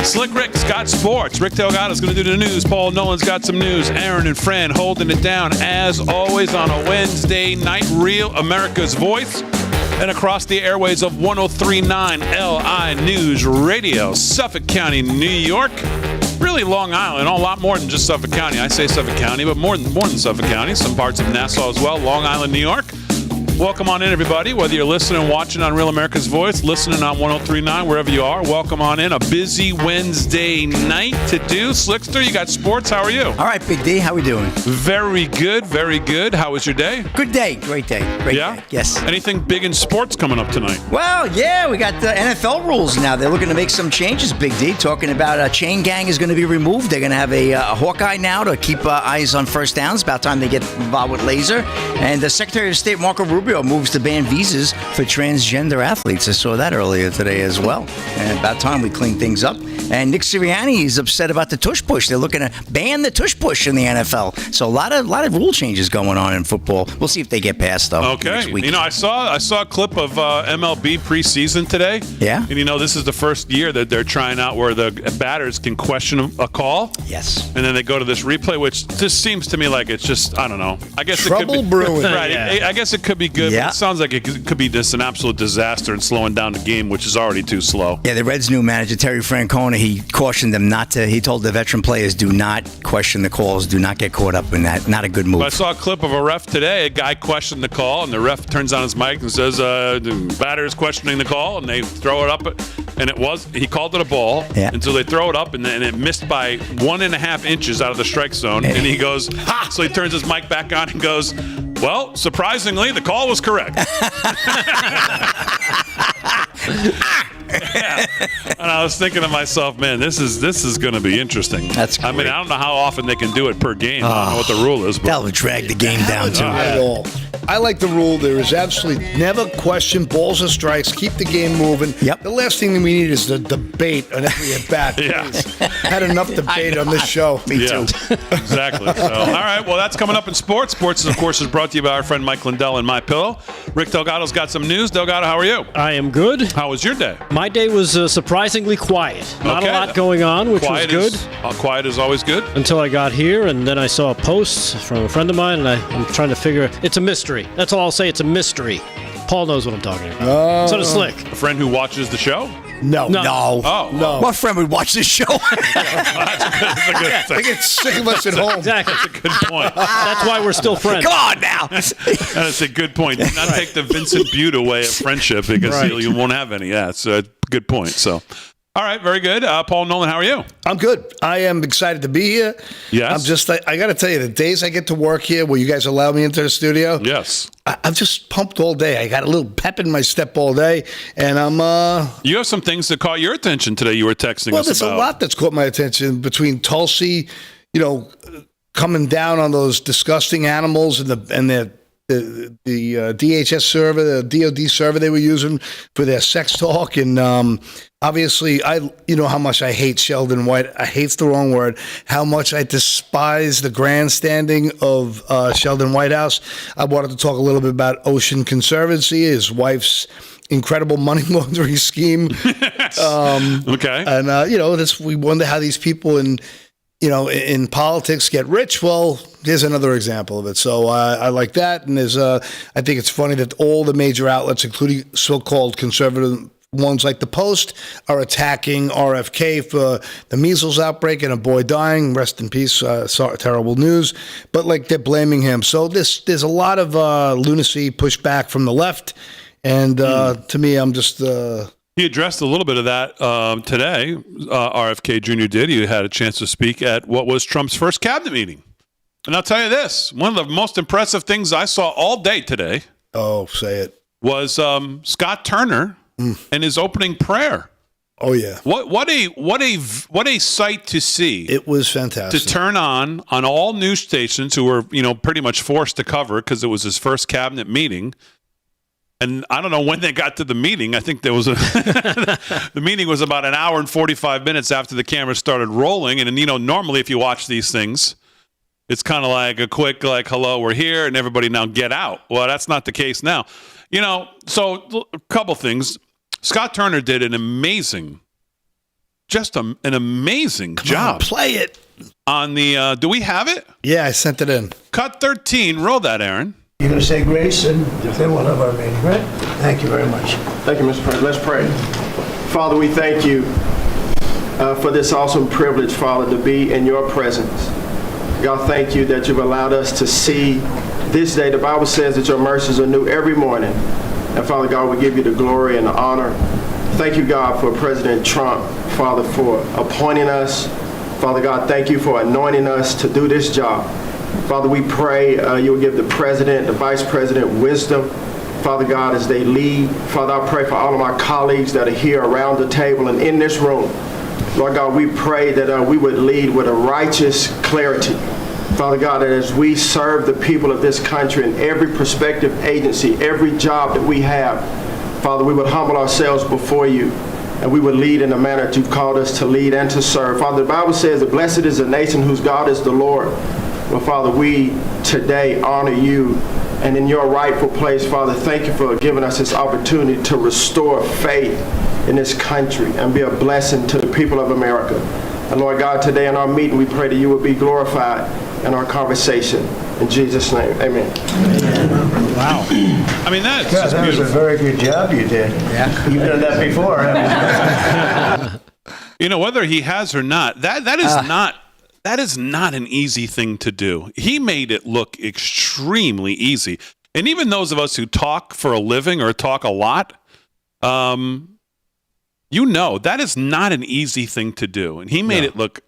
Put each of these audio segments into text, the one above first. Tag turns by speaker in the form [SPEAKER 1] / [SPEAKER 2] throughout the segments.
[SPEAKER 1] Slick Rick's got sports. Rick Delgado's going to do the news. Paul Nolan's got some news. Aaron and Fran holding it down, as always, on a Wednesday night. Real America's Voice. And across the airways of 103.9 LI News Radio, Suffolk County, New York. Really Long Island, a lot more than just Suffolk County. I say Suffolk County, but more than Suffolk County. Some parts of Nassau as well. Long Island, New York. Welcome on in, everybody. Whether you're listening and watching on Real America's Voice, listening on 103.9, wherever you are, welcome on in. A busy Wednesday night to do. Slickster, you got sports. How are you?
[SPEAKER 2] All right, Big D. How we doing?
[SPEAKER 1] Very good, very good. How was your day?
[SPEAKER 2] Good day. Great day. Great day. Yes.
[SPEAKER 1] Anything big in sports coming up tonight?
[SPEAKER 2] Well, yeah, we got the NFL rules now. They're looking to make some changes, Big D. Talking about a chain gang is going to be removed. They're going to have a Hawkeye now to keep eyes on first downs. About time they get involved with laser. And the Secretary of State, Marco Rubio, moves to ban visas for transgender athletes. I saw that earlier today as well. And about time we clean things up. And Nick Sirianni is upset about the tush push. They're looking to ban the tush push in the NFL. So a lot of rule changes going on in football. We'll see if they get passed, though.
[SPEAKER 1] Okay.
[SPEAKER 2] Next week.
[SPEAKER 1] You know, I saw a clip of MLB preseason today.
[SPEAKER 2] Yeah.
[SPEAKER 1] And, you know, this is the first year that they're trying out where the batters can question a call.
[SPEAKER 2] Yes.
[SPEAKER 1] And then they go to this replay, which just seems to me like it's just, I don't know. I guess
[SPEAKER 3] Trouble
[SPEAKER 1] it could be
[SPEAKER 3] brewing.
[SPEAKER 1] Right.
[SPEAKER 2] Yeah.
[SPEAKER 1] I guess it could be good.
[SPEAKER 2] Yeah.
[SPEAKER 1] But it sounds like it could be just an absolute disaster and slowing down the game, which is already too slow.
[SPEAKER 2] Yeah, the Reds' new manager, Terry Francona, he cautioned them not to. He told the veteran players, do not question the calls. Do not get caught up in that. Not a good move.
[SPEAKER 1] I saw a clip of a ref today. A guy questioned the call, and the ref turns on his mic and says, the batter is questioning the call, and they throw it up. And he called it a ball.
[SPEAKER 2] Yeah.
[SPEAKER 1] And so they throw it up, and it missed by 1.5 inches out of the strike zone. And he goes, ha! So he turns his mic back on and goes, well, surprisingly, the call was correct. Yeah. And I was thinking to myself, man, this is going to be interesting.
[SPEAKER 2] That's great.
[SPEAKER 1] I mean, I don't know how often they can do it per game. I don't know what the rule is. But
[SPEAKER 2] That would drag the game down, too.
[SPEAKER 3] Not at all. I like the rule. There is absolutely never question balls or strikes. Keep the game moving.
[SPEAKER 2] Yep.
[SPEAKER 3] The last thing we need is the debate on every at bat.
[SPEAKER 1] Yeah.
[SPEAKER 3] Had enough debate on this show.
[SPEAKER 2] Me too.
[SPEAKER 1] Exactly. So, all right. Well, that's coming up in sports. Sports, of course, is brought to you by our friend Mike Lindell and MyPillow. Rick Delgado's got some news. Delgado, how are you?
[SPEAKER 4] I am good.
[SPEAKER 1] How was your day?
[SPEAKER 4] My day was surprisingly quiet. Not
[SPEAKER 1] Okay.
[SPEAKER 4] a lot going on, which was good.
[SPEAKER 1] Quiet is always good.
[SPEAKER 4] Until I got here, and then I saw a post from a friend of mine, and I'm trying to figure. It's a mystery. That's all I'll say. It's a mystery. Paul knows what I'm talking about. So does Slick.
[SPEAKER 1] A friend who watches the show?
[SPEAKER 3] No.
[SPEAKER 2] No.
[SPEAKER 1] Oh.
[SPEAKER 3] No.
[SPEAKER 2] What friend would watch this show?
[SPEAKER 1] That's a good
[SPEAKER 3] I
[SPEAKER 1] thing.
[SPEAKER 3] get sick of us at home.
[SPEAKER 4] Exactly.
[SPEAKER 1] That's a good point.
[SPEAKER 4] That's why we're still friends.
[SPEAKER 2] Come on now.
[SPEAKER 1] That is a good point. Do not take the Vincent Butte away of friendship because
[SPEAKER 4] Right.
[SPEAKER 1] you won't have any. Yeah, it's a good point. So, all right, very good. Paul Nolan, how are you?
[SPEAKER 3] I'm good. I am excited to be here.
[SPEAKER 1] Yes.
[SPEAKER 3] I got to tell you, the days I get to work here where you guys allow me into the studio,
[SPEAKER 1] Yes.
[SPEAKER 3] I'm just pumped all day. I got a little pep in my step all day, and I'm
[SPEAKER 1] You have some things that caught your attention today. You were texting
[SPEAKER 3] well,
[SPEAKER 1] us
[SPEAKER 3] there's
[SPEAKER 1] about.
[SPEAKER 3] a lot that's caught my attention between Tulsi, coming down on those disgusting animals and the DHS server, the DOD server they were using for their sex talk, and obviously, how much I hate Sheldon White. I hate's the wrong word. How much I despise the grandstanding of Sheldon Whitehouse. I wanted to talk a little bit about Ocean Conservancy, his wife's incredible money laundering scheme.
[SPEAKER 1] Okay.
[SPEAKER 3] And we wonder how these people in politics get rich. Well, here's another example of it. So I like that. And I think it's funny that all the major outlets, including so-called conservative ones like the Post, are attacking RFK for the measles outbreak and a boy dying. Rest in peace. Terrible news. But they're blaming him. So there's a lot of lunacy pushed back from the left. And to me, I'm just...
[SPEAKER 1] He addressed a little bit of that today. RFK Jr. did. He had a chance to speak at what was Trump's first cabinet meeting. And I'll tell you this, one of the most impressive things I saw all day today
[SPEAKER 3] say it.
[SPEAKER 1] was Scott Turner and his opening prayer.
[SPEAKER 3] Oh, yeah.
[SPEAKER 1] What a sight to see.
[SPEAKER 3] It was fantastic.
[SPEAKER 1] To turn on all news stations who were, pretty much forced to cover because it was his first cabinet meeting. And I don't know when they got to the meeting. I think there was the meeting was about an hour and 45 minutes after the camera started rolling. And normally if you watch these things, it's kind of like a quick, hello, we're here, and everybody now get out. Well, that's not the case now. So a couple things. Scott Turner did an amazing just an amazing job.
[SPEAKER 3] Play it.
[SPEAKER 1] On the, do we have it?
[SPEAKER 3] Yeah, I sent it in.
[SPEAKER 1] Cut 13. Roll that, Aaron.
[SPEAKER 5] You're going to say grace, and then we'll have our meeting, right? Thank you very much.
[SPEAKER 6] Thank you, Mr. President. Let's pray. Father, we thank you for this awesome privilege, Father, to be in your presence. God, thank you that you've allowed us to see this day. The Bible says that your mercies are new every morning. And Father God, we give you the glory and the honor. Thank you, God, for President Trump, Father, for appointing us. Father God, thank you for anointing us to do this job. Father, we pray you will give the president, the vice president wisdom, Father God, as they lead. Father, I pray for all of my colleagues that are here around the table and in this room. Lord God, we pray that we would lead with a righteous clarity. Father God, that as we serve the people of this country in every prospective agency, every job that we have, Father, we would humble ourselves before you, and we would lead in the manner that you've called us to lead and to serve. Father, the Bible says that blessed is the nation whose God is the Lord. Well, Father, we today honor you, and in your rightful place, Father, thank you for giving us this opportunity to restore faith in this country and be a blessing to the people of America. And Lord God, today in our meeting, we pray that you would be glorified in our conversation. In Jesus' name, amen.
[SPEAKER 1] Wow. I mean, that's
[SPEAKER 5] Yeah,
[SPEAKER 1] just
[SPEAKER 5] that was a
[SPEAKER 1] beautiful.
[SPEAKER 5] very good job you did. Yeah. You've done that before, haven't you?
[SPEAKER 1] You know, whether he has or not, that is not an easy thing to do. He made it look extremely easy. And even those of us who talk for a living or talk a lot, you know, that is not an easy thing to do. And he made it look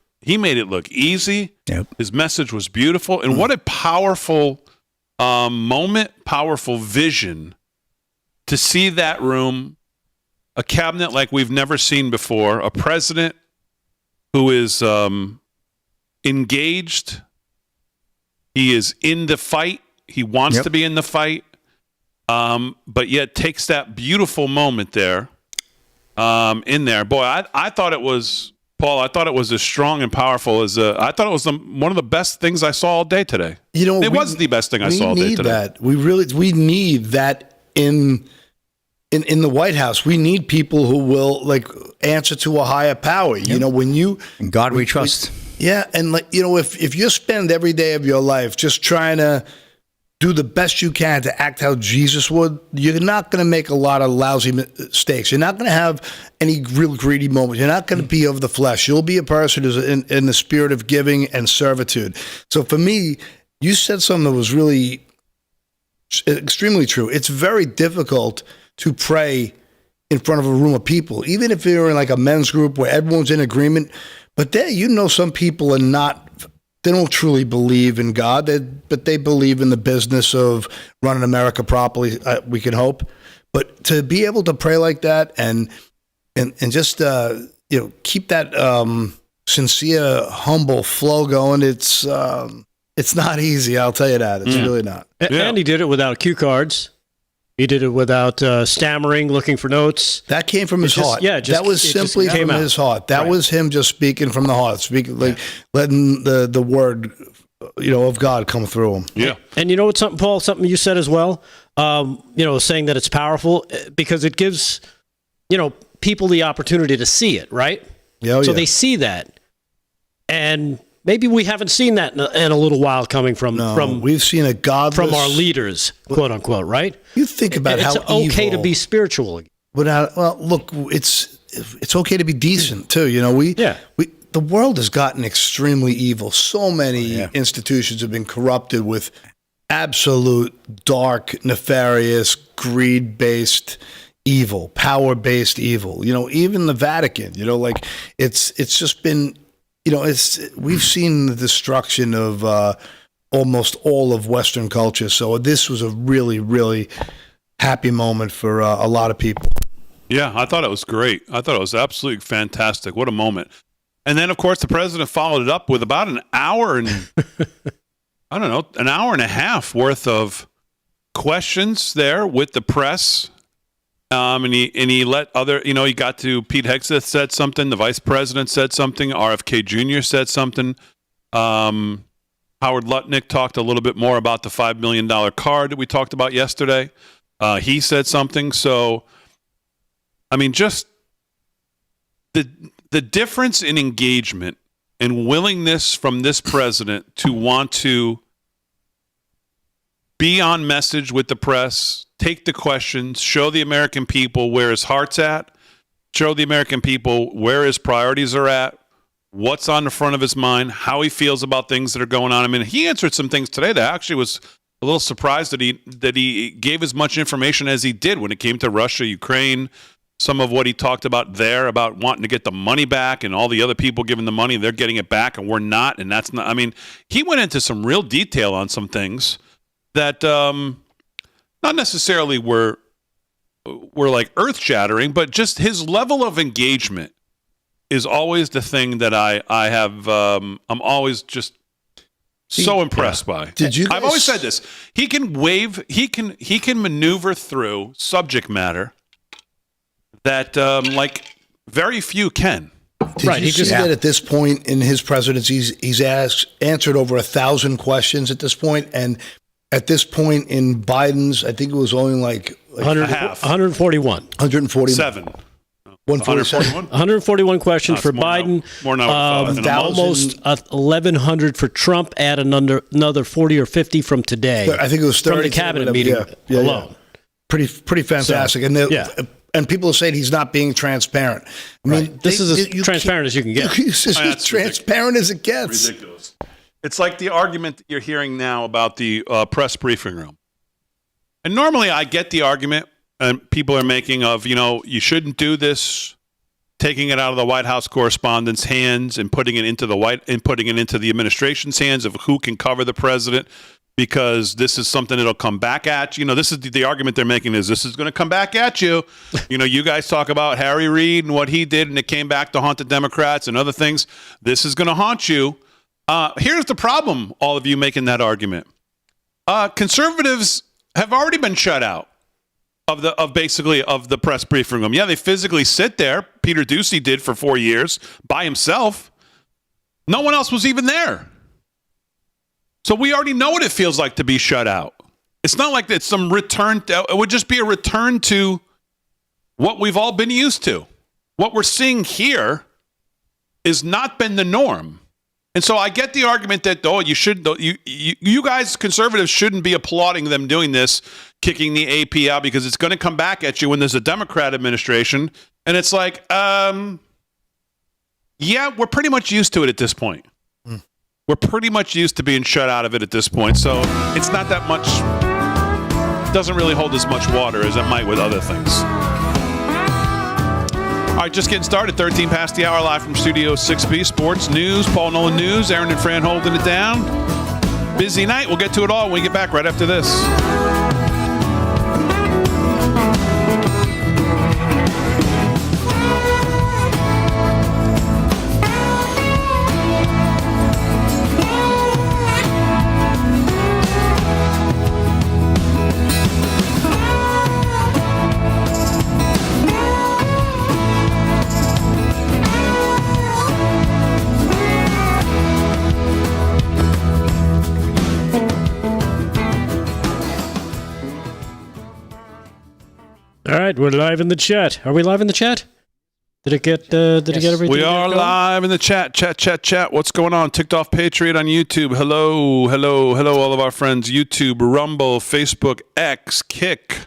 [SPEAKER 1] easy.
[SPEAKER 2] Yep.
[SPEAKER 1] His message was beautiful. And what a powerful moment, powerful vision to see that room, a cabinet like we've never seen before, a president who is engaged. He is in the fight. He wants to be in the fight, but yet takes that beautiful moment there in there. Boy, I thought it was, Paul, I thought it was as strong and powerful as I thought it was one of the best things I saw all day today.
[SPEAKER 3] You know,
[SPEAKER 1] it was the best thing I saw all day today.
[SPEAKER 3] We need that in the White House. We need people who will like answer to a higher power. You know, when you
[SPEAKER 2] In God we trust.
[SPEAKER 3] Yeah, and like, you know, if you spend every day of your life just trying to do the best you can to act how Jesus would, you're not going to make a lot of lousy mistakes. You're not going to have any real greedy moments. You're not going to be of the flesh. You'll be a person who's in the spirit of giving and servitude. So for me, you said something that was really extremely true. It's very difficult to pray in front of a room of people, even if you're in like a men's group where everyone's in agreement. But there, you know, some people are not, they don't truly believe in God, but they believe in the business of running America properly, we can hope. But to be able to pray like that and just, you know, keep that sincere, humble flow going, it's not easy, I'll tell you that. It's really not.
[SPEAKER 4] And he did it without cue cards. He did it without stammering, looking for notes.
[SPEAKER 3] That came from his heart.
[SPEAKER 4] Yeah,
[SPEAKER 3] that was simply from his heart. That was him just speaking from the heart, speaking like letting the word, you know, of God come through him.
[SPEAKER 1] Yeah.
[SPEAKER 4] And you know what, Paul, something you said as well, you know, saying that it's powerful because it gives, you know, people the opportunity to see it, right?
[SPEAKER 3] Yeah,
[SPEAKER 4] so they see that. And maybe we haven't seen that in a little while coming from
[SPEAKER 3] we've seen a godless
[SPEAKER 4] from our leaders, quote unquote, right?
[SPEAKER 3] You think about how
[SPEAKER 4] it's okay to be spiritual.
[SPEAKER 3] Well, look, it's okay to be decent too. You know, the world has gotten extremely evil. So many institutions have been corrupted with absolute dark, nefarious, greed-based evil, power-based evil. You know, even the Vatican. You know, like it's just been. You know, we've seen the destruction of almost all of Western culture. So this was a really, really happy moment for a lot of people.
[SPEAKER 1] Yeah, I thought it was great. I thought it was absolutely fantastic. What a moment. And then, of course, the president followed it up with about an hour and, I don't know, an hour and a half worth of questions there with the press. And he let other, you know, he got to Pete Hegseth said something, the vice president said something, RFK Jr. said something. Howard Lutnick talked a little bit more about the $5 million card that we talked about yesterday. He said something. So, I mean, just the difference in engagement and willingness from this president to want to be on message with the press, take the questions, show the American people where his heart's at, show the American people where his priorities are at, what's on the front of his mind, how he feels about things that are going on. I mean, he answered some things today that actually was a little surprised that he gave as much information as he did when it came to Russia, Ukraine, some of what he talked about there about wanting to get the money back and all the other people giving the money, they're getting it back and we're not. And that's not, I mean, he went into some real detail on some things that not necessarily were like earth-shattering, but just his level of engagement is always the thing that I have. I'm always just so impressed by. I've always said this. He can maneuver through subject matter that like very few can.
[SPEAKER 3] Did you see that at this point in his presidency, he's answered over 1,000 questions at this point, and at this point in Biden's, I think it was only like
[SPEAKER 4] 141.
[SPEAKER 3] 147.
[SPEAKER 4] 141 questions for Biden.
[SPEAKER 1] More than
[SPEAKER 4] almost 1,100 for Trump. Add another 40 or 50. from today.
[SPEAKER 3] I think it was 30
[SPEAKER 4] from the cabinet meeting alone.
[SPEAKER 3] Pretty fantastic.
[SPEAKER 4] Yeah.
[SPEAKER 3] And people are saying he's not being transparent. I mean,
[SPEAKER 4] this is as transparent as you can get.
[SPEAKER 3] It's as transparent as it gets.
[SPEAKER 1] Ridiculous. It's like the argument that you're hearing now about the press briefing room. And normally I get the argument and people are making of, you shouldn't do this, taking it out of the White House correspondents' hands and putting it into the administration's hands of who can cover the president, because this is something that'll come back at you. This is the argument they're making is this is going to come back at you. You guys talk about Harry Reid and what he did, and it came back to haunt the Democrats and other things. This is going to haunt you. Here's the problem, all of you making that argument. Conservatives have already been shut out of the press briefing room. Yeah, they physically sit there. Peter Doocy did for 4 years by himself. No one else was even there. So we already know what it feels like to be shut out. It's not like it's some return. It would just be a return to what we've all been used to. What we're seeing here has not been the norm. And so I get the argument that, you guys, conservatives, shouldn't be applauding them doing this, kicking the AP out, because it's going to come back at you when there's a Democrat administration. And it's like, yeah, we're pretty much used to it at this point. We're pretty much used to being shut out of it at this point. So it's not that much, doesn't really hold as much water as it might with other things. All right, just getting started. 13 past the hour, live from Studio 6B. Sports, news, Paul Nolan News. Aaron and Fran holding it down. Busy night. We'll get to it all when we get back right after this.
[SPEAKER 4] All right, we're live in the chat. Are we live in the chat? Did it get everything?
[SPEAKER 1] We are live in the chat. Chat. What's going on? Ticked Off Patriot on YouTube. Hello, all of our friends. YouTube, Rumble, Facebook, X, Kick.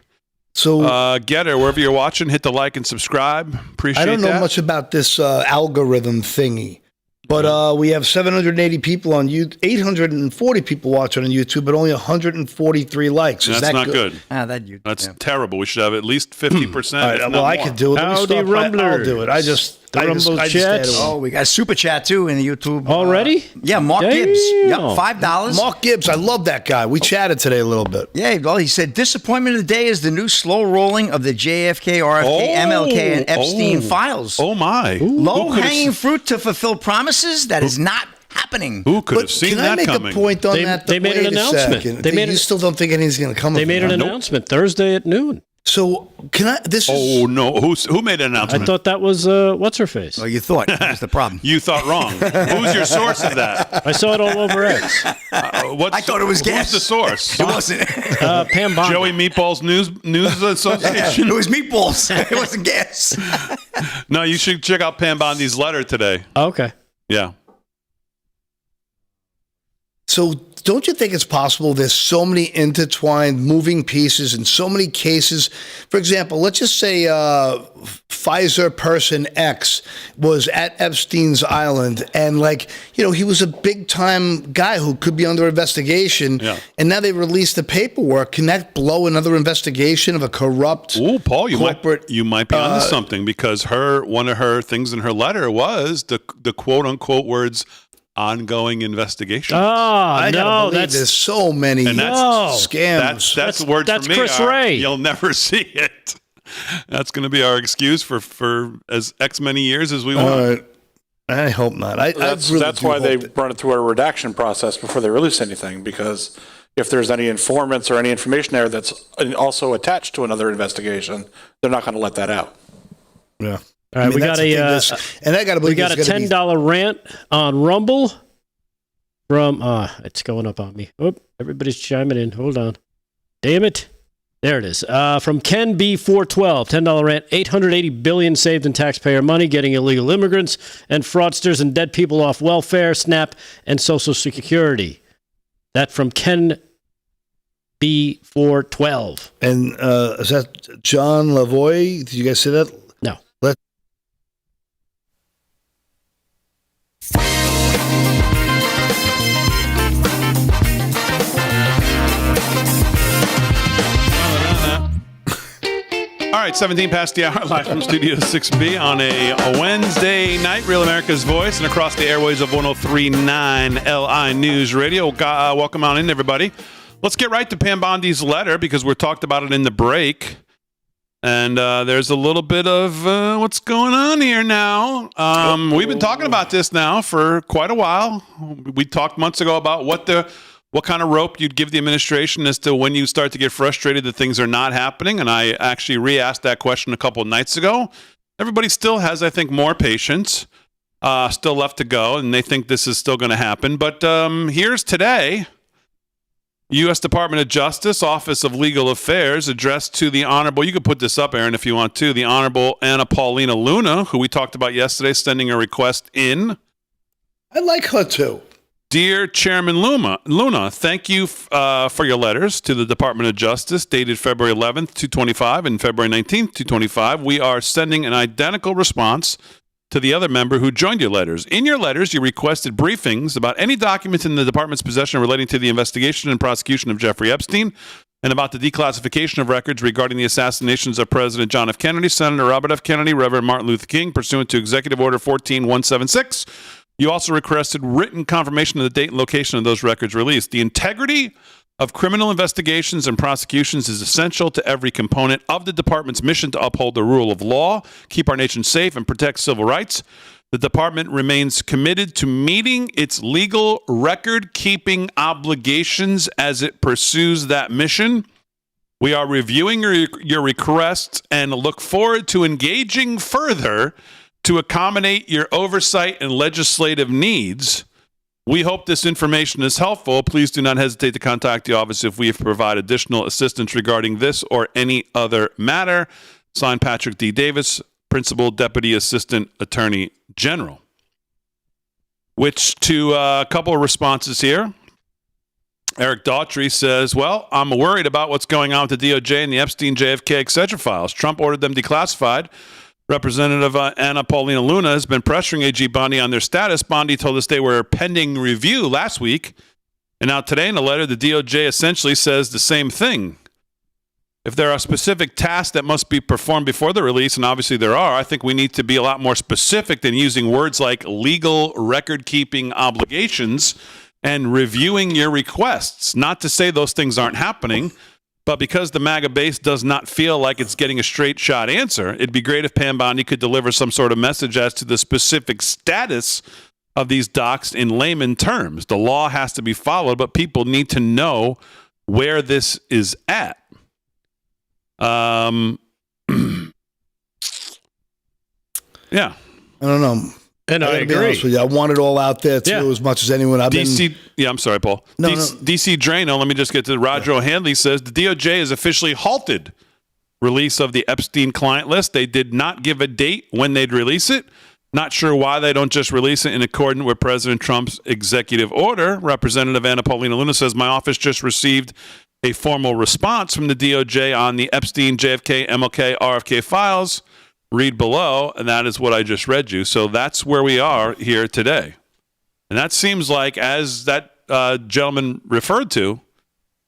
[SPEAKER 3] So
[SPEAKER 1] Getter, wherever you're watching, hit the like and subscribe. Appreciate that.
[SPEAKER 3] I don't know much about this algorithm thingy. But we have 780 people on YouTube, 840 people watching on YouTube, but only 143 likes.
[SPEAKER 1] That's not good.
[SPEAKER 2] That's
[SPEAKER 1] terrible. We should have at least 50%.
[SPEAKER 3] All right, well, I could do it.
[SPEAKER 4] Howdy, Rumbler.
[SPEAKER 3] I'll do it. I just
[SPEAKER 4] chat.
[SPEAKER 2] Oh, we got super chat too in the YouTube
[SPEAKER 4] already.
[SPEAKER 2] Yeah, Mark Gibbs. Yep, $5.
[SPEAKER 3] Mark Gibbs, I love that guy. We chatted today a little bit.
[SPEAKER 2] Yeah, well, he said disappointment of the day is the new slow rolling of the JFK, RFK, MLK, and Epstein files.
[SPEAKER 1] Oh my!
[SPEAKER 2] Low hanging fruit to fulfill promises that is not happening.
[SPEAKER 1] Who could have seen that coming?
[SPEAKER 3] Can I make a point on that?
[SPEAKER 4] They made an announcement.
[SPEAKER 3] You still don't think anything's going to come?
[SPEAKER 4] They made an announcement Thursday at noon.
[SPEAKER 3] So can I? This
[SPEAKER 1] Oh
[SPEAKER 3] is
[SPEAKER 1] no! Who made an
[SPEAKER 4] I
[SPEAKER 1] announcement?
[SPEAKER 4] thought that was what's her face.
[SPEAKER 2] Well, you thought that was the problem.
[SPEAKER 1] You thought wrong. Who's your source of that?
[SPEAKER 4] I saw it all over X.
[SPEAKER 2] I thought it was gas.
[SPEAKER 1] Who's the source?
[SPEAKER 2] It wasn't.
[SPEAKER 4] Pam Bondi.
[SPEAKER 1] Joey Meatballs News Association.
[SPEAKER 2] It was meatballs. It wasn't gas.
[SPEAKER 1] No, you should check out Pam Bondi's letter today.
[SPEAKER 4] Okay.
[SPEAKER 1] Yeah.
[SPEAKER 3] So don't you think it's possible there's so many intertwined moving pieces and so many cases? For example, let's just say Pfizer person X was at Epstein's Island and he was a big time guy who could be under investigation.
[SPEAKER 1] Yeah.
[SPEAKER 3] And now they released the paperwork. Can that blow another investigation of a corrupt
[SPEAKER 1] Paul, you
[SPEAKER 3] corporate?
[SPEAKER 1] might be onto something because one of her things in her letter was the quote unquote words ongoing investigation.
[SPEAKER 3] I gotta believe there's so many scams.
[SPEAKER 1] That's the word
[SPEAKER 4] that's
[SPEAKER 1] for me.
[SPEAKER 4] Chris Ray.
[SPEAKER 1] You'll never see it. That's going to be our excuse for as X many years as we want.
[SPEAKER 3] I hope not.
[SPEAKER 7] That's why they run it through a redaction process before they release anything, because if there's any informants or any information there that's also attached to another investigation, they're not going to let that out.
[SPEAKER 3] Yeah.
[SPEAKER 4] All right, we got a $10 rant on Rumble from it's going up on me. Oh, everybody's chiming in. Hold on. Damn it. There it is. From Ken B412, $10 rant, $880 billion saved in taxpayer money, getting illegal immigrants and fraudsters and dead people off welfare, SNAP, and Social Security. That from Ken B412.
[SPEAKER 3] And is that John Lavoie? Did you guys see that?
[SPEAKER 4] No.
[SPEAKER 1] All right, 17 past the hour, live from Studio 6B on a Wednesday night. Real America's Voice and across the airways of 103.9 LI News Radio. Welcome on in, everybody. Let's get right to Pam Bondi's letter because we talked about it in the break. And there's a little bit of what's going on here now. We've been talking about this now for quite a while. We talked months ago about what kind of rope you'd give the administration as to when you start to get frustrated that things are not happening. And I actually re-asked that question a couple of nights ago. Everybody still has, I think, more patience still left to go, and they think this is still going to happen. But here's today. U.S. Department of Justice, Office of Legal Affairs, addressed to the Honorable, you could put this up, Aaron, if you want to, the Honorable Anna Paulina Luna, who we talked about yesterday, sending a request in.
[SPEAKER 3] I like her too.
[SPEAKER 1] Dear Chairman Luna, thank you for your letters to the Department of Justice dated February 11th, 225 and February 19th, 225. We are sending an identical response to the other member who joined your letters. In your letters, you requested briefings about any documents in the department's possession relating to the investigation and prosecution of Jeffrey Epstein and about the declassification of records regarding the assassinations of President John F. Kennedy, Senator Robert F. Kennedy, Reverend Martin Luther King, pursuant to Executive Order 14176. You also requested written confirmation of the date and location of those records released. The integrity of criminal investigations and prosecutions is essential to every component of the department's mission to uphold the rule of law, keep our nation safe, and protect civil rights. The department remains committed to meeting its legal record-keeping obligations as it pursues that mission. We are reviewing your requests and look forward to engaging further to accommodate your oversight and legislative needs. We hope this information is helpful. Please do not hesitate to contact the office if we have provided additional assistance regarding this or any other matter. Signed, Patrick D. Davis, Principal Deputy Assistant Attorney General. Which to a couple of responses here. Eric Daughtry says, well, I'm worried about what's going on with the DOJ and the Epstein, JFK, etc. files. Trump ordered them declassified. Representative Anna Paulina Luna has been pressuring AG Bondi on their status. Bondi told us they were pending review last week. And now today in a letter, the DOJ essentially says the same thing. If there are specific tasks that must be performed before the release, and obviously there are, I think we need to be a lot more specific than using words like legal record-keeping obligations and reviewing your requests. Not to say those things aren't happening, but because the MAGA base does not feel like it's getting a straight shot answer, it'd be great if Pam Bondi could deliver some sort of message as to the specific status of these docs in layman terms. The law has to be followed, but people need to know where this is at. Yeah.
[SPEAKER 3] I don't know.
[SPEAKER 4] And I
[SPEAKER 3] gotta be
[SPEAKER 4] agree.
[SPEAKER 3] honest with you. I want it all out there too, as much as anyone.
[SPEAKER 1] DC, I'm sorry, Paul. DC Drano, let me just get to Roger O'Handley says the DOJ has officially halted release of the Epstein client list. They did not give a date when they'd release it. Not sure why they don't just release it in accordance with President Trump's executive order. Representative Anna Paulina Luna says my office just received a formal response from the DOJ on the Epstein, JFK, MLK, RFK files. Read below, and that is what I just read you. So that's where we are here today. And that seems like, as that gentleman referred to,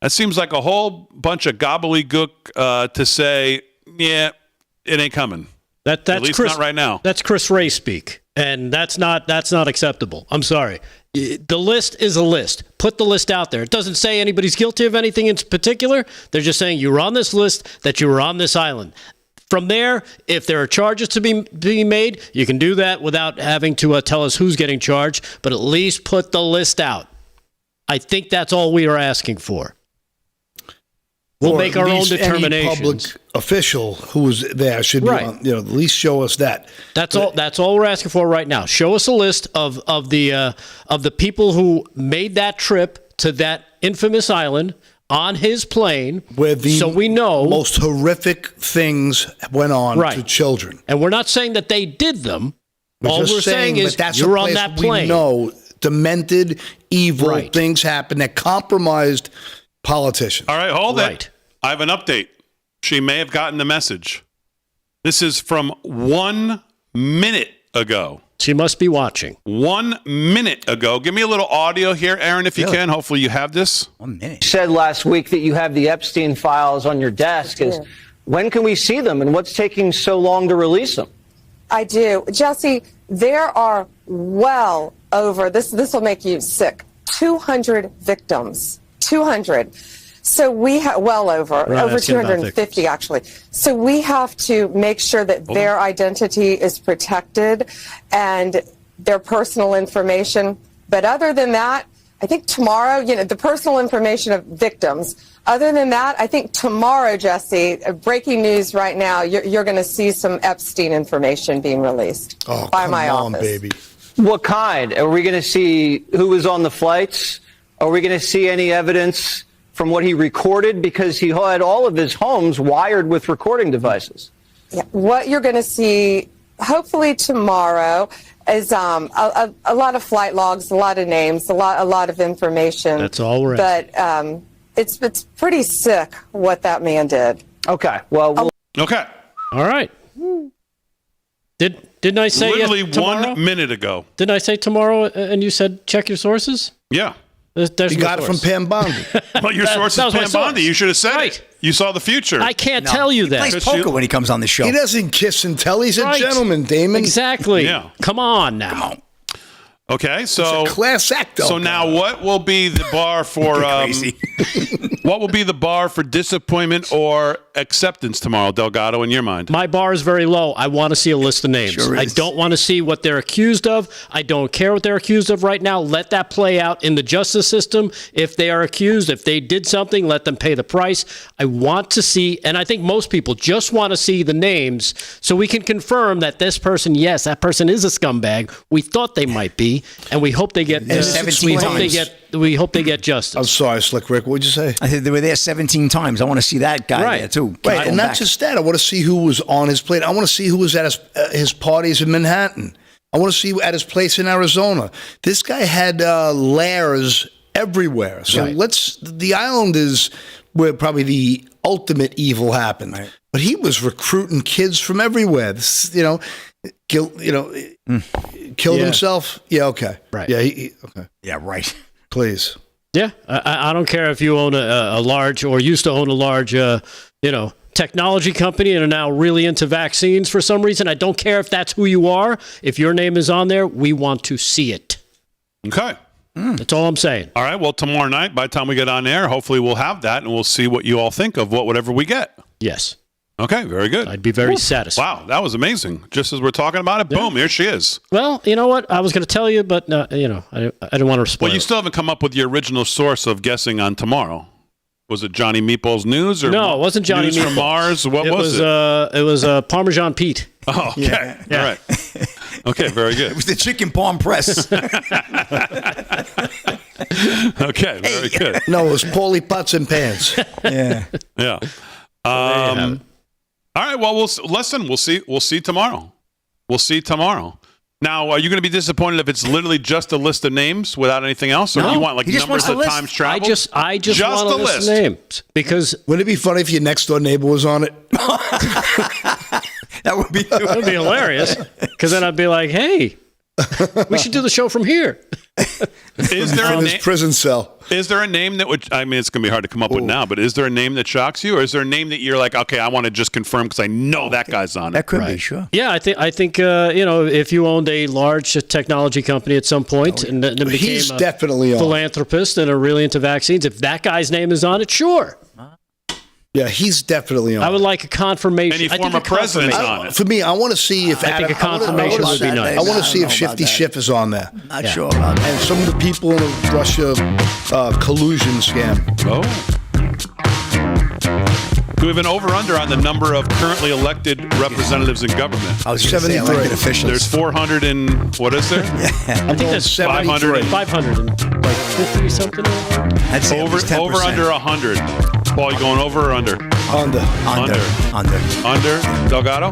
[SPEAKER 1] that seems like a whole bunch of gobbledygook to say, yeah, it ain't coming.
[SPEAKER 4] That's
[SPEAKER 1] at least
[SPEAKER 4] Chris,
[SPEAKER 1] not right now.
[SPEAKER 4] That's Chris Wray speak, and that's not acceptable. I'm sorry. The list is a list. Put the list out there. It doesn't say anybody's guilty of anything in particular. They're just saying you were on this list, that you were on this island. From there, if there are charges to be made, you can do that without having to tell us who's getting charged, but at least put the list out. I think that's all we are asking for. We'll make our own determinations.
[SPEAKER 3] Any public official who was there should be on, at least show us that.
[SPEAKER 4] That's all we're asking for right now. Show us a list of the people who made that trip to that infamous island on his plane,
[SPEAKER 3] where
[SPEAKER 4] so we know
[SPEAKER 3] most horrific things went on to children.
[SPEAKER 4] And we're not saying that they did them. All we're saying is you're on that plane.
[SPEAKER 3] We know demented, evil things happen that compromised politicians.
[SPEAKER 1] All right, hold it. I have an update. She may have gotten the message. This is from 1 minute ago.
[SPEAKER 4] She must be watching.
[SPEAKER 1] 1 minute ago. Give me a little audio here, Aaron, if you can. Hopefully you have this.
[SPEAKER 2] 1 minute.
[SPEAKER 5] You said last week that you have the Epstein files on your desk. When can we see them, and what's taking so long to release them?
[SPEAKER 8] I do. Jesse, there are well over, this will make you sick, 200 victims. 200. So we have over 250 actually. So we have to make sure that their identity is protected and their personal information. But other than that, I think tomorrow, the personal information of victims. Other than that, I think tomorrow, Jesse, breaking news right now, you're going to see some Epstein information being released by my office.
[SPEAKER 3] Baby.
[SPEAKER 5] What kind? Are we going to see who was on the flights? Are we going to see any evidence from what he recorded? Because he had all of his homes wired with recording devices.
[SPEAKER 8] Yeah. What you're going to see, hopefully tomorrow, is a lot of flight logs, a lot of names, a lot of information.
[SPEAKER 4] That's all we're
[SPEAKER 8] asking. But it's pretty sick what that man did.
[SPEAKER 5] Okay. Well.
[SPEAKER 1] Okay.
[SPEAKER 4] All right. Didn't I say
[SPEAKER 1] literally
[SPEAKER 4] tomorrow?
[SPEAKER 1] 1 minute ago?
[SPEAKER 4] Didn't I say tomorrow? And you said check your sources.
[SPEAKER 1] Yeah.
[SPEAKER 4] There's
[SPEAKER 3] you got it from Pam Bondi.
[SPEAKER 1] Well, your source is Pam Bondi. You should have said it. You saw the future.
[SPEAKER 4] I can't tell you that.
[SPEAKER 2] He plays poker when he comes on the show.
[SPEAKER 3] He doesn't kiss and tell. He's a gentleman, Damon.
[SPEAKER 4] Exactly.
[SPEAKER 1] Yeah.
[SPEAKER 4] Come on now.
[SPEAKER 2] Come on.
[SPEAKER 1] Okay, so
[SPEAKER 3] it's a class act.
[SPEAKER 1] So now, what will be the bar for? What will be the bar for disappointment or acceptance tomorrow, Delgado? In your mind,
[SPEAKER 4] my bar is very low. I want to see a list of names.
[SPEAKER 2] Sure
[SPEAKER 4] I don't want to see what they're accused of. I don't care what they're accused of right now. Let that play out in the justice system. If they are accused, if they did something, let them pay the price. I want to see, and I think most people just want to see the names so we can confirm that this person, yes, that person is a scumbag. We thought they might be, and we hope they get. We hope they get justice.
[SPEAKER 3] I'm sorry, Slick Rick. What'd you say?
[SPEAKER 2] I said they were there 17 times. I want to see that guy there too.
[SPEAKER 3] Right, and not just that. I want to see who was on his plane. I want to see who was at his parties in Manhattan. I want to see at his place in Arizona. This guy had lairs everywhere. So the island is where probably the ultimate evil happened. Right. But he was recruiting kids from everywhere. This, killed himself. Yeah, okay.
[SPEAKER 4] Right.
[SPEAKER 3] Yeah, okay.
[SPEAKER 2] Yeah, right.
[SPEAKER 3] Please.
[SPEAKER 4] Yeah, I don't care if you own a large or used to own a large, technology company and are now really into vaccines for some reason. I don't care if that's who you are. If your name is on there, we want to see it.
[SPEAKER 1] Okay.
[SPEAKER 4] That's all I'm saying.
[SPEAKER 1] All right. Well, tomorrow night, by the time we get on air, hopefully we'll have that and we'll see what you all think of whatever we get.
[SPEAKER 4] Yes.
[SPEAKER 1] Okay. Very good.
[SPEAKER 4] I'd be very satisfied.
[SPEAKER 1] Wow. That was amazing. Just as we're talking about it, boom, here she is.
[SPEAKER 4] Well, you know what? I was going to tell you, but, I didn't want to spoil
[SPEAKER 1] Well, you still haven't come up with your original source of guessing on tomorrow. Was it Johnny Meatballs News or
[SPEAKER 4] no? It wasn't Johnny
[SPEAKER 1] News
[SPEAKER 4] Meatballs.
[SPEAKER 1] from Mars. What was it?
[SPEAKER 4] It was Parmesan Pete.
[SPEAKER 1] Oh, okay.
[SPEAKER 2] Yeah.
[SPEAKER 1] All right. Okay, very good.
[SPEAKER 2] It was the chicken palm press.
[SPEAKER 1] Okay, very good.
[SPEAKER 3] No, it was Paulie Pots and Pans.
[SPEAKER 2] Yeah.
[SPEAKER 1] Yeah. All right. Well, we'll listen. We'll see. We'll see tomorrow. We'll see tomorrow. Now, are you going to be disappointed if it's literally just a list of names without anything else, or do you want like
[SPEAKER 2] he just
[SPEAKER 1] numbers
[SPEAKER 2] wants a
[SPEAKER 1] of
[SPEAKER 2] list.
[SPEAKER 1] times traveled?
[SPEAKER 4] I just want
[SPEAKER 1] a
[SPEAKER 4] a list
[SPEAKER 1] list.
[SPEAKER 4] of names because
[SPEAKER 3] Wouldn't it be funny if your next door neighbor was on it?
[SPEAKER 2] That would be.
[SPEAKER 4] it would be hilarious. Because then I'd be like, hey, we should do the show from here.
[SPEAKER 1] Is there a
[SPEAKER 3] From his
[SPEAKER 1] name?
[SPEAKER 3] prison cell.
[SPEAKER 1] Is there a name that would? I mean, it's going to be hard to come up with now, but is there a name that shocks you, or is there a name that you're like, okay, I want to just confirm because I know that guy's on it?
[SPEAKER 2] That could be, sure.
[SPEAKER 4] Yeah, I think if you owned a large technology company at some point and then became
[SPEAKER 3] He's
[SPEAKER 4] a
[SPEAKER 3] definitely on.
[SPEAKER 4] philanthropist and are really into vaccines, if that guy's name is on it, sure.
[SPEAKER 3] Yeah, he's definitely on.
[SPEAKER 4] I would like a confirmation.
[SPEAKER 1] Any
[SPEAKER 4] I think
[SPEAKER 1] former
[SPEAKER 4] a
[SPEAKER 1] president's
[SPEAKER 4] confirmation-
[SPEAKER 1] on it.
[SPEAKER 3] For me, I want to see if
[SPEAKER 4] I think
[SPEAKER 3] Adam,
[SPEAKER 4] a confirmation would be nice.
[SPEAKER 3] I want to see if
[SPEAKER 2] I don't know
[SPEAKER 3] Shifty
[SPEAKER 2] about that.
[SPEAKER 3] Schiff is on there.
[SPEAKER 2] Not sure about that.
[SPEAKER 3] And some of the people in the Russia collusion scam.
[SPEAKER 1] Oh. Do we have an over/under on the number of currently elected representatives in government?
[SPEAKER 2] I was going to say
[SPEAKER 3] 73.
[SPEAKER 2] elected officials.
[SPEAKER 1] There's 400 and what is there?
[SPEAKER 4] I think that's
[SPEAKER 3] 73.
[SPEAKER 4] 550 something.
[SPEAKER 2] I'd say at least 10%.
[SPEAKER 1] Over under 100. Paul, you going over or under?
[SPEAKER 3] Under.
[SPEAKER 2] Under.
[SPEAKER 1] Under. Delgado?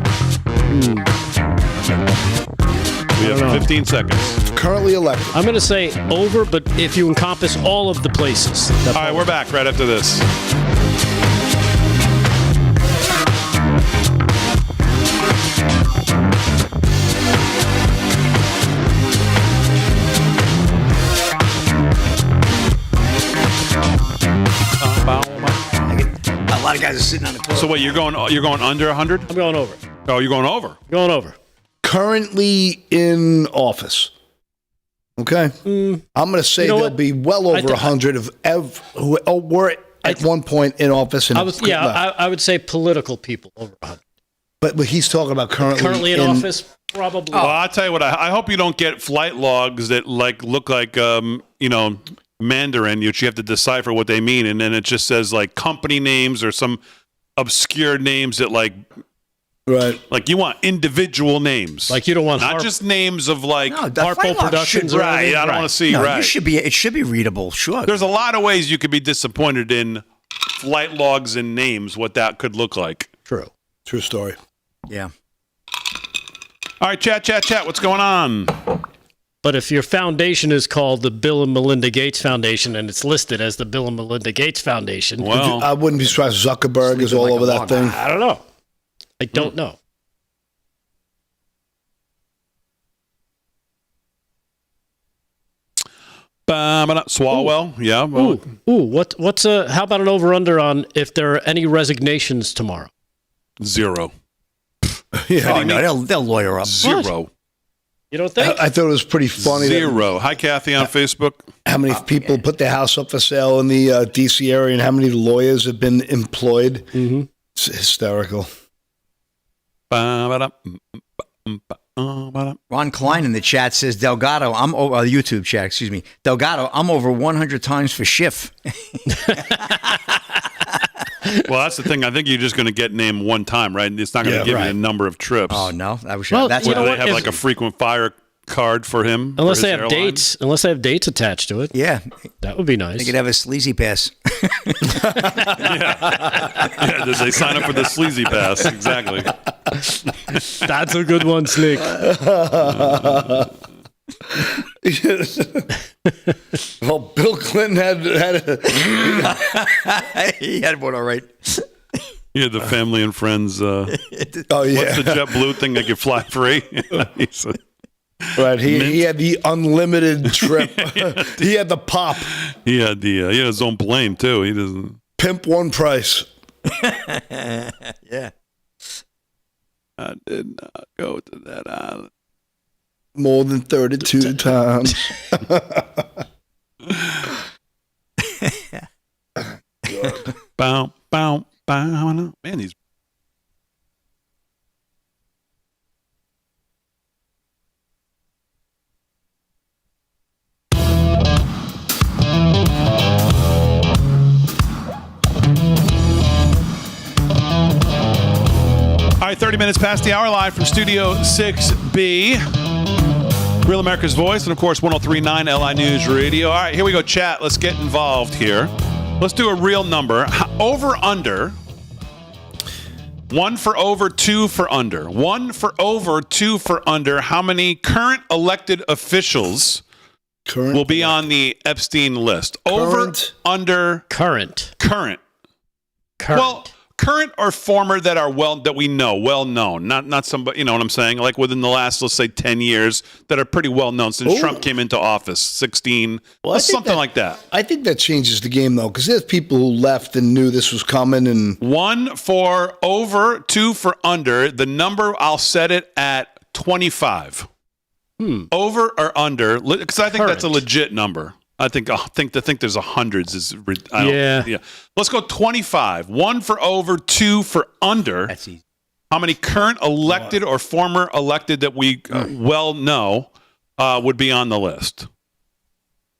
[SPEAKER 1] We have 15 seconds.
[SPEAKER 3] Currently elected.
[SPEAKER 4] I'm going to say over, but if you encompass all of the places.
[SPEAKER 1] All right, we're back right after this.
[SPEAKER 2] A lot of guys are sitting on the toilet.
[SPEAKER 1] So wait, you're going under 100?
[SPEAKER 4] I'm going over.
[SPEAKER 1] Oh, you're going over.
[SPEAKER 4] Going over.
[SPEAKER 3] Currently in office. Okay. I'm going to say
[SPEAKER 4] You know
[SPEAKER 3] there'll
[SPEAKER 4] what?
[SPEAKER 3] be well over 100 who were at one point in office. And left.
[SPEAKER 4] I would say political people over 100.
[SPEAKER 3] But he's talking about currently
[SPEAKER 4] In office, probably.
[SPEAKER 1] Well, I'll tell you what. I hope you don't get flight logs that look like Mandarin, which you have to decipher what they mean, and then it just says like company names or some obscure names that like you want individual names,
[SPEAKER 4] Like you don't want
[SPEAKER 1] not just names of like
[SPEAKER 2] the
[SPEAKER 4] Harpo
[SPEAKER 2] flight log
[SPEAKER 4] Productions
[SPEAKER 2] should-
[SPEAKER 4] or
[SPEAKER 1] right.
[SPEAKER 4] anything.
[SPEAKER 1] I don't want to see
[SPEAKER 2] No,
[SPEAKER 1] right.
[SPEAKER 2] it should be readable, sure.
[SPEAKER 1] There's a lot of ways you could be disappointed in flight logs and names. What that could look like.
[SPEAKER 4] True.
[SPEAKER 3] True story.
[SPEAKER 2] Yeah.
[SPEAKER 1] All right, chat. What's going on?
[SPEAKER 4] But if your foundation is called the Bill and Melinda Gates Foundation and it's listed as the Bill and Melinda Gates Foundation,
[SPEAKER 1] Well,
[SPEAKER 3] I wouldn't be surprised. Zuckerberg is all
[SPEAKER 2] like
[SPEAKER 3] over
[SPEAKER 2] a
[SPEAKER 3] that
[SPEAKER 2] log.
[SPEAKER 3] thing.
[SPEAKER 4] I don't know. I don't know.
[SPEAKER 1] Swalwell, yeah. Well,
[SPEAKER 4] What's how about an over-under on if there are any resignations tomorrow?
[SPEAKER 1] 0.
[SPEAKER 2] Oh, no, they'll lawyer up.
[SPEAKER 1] 0.
[SPEAKER 4] You don't think?
[SPEAKER 3] I thought it was pretty funny. that
[SPEAKER 1] 0. Hi, Kathy on Facebook.
[SPEAKER 3] how many people put their house up for sale in the D.C. area and how many lawyers have been employed.
[SPEAKER 4] Mm-hmm.
[SPEAKER 3] It's hysterical.
[SPEAKER 2] Ron Klein in the chat says, Delgado, I'm over, YouTube chat, excuse me. Delgado, I'm over 100 times for Schiff.
[SPEAKER 1] Well, that's the thing. I think you're just going to get named one time, right? It's not going to give you a number of trips.
[SPEAKER 2] Oh, no. That's
[SPEAKER 4] Well,
[SPEAKER 2] that's
[SPEAKER 4] you know
[SPEAKER 1] They
[SPEAKER 4] what?
[SPEAKER 1] have
[SPEAKER 4] If-
[SPEAKER 1] like a frequent flyer card for him.
[SPEAKER 4] Unless
[SPEAKER 1] for
[SPEAKER 4] they
[SPEAKER 1] his
[SPEAKER 4] have
[SPEAKER 1] airline.
[SPEAKER 4] dates. Unless they have dates attached to it.
[SPEAKER 2] Yeah.
[SPEAKER 4] That would be nice.
[SPEAKER 2] They could have a sleazy pass.
[SPEAKER 1] Yeah, they sign up for the sleazy pass. Exactly.
[SPEAKER 4] That's a good one, Slick.
[SPEAKER 3] Well, Bill Clinton had
[SPEAKER 2] He had one all right.
[SPEAKER 1] Yeah, the family and friends.
[SPEAKER 3] oh yeah,
[SPEAKER 1] What's the JetBlue thing that could fly free? He said,
[SPEAKER 3] right. He had the unlimited trip. He had the pop.
[SPEAKER 1] he had his own plane too. He doesn't.
[SPEAKER 3] Pimp one price.
[SPEAKER 2] Yeah.
[SPEAKER 1] I did not go to that island.
[SPEAKER 3] More than 32 times.
[SPEAKER 1] Bow, bow, bow. Man, he's. 30 minutes past the hour, live from Studio 6B. Real America's Voice, and of course, 103.9 LI News Radio. All right, here we go, chat. Let's get involved here. Let's do a real number. Over, under. 1 for over, 2 for under. 1 for over, 2 for under. How many current elected officials will be on the Epstein list? Over, under.
[SPEAKER 4] Current.
[SPEAKER 1] Well, current or former that we know, well known, not somebody, you know what I'm saying? Like within the last, let's say 10 years that are pretty well known since Trump came into office, 16, something like that.
[SPEAKER 3] I think that changes the game though, because there's people who left and knew this was coming. And
[SPEAKER 1] 1 for over, 2 for under. The number, I'll set it at 25. Over or under, because I think that's a legit number. I think there's hundreds is yeah. Let's go 25. 1 for over, 2 for under.
[SPEAKER 2] That's easy.
[SPEAKER 1] How many current elected or former elected that we well know would be on the list?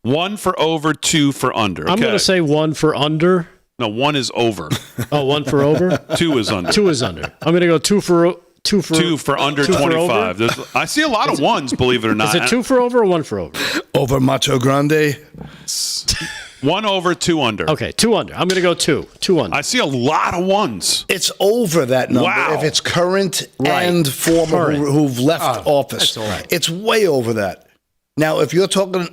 [SPEAKER 1] 1 for over, 2 for under. Okay.
[SPEAKER 4] I'm going to say 1 for under.
[SPEAKER 1] No, 1 is over.
[SPEAKER 4] 1 for over.
[SPEAKER 1] 2 is under.
[SPEAKER 4] 2 is under. I'm going to go 2 for
[SPEAKER 1] under 25. I see a lot of ones, believe it or not.
[SPEAKER 4] Is it 2 for over or 1 for over?
[SPEAKER 3] Over Macho Grande.
[SPEAKER 1] 1 over, 2 under.
[SPEAKER 4] Okay, 2 under. I'm going to go 2. 2 under.
[SPEAKER 1] I see a lot of ones.
[SPEAKER 3] It's over that number.
[SPEAKER 1] Wow.
[SPEAKER 3] If it's current and former who've left office. It's way over that. Now, if you're talking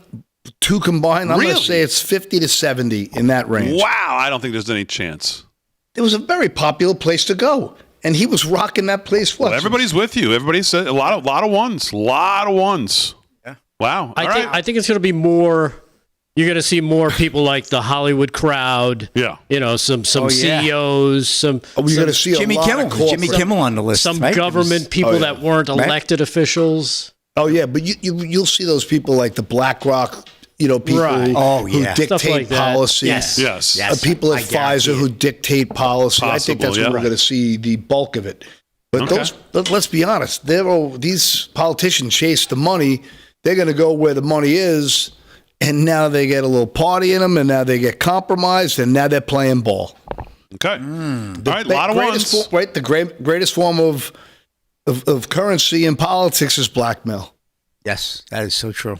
[SPEAKER 3] 2 combined, I'm going to say it's 50 to 70 in that range.
[SPEAKER 1] Wow, I don't think there's any chance.
[SPEAKER 3] It was a very popular place to go. And he was rocking that place.
[SPEAKER 1] Well, everybody's with you. Everybody said a lot of ones. Yeah. Wow.
[SPEAKER 4] I think it's going to be more. You're going to see more people like the Hollywood crowd.
[SPEAKER 1] Yeah.
[SPEAKER 4] You know, some CEOs.
[SPEAKER 3] You're going to see
[SPEAKER 2] Jimmy Kimmel on the list.
[SPEAKER 4] Some
[SPEAKER 2] right?
[SPEAKER 4] government people that weren't elected officials.
[SPEAKER 3] Oh yeah, but you'll see those people like the BlackRock. People who dictate policy.
[SPEAKER 1] Yes.
[SPEAKER 3] People at Pfizer who dictate policy. I think that's where we're going to see the bulk of it. But let's be honest, these politicians chase the money. They're going to go where the money is, and now they get a little party in them, and now they get compromised, and now they're playing ball.
[SPEAKER 1] Okay. All right, a lot of ones.
[SPEAKER 3] The greatest form of currency in politics is blackmail.
[SPEAKER 2] Yes, that is so true.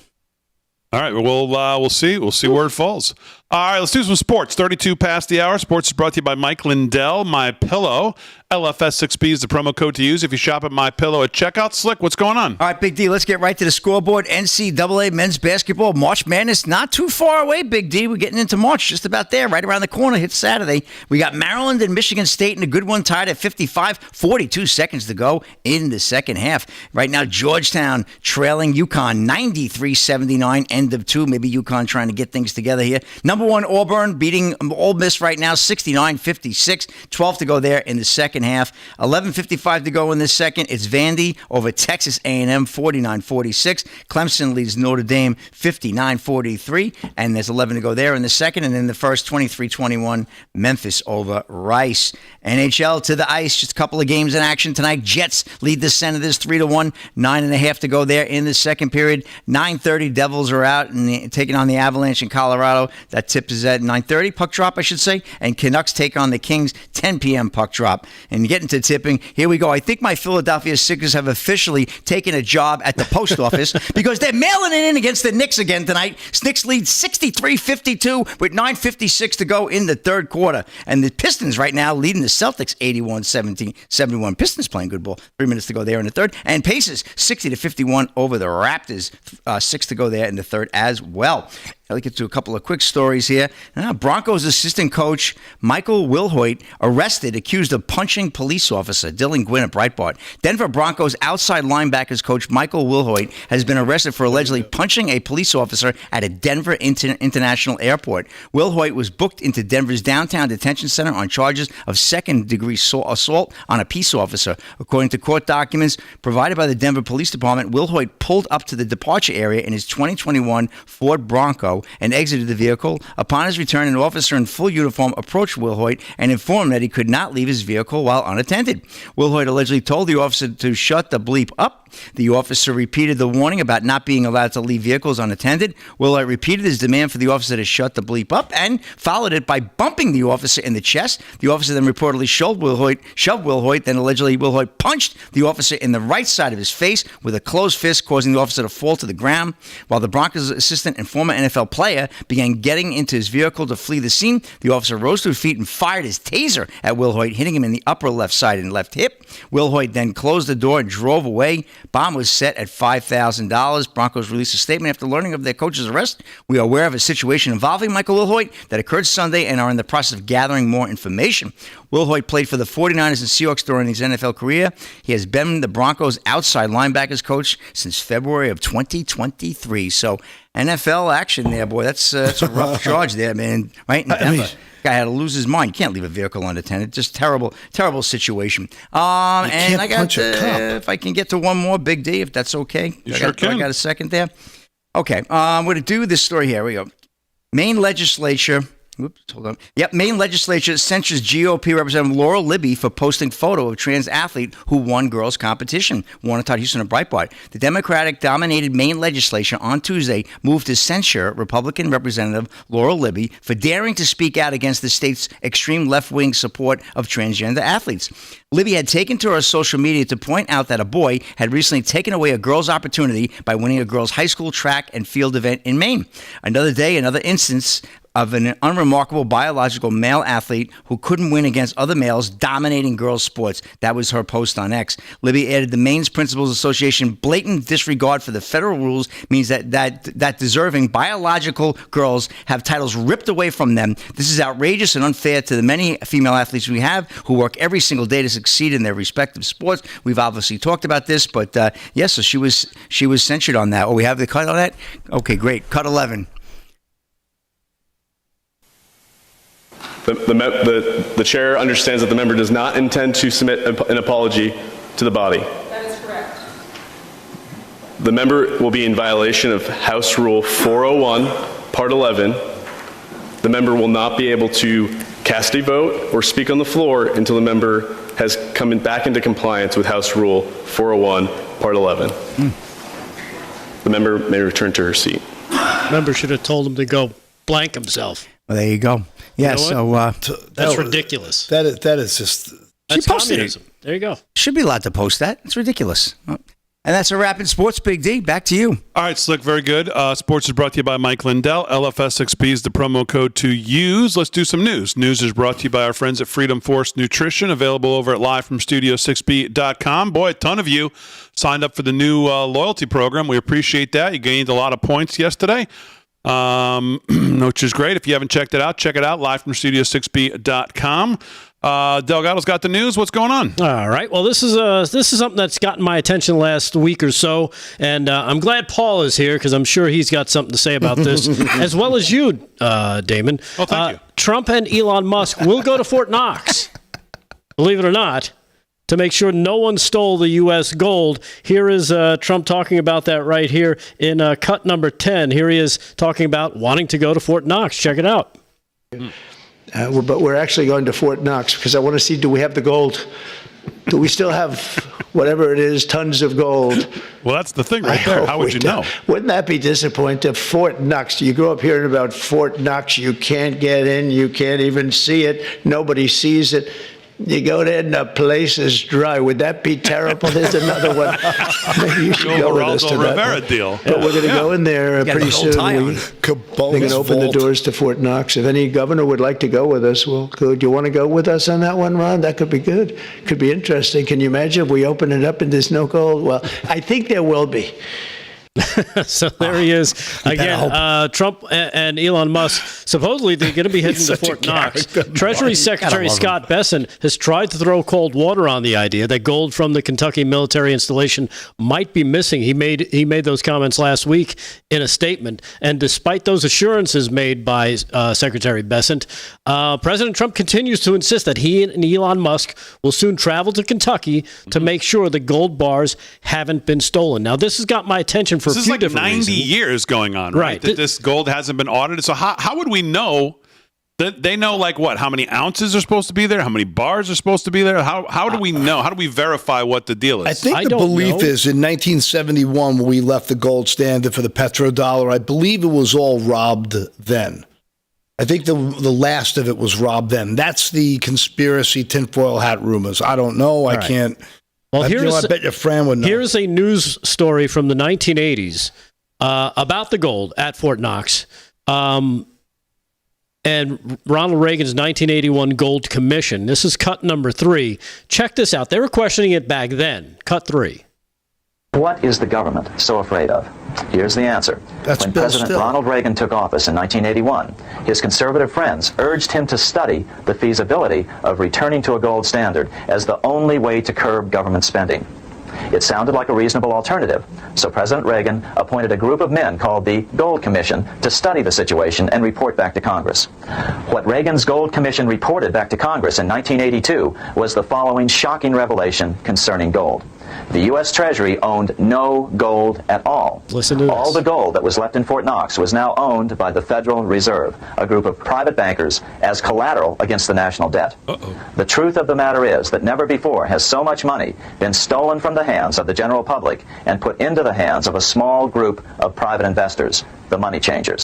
[SPEAKER 1] All right, we'll see. We'll see where it falls. All right, let's do some sports. 32 past the hour. Sports is brought to you by Mike Lindell, My Pillow. LFS6B is the promo code to use if you shop at My Pillow at checkout. Slick, what's going on?
[SPEAKER 2] All right, Big D, let's get right to the scoreboard. NCAA men's basketball, March Madness, not too far away, Big D. We're getting into March, just about there, right around the corner. Hits Saturday. We got Maryland and Michigan State in a good one, tied at 55, 42 seconds to go in the second half. Right now, Georgetown trailing UConn 93-79, end of 2. Maybe UConn trying to get things together here. Number 1, Auburn beating Ole Miss right now, 69-56. 12 to go there in the second half. 11:55 to go in the second. It's Vandy over Texas A&M, 49-46. Clemson leads Notre Dame, 59-43. And there's 11 to go there in the second. And in the first, 23-21, Memphis over Rice. NHL to the ice. Just a couple of games in action tonight. Jets lead the Senators 3-1. 9.5 to go there in the second period. 9:30, Devils are out and taking on the Avalanche in Colorado. That tip is at 9:30, puck drop, I should say. And Canucks take on the Kings, 10 p.m. puck drop. And getting to tipping, here we go. I think my Philadelphia Sixers have officially taken a job at the post office because they're mailing it in against the Knicks again tonight. Knicks lead 63-52 with 9:56 to go in the third quarter. And the Pistons right now leading the Celtics 81-71. Pistons playing good ball. 3 minutes to go there in the third. And Pacers 60-51 over the Raptors. 6 to go there in the third as well. I'll get to a couple of quick stories here. Broncos assistant coach Michael Wilhoit arrested, accused of punching police officer. Dylan Gwynn at Breitbart. Denver Broncos outside linebackers coach Michael Wilhoit has been arrested for allegedly punching a police officer at a Denver International Airport. Wilhoit was booked into Denver's downtown detention center on charges of second-degree assault on a peace officer. According to court documents provided by the Denver Police Department, Wilhoit pulled up to the departure area in his 2021 Ford Bronco and exited the vehicle. Upon his return, an officer in full uniform approached Wilhoit and informed him that he could not leave his vehicle while unattended. Wilhoit allegedly told the officer to shut the bleep up up. The officer repeated the warning about not being allowed to leave vehicles unattended. Wilhoit repeated his demand for the officer to shut the bleep up and followed it by bumping the officer in the chest. The officer then reportedly shoved Wilhoit, then allegedly Wilhoit punched the officer in the right side of his face with a closed fist, causing the officer to fall to the ground. While the Broncos assistant and former NFL player began getting into his vehicle to flee the scene, the officer rose to his feet and fired his taser at Wilhoit, hitting him in the upper left side and left hip. Wilhoit then closed the door and drove away. Bond was set at $5,000. Broncos released a statement after learning of their coach's arrest. We are aware of a situation involving Michael Wilhoit that occurred Sunday and are in the process of gathering more information. Wilhoit played for the 49ers and Seahawks during his NFL career. He has been the Broncos' outside linebackers coach since February of 2023. So NFL action there, boy. That's a rough charge there, man. Right in Denver. Guy had to lose his mind. You can't leave a vehicle unattended. Just terrible situation. And I got if I can get to one more, Big D, if that's okay.
[SPEAKER 1] You sure can.
[SPEAKER 2] I got a second there. Okay, I'm going to do this story here. Here we go. Maine legislature. Oops, hold on. Yep, Maine legislature censures GOP Representative Laurel Libby for posting photo of trans athlete who won girls competition. Warner Todd Houston and Breitbart. The Democratic-dominated Maine legislature on Tuesday moved to censure Republican Representative Laurel Libby for daring to speak out against the state's extreme left-wing support of transgender athletes. Libby had taken to her social media to point out that a boy had recently taken away a girl's opportunity by winning a girls' high school track and field event in Maine. Another day, another instance of an unremarkable biological male athlete who couldn't win against other males dominating girls' sports. That was her post on X. Libby added the Maine's Principals Association blatant disregard for the federal rules means that deserving biological girls have titles ripped away from them. This is outrageous and unfair to the many female athletes we have who work every single day to succeed in their respective sports. We've obviously talked about this, but yes, so she was censured on that. Oh, we have the cut on that? Okay, great. Cut 11.
[SPEAKER 9] The chair understands that the member does not intend to submit an apology to the body.
[SPEAKER 8] That is correct.
[SPEAKER 9] The member will be in violation of House Rule 401, Part 11. The member will not be able to cast a vote or speak on the floor until the member has come back into compliance with House Rule 401, Part 11. The member may return to her seat.
[SPEAKER 4] Member should have told him to go blank himself.
[SPEAKER 2] Well, there you go. Yeah,
[SPEAKER 4] you know that's ridiculous.
[SPEAKER 3] That is just...
[SPEAKER 4] That's communism. There you go.
[SPEAKER 2] Should be allowed to post that. It's ridiculous. And that's a wrap in sports, Big D. Back to you.
[SPEAKER 1] All right, Slick, very good. Sports is brought to you by Mike Lindell. LFS6B is the promo code to use. Let's do some news. News is brought to you by our friends at Freedom Force Nutrition, available over at livefromstudio6b.com. Boy, a ton of you signed up for the new loyalty program. We appreciate that. You gained a lot of points yesterday. Which is great. If you haven't checked it out, check it out, livefromstudio6b.com. Delgado's got the news. What's going on?
[SPEAKER 4] All right. Well, this is something that's gotten my attention last week or so, and I'm glad Paul is here because I'm sure he's got something to say about this, as well as you, Damon.
[SPEAKER 1] Oh, thank you.
[SPEAKER 4] Trump and Elon Musk will go to Fort Knox, believe it or not, to make sure no one stole the U.S. gold. Here is Trump talking about that right here in cut number 10. Here he is talking about wanting to go to Fort Knox. Check it out.
[SPEAKER 10] But we're actually going to Fort Knox because I want to see, do we have the gold? Do we still have whatever it is, tons of gold?
[SPEAKER 1] Well, that's the thing right there. How would you know?
[SPEAKER 10] Wouldn't that be disappointing? Fort Knox. You grow up hearing about Fort Knox. You can't get in. You can't even see it. Nobody sees it. You go there and the place is dry. Would that be terrible? There's another one. Maybe you should go with us to that
[SPEAKER 1] Rivera
[SPEAKER 10] one.
[SPEAKER 1] deal.
[SPEAKER 10] But we're going to go in there pretty soon. They can open the doors to Fort Knox. If any governor would like to go with us, well, good. You want to go with us on that one, Ron? That could be good. Could be interesting. Can you imagine if we open it up and there's no gold? Well, I think there will be.
[SPEAKER 4] So there he is again. Trump and Elon Musk supposedly they're going to be heading to Fort Knox. Treasury Secretary Scott Bessent has tried to throw cold water on the idea that gold from the Kentucky military installation might be missing. He made those comments last week in a statement, and despite those assurances made by Secretary Bessent, President Trump continues to insist that he and Elon Musk will soon travel to Kentucky to make sure the gold bars haven't been stolen. Now, this has got my attention for
[SPEAKER 1] this
[SPEAKER 4] a few
[SPEAKER 1] is like
[SPEAKER 4] different
[SPEAKER 1] 90
[SPEAKER 4] reasons.
[SPEAKER 1] years going on, right? That this gold hasn't been audited. So how would we know They know like what? How many ounces are supposed to be there? How many bars are supposed to be there? How do we know? How do we verify what the deal is?
[SPEAKER 3] I think the belief is in 1971 when we left the gold standard for the petrodollar, I believe it was all robbed then. I think the last of it was robbed then. That's the conspiracy tinfoil hat rumors. I don't know. I can't. Well, I bet your friend would know.
[SPEAKER 4] Here's a news story from the 1980s about the gold at Fort Knox. And Ronald Reagan's 1981 Gold Commission. This is cut number 3. Check this out. They were questioning it back then. Cut 3.
[SPEAKER 11] What is the government so afraid of? Here's the answer. When President Ronald Reagan took office in 1981, his conservative friends urged him to study the feasibility of returning to a gold standard as the only way to curb government spending. It sounded like a reasonable alternative, so President Reagan appointed a group of men called the Gold Commission to study the situation and report back to Congress. What Reagan's Gold Commission reported back to Congress in 1982 was the following shocking revelation concerning gold. The U.S. Treasury owned no gold at all.
[SPEAKER 4] Listen to this.
[SPEAKER 11] All the gold that was left in Fort Knox was now owned by the Federal Reserve, a group of private bankers, as collateral against the national debt. The truth of the matter is that never before has so much money been stolen from the hands of the general public and put into the hands of a small group of private investors, the money changers.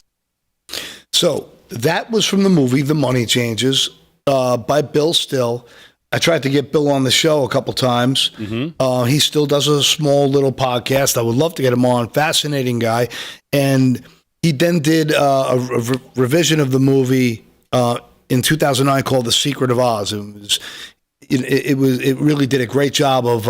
[SPEAKER 3] So that was from the movie The Money Changers by Bill Still. I tried to get Bill on the show a couple times. Mm-hmm. He still does a small little podcast. I would love to get him on. Fascinating guy. And he then did a revision of the movie in 2009 called The Secret of Oz. It really did a great job of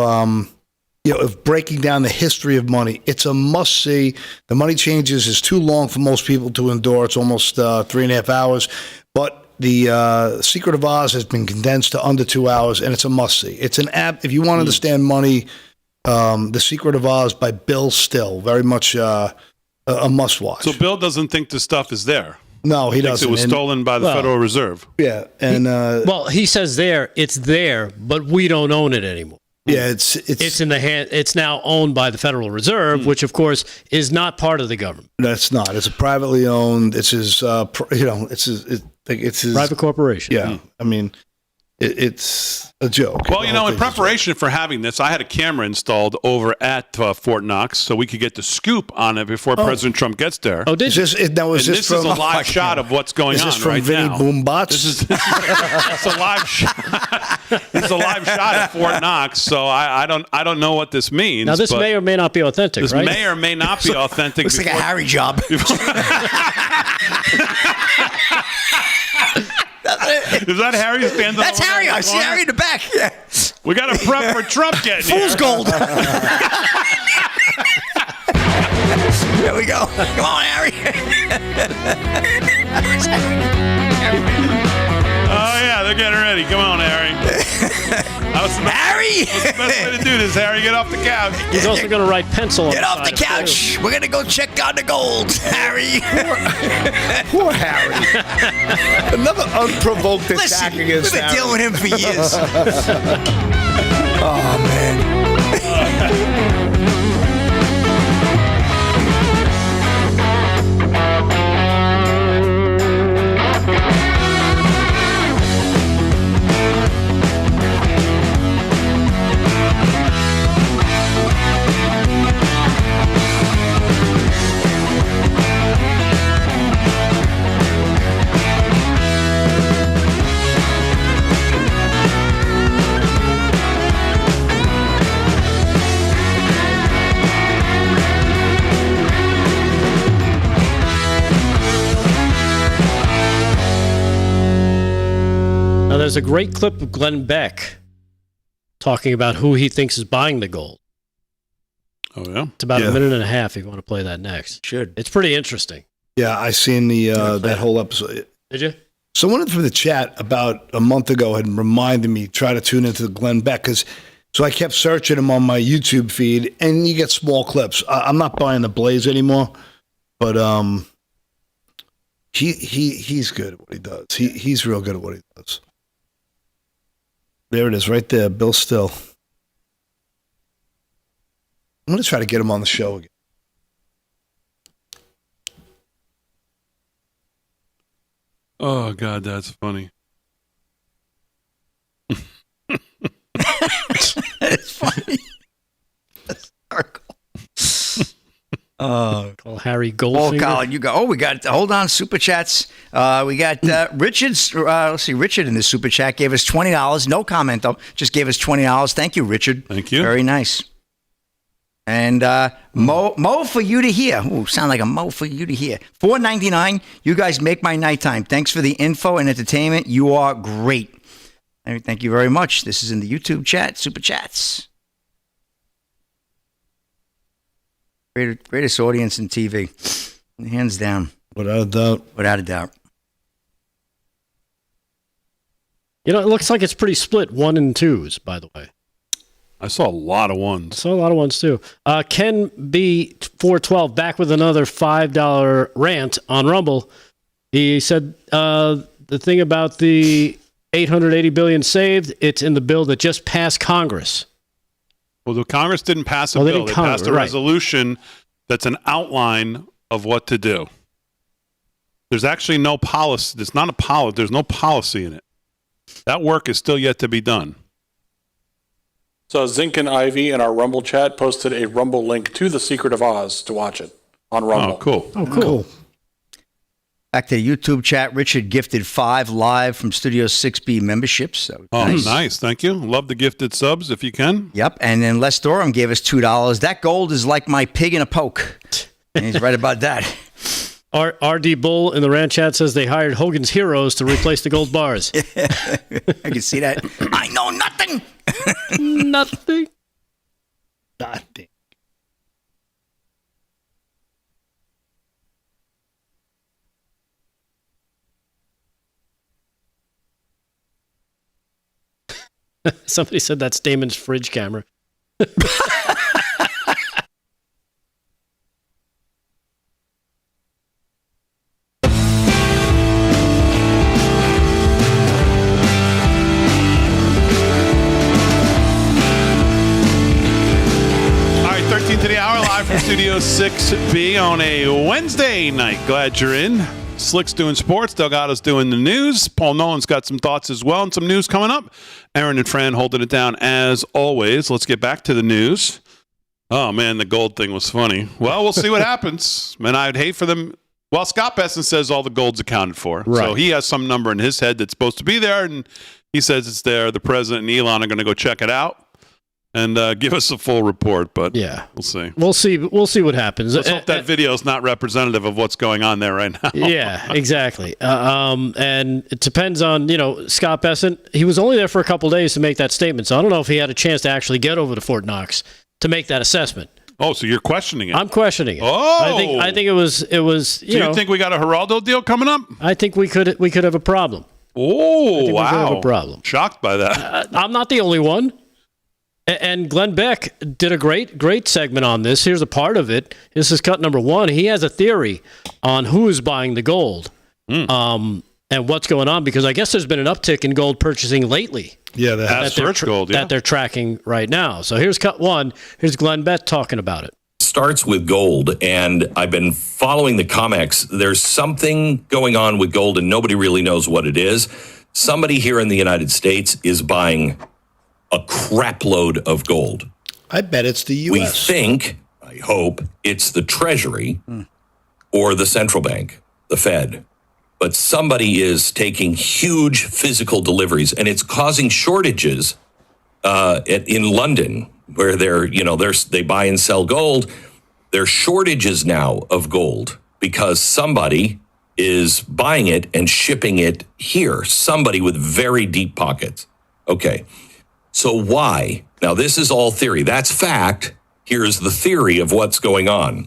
[SPEAKER 3] of breaking down the history of money. It's a must see. The Money Changers is too long for most people to endure. It's almost 3.5 hours, but the Secret of Oz has been condensed to under 2 hours, and it's a must-see. It's an app. If you want to understand money, The Secret of Oz by Bill Still, very much a must-watch.
[SPEAKER 1] So Bill doesn't think the stuff is there.
[SPEAKER 3] No, he doesn't.
[SPEAKER 1] It was stolen by the Federal Reserve.
[SPEAKER 3] Yeah, and
[SPEAKER 4] he says it's there, but we don't own it anymore.
[SPEAKER 3] Yeah, it's
[SPEAKER 4] in the hand. It's now owned by the Federal Reserve, which of course is not part of the government.
[SPEAKER 3] That's not. It's a privately owned. It's his. It's his
[SPEAKER 4] private corporation.
[SPEAKER 3] Yeah, I mean, it's a joke.
[SPEAKER 1] Well, in preparation for having this, I had a camera installed over at Fort Knox so we could get the scoop on it before President Trump gets there.
[SPEAKER 4] Oh, did
[SPEAKER 1] this is a live shot of what's going on
[SPEAKER 3] from
[SPEAKER 1] right
[SPEAKER 3] Vinny
[SPEAKER 1] now.
[SPEAKER 3] Boombots?
[SPEAKER 1] It's a live shot. It's a live shot at Fort Knox, so I don't know what this means.
[SPEAKER 4] Now, this may or may not be authentic,
[SPEAKER 1] this
[SPEAKER 4] right?
[SPEAKER 1] This may or may not be authentic.
[SPEAKER 2] Looks like a Harry job.
[SPEAKER 1] Is that Harry standing?
[SPEAKER 2] That's Harry. I see Harry in the back. Yeah.
[SPEAKER 1] We got to prep for Trump getting here.
[SPEAKER 2] Fool's gold. There we go. Come on, Harry.
[SPEAKER 1] Oh, yeah, they're getting ready. Come on, Harry.
[SPEAKER 2] Harry!
[SPEAKER 1] What's the best way to do this, Harry? Get off the couch.
[SPEAKER 4] He's also going to write pencil on
[SPEAKER 2] Get off the couch. We're going to go check on the gold, Harry.
[SPEAKER 3] Poor Harry. Another unprovoked attack against
[SPEAKER 2] We've been
[SPEAKER 3] Harry.
[SPEAKER 2] dealing with him for years. Oh, man.
[SPEAKER 4] There's a great clip of Glenn Beck talking about who he thinks is buying the gold.
[SPEAKER 1] Oh, yeah?
[SPEAKER 4] It's about a minute and a half if you want to play that next.
[SPEAKER 2] Sure.
[SPEAKER 4] It's pretty interesting.
[SPEAKER 3] Yeah, I seen that whole episode.
[SPEAKER 4] Did you?
[SPEAKER 3] Someone from the chat about a month ago had reminded me, try to tune into Glenn Beck, so I kept searching him on my YouTube feed, and you get small clips. I'm not buying the Blaze anymore, but he's good at what he does. He's real good at what he does. There it is, right there, Bill Still. I'm going to try to get him on the show again.
[SPEAKER 1] Oh, God, that's funny.
[SPEAKER 2] It's funny.
[SPEAKER 4] Call Harry Goldfinger.
[SPEAKER 2] Colin, you go. Oh, we got. Hold on, super chats. We got Richard's. Let's see. Richard in the super chat gave us $20. No comment though. Just gave us $20. Thank you, Richard.
[SPEAKER 1] Thank you.
[SPEAKER 2] Very nice. And Mo for you to hear. Ooh, sound like a Mo for you to hear. $4.99. You guys make my nighttime. Thanks for the info and entertainment. You are great. Thank you very much. This is in the YouTube chat. Super chats. Greatest audience in TV. Hands down.
[SPEAKER 3] Without a doubt.
[SPEAKER 2] Without a doubt.
[SPEAKER 4] You know, it looks like it's pretty split 1 and 2s, by the way.
[SPEAKER 1] I saw a lot of ones.
[SPEAKER 4] I saw a lot of ones, too. Ken B. 412 back with another $5 rant on Rumble. He said the thing about the $880 billion saved, it's in the bill that just passed Congress.
[SPEAKER 1] Well, the Congress didn't pass a bill. They passed a resolution that's an outline of what to do. There's actually no policy. It's not a policy. There's no policy in it. That work is still yet to be done.
[SPEAKER 7] So Zink and Ivy in our Rumble chat posted a Rumble link to The Secret of Oz to watch it on Rumble.
[SPEAKER 1] Oh, cool.
[SPEAKER 4] Oh, cool.
[SPEAKER 2] Back to the YouTube chat. Richard gifted 5 live from Studio 6B memberships.
[SPEAKER 1] Nice. Thank you. Love the gifted subs if you can.
[SPEAKER 2] Yep. And then Les Durham gave us $2. That gold is like my pig in a poke. And he's right about that.
[SPEAKER 4] RD Bull in the rant chat says they hired Hogan's Heroes to replace the gold bars.
[SPEAKER 2] I can see that. I know nothing.
[SPEAKER 4] Nothing.
[SPEAKER 3] Nothing.
[SPEAKER 4] Somebody said that's Damon's fridge camera.
[SPEAKER 1] To the hour live from Studio 6B on a Wednesday night. Glad you're in. Slick's doing sports. Delgado's doing the news. Paul Nolan's got some thoughts as well and some news coming up. Aaron and Fran holding it down as always. Let's get back to the news. Oh, man, the gold thing was funny. Well, we'll see what happens. Man, I'd hate for them. Well, Scott Besson says all the gold's accounted for. Right. So he has some number in his head that's supposed to be there, and he says it's there. The president and Elon are going to go check it out and give us a full report, but yeah, we'll see.
[SPEAKER 4] We'll see what happens.
[SPEAKER 1] Let's hope that video is not representative of what's going on there right now.
[SPEAKER 4] Yeah, exactly. And it depends on, Scott Besson. He was only there for a couple of days to make that statement, so I don't know if he had a chance to actually get over to Fort Knox to make that assessment.
[SPEAKER 1] Oh, so you're questioning it?
[SPEAKER 4] I'm questioning it.
[SPEAKER 1] Oh,
[SPEAKER 4] I think it was.
[SPEAKER 1] Do you think we got a Geraldo deal coming up?
[SPEAKER 4] I think we could have a problem.
[SPEAKER 1] Oh, wow! We could
[SPEAKER 4] have a problem.
[SPEAKER 1] Shocked by that.
[SPEAKER 4] I'm not the only one. And Glenn Beck did a great segment on this. Here's a part of it. This is cut number 1. He has a theory on who is buying the gold and what's going on, because I guess there's been an uptick in gold purchasing lately.
[SPEAKER 3] Yeah, that
[SPEAKER 4] they're tracking right now. So here's cut 1. Here's Glenn Beck talking about it.
[SPEAKER 12] Starts with gold, and I've been following the COMEX. There's something going on with gold, and nobody really knows what it is. Somebody here in the United States is buying a crap load of gold.
[SPEAKER 3] I bet it's the U.S.
[SPEAKER 12] We think, I hope, it's the Treasury or the central bank, the Fed. But somebody is taking huge physical deliveries, and it's causing shortages in London, where they buy and sell gold. There are shortages now of gold because somebody is buying it and shipping it here. Somebody with very deep pockets. Okay. So why? Now, this is all theory. That's fact. Here's the theory of what's going on.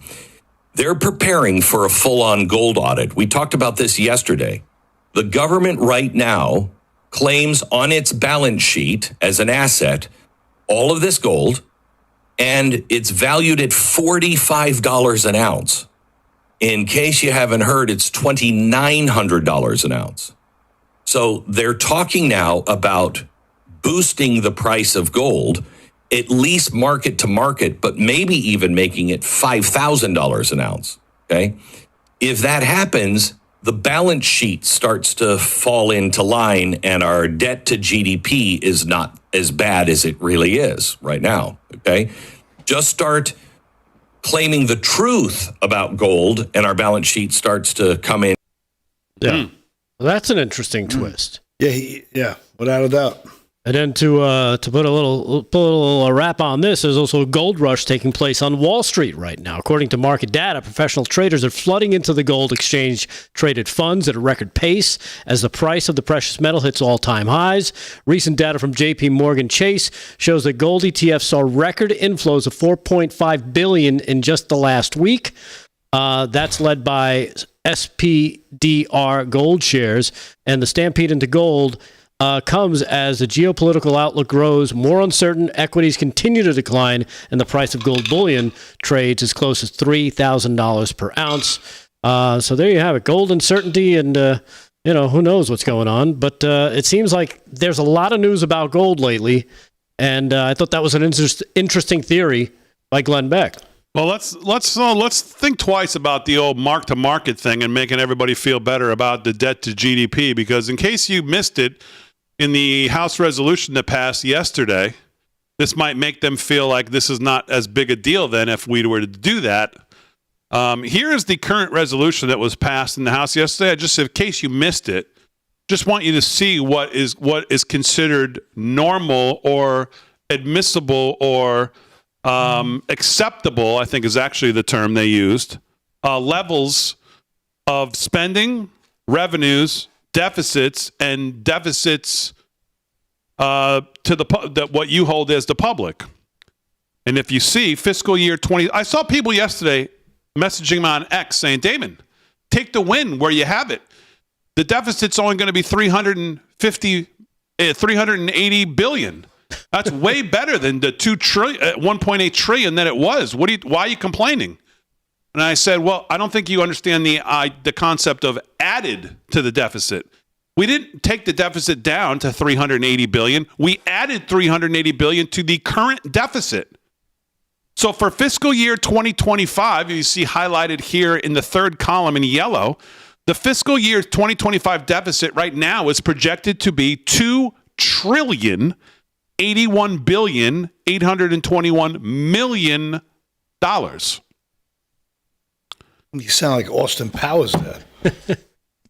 [SPEAKER 12] They're preparing for a full-on gold audit. We talked about this yesterday. The government right now claims on its balance sheet as an asset all of this gold, and it's valued at $45 an ounce. In case you haven't heard, it's $2,900 an ounce. So they're talking now about boosting the price of gold, at least market to market, but maybe even making it $5,000 an ounce. Okay. If that happens, the balance sheet starts to fall into line and our debt to GDP is not as bad as it really is right now, okay? Just start claiming the truth about gold and our balance sheet starts to come in.
[SPEAKER 4] Yeah. Well, that's an interesting twist.
[SPEAKER 3] Yeah, without a doubt.
[SPEAKER 4] And then to put a little wrap on this, there's also a gold rush taking place on Wall Street right now. According to market data, professional traders are flooding into the gold exchange traded funds at a record pace as the price of the precious metal hits all-time highs. Recent data from J.P. Morgan Chase shows that gold ETFs saw record inflows of $4.5 billion in just the last week. That's led by SPDR gold shares, and the stampede into gold comes as the geopolitical outlook grows, more uncertain, equities continue to decline, and the price of gold bullion trades as close as $3,000 per ounce. So there you have it, gold uncertainty, and who knows what's going on. But it seems like there's a lot of news about gold lately, and I thought that was an interesting theory by Glenn Beck.
[SPEAKER 1] Well, let's think twice about the old mark-to-market thing and making everybody feel better about the debt to GDP, because in case you missed it, in the House resolution that passed yesterday, this might make them feel like this is not as big a deal then if we were to do that. Here is the current resolution that was passed in the House yesterday. Just in case you missed it, just want you to see what is considered normal or admissible or acceptable, I think is actually the term they used, levels of spending, revenues, deficits, and deficits to what you hold as the public. And if you see fiscal year 20, I saw people yesterday messaging me on X saying, Damon, take the win where you have it. The deficit's only going to be 380 billion. That's way better than the 1.8 trillion that it was. Why are you complaining? And I said, well, I don't think you understand the concept of added to the deficit. We didn't take the deficit down to 380 billion. We added 380 billion to the current deficit. So for fiscal year 2025, you see highlighted here in the third column in yellow, the fiscal year 2025 deficit right now is projected to be $2,081,821,000,000.
[SPEAKER 3] You sound like Austin Powers there.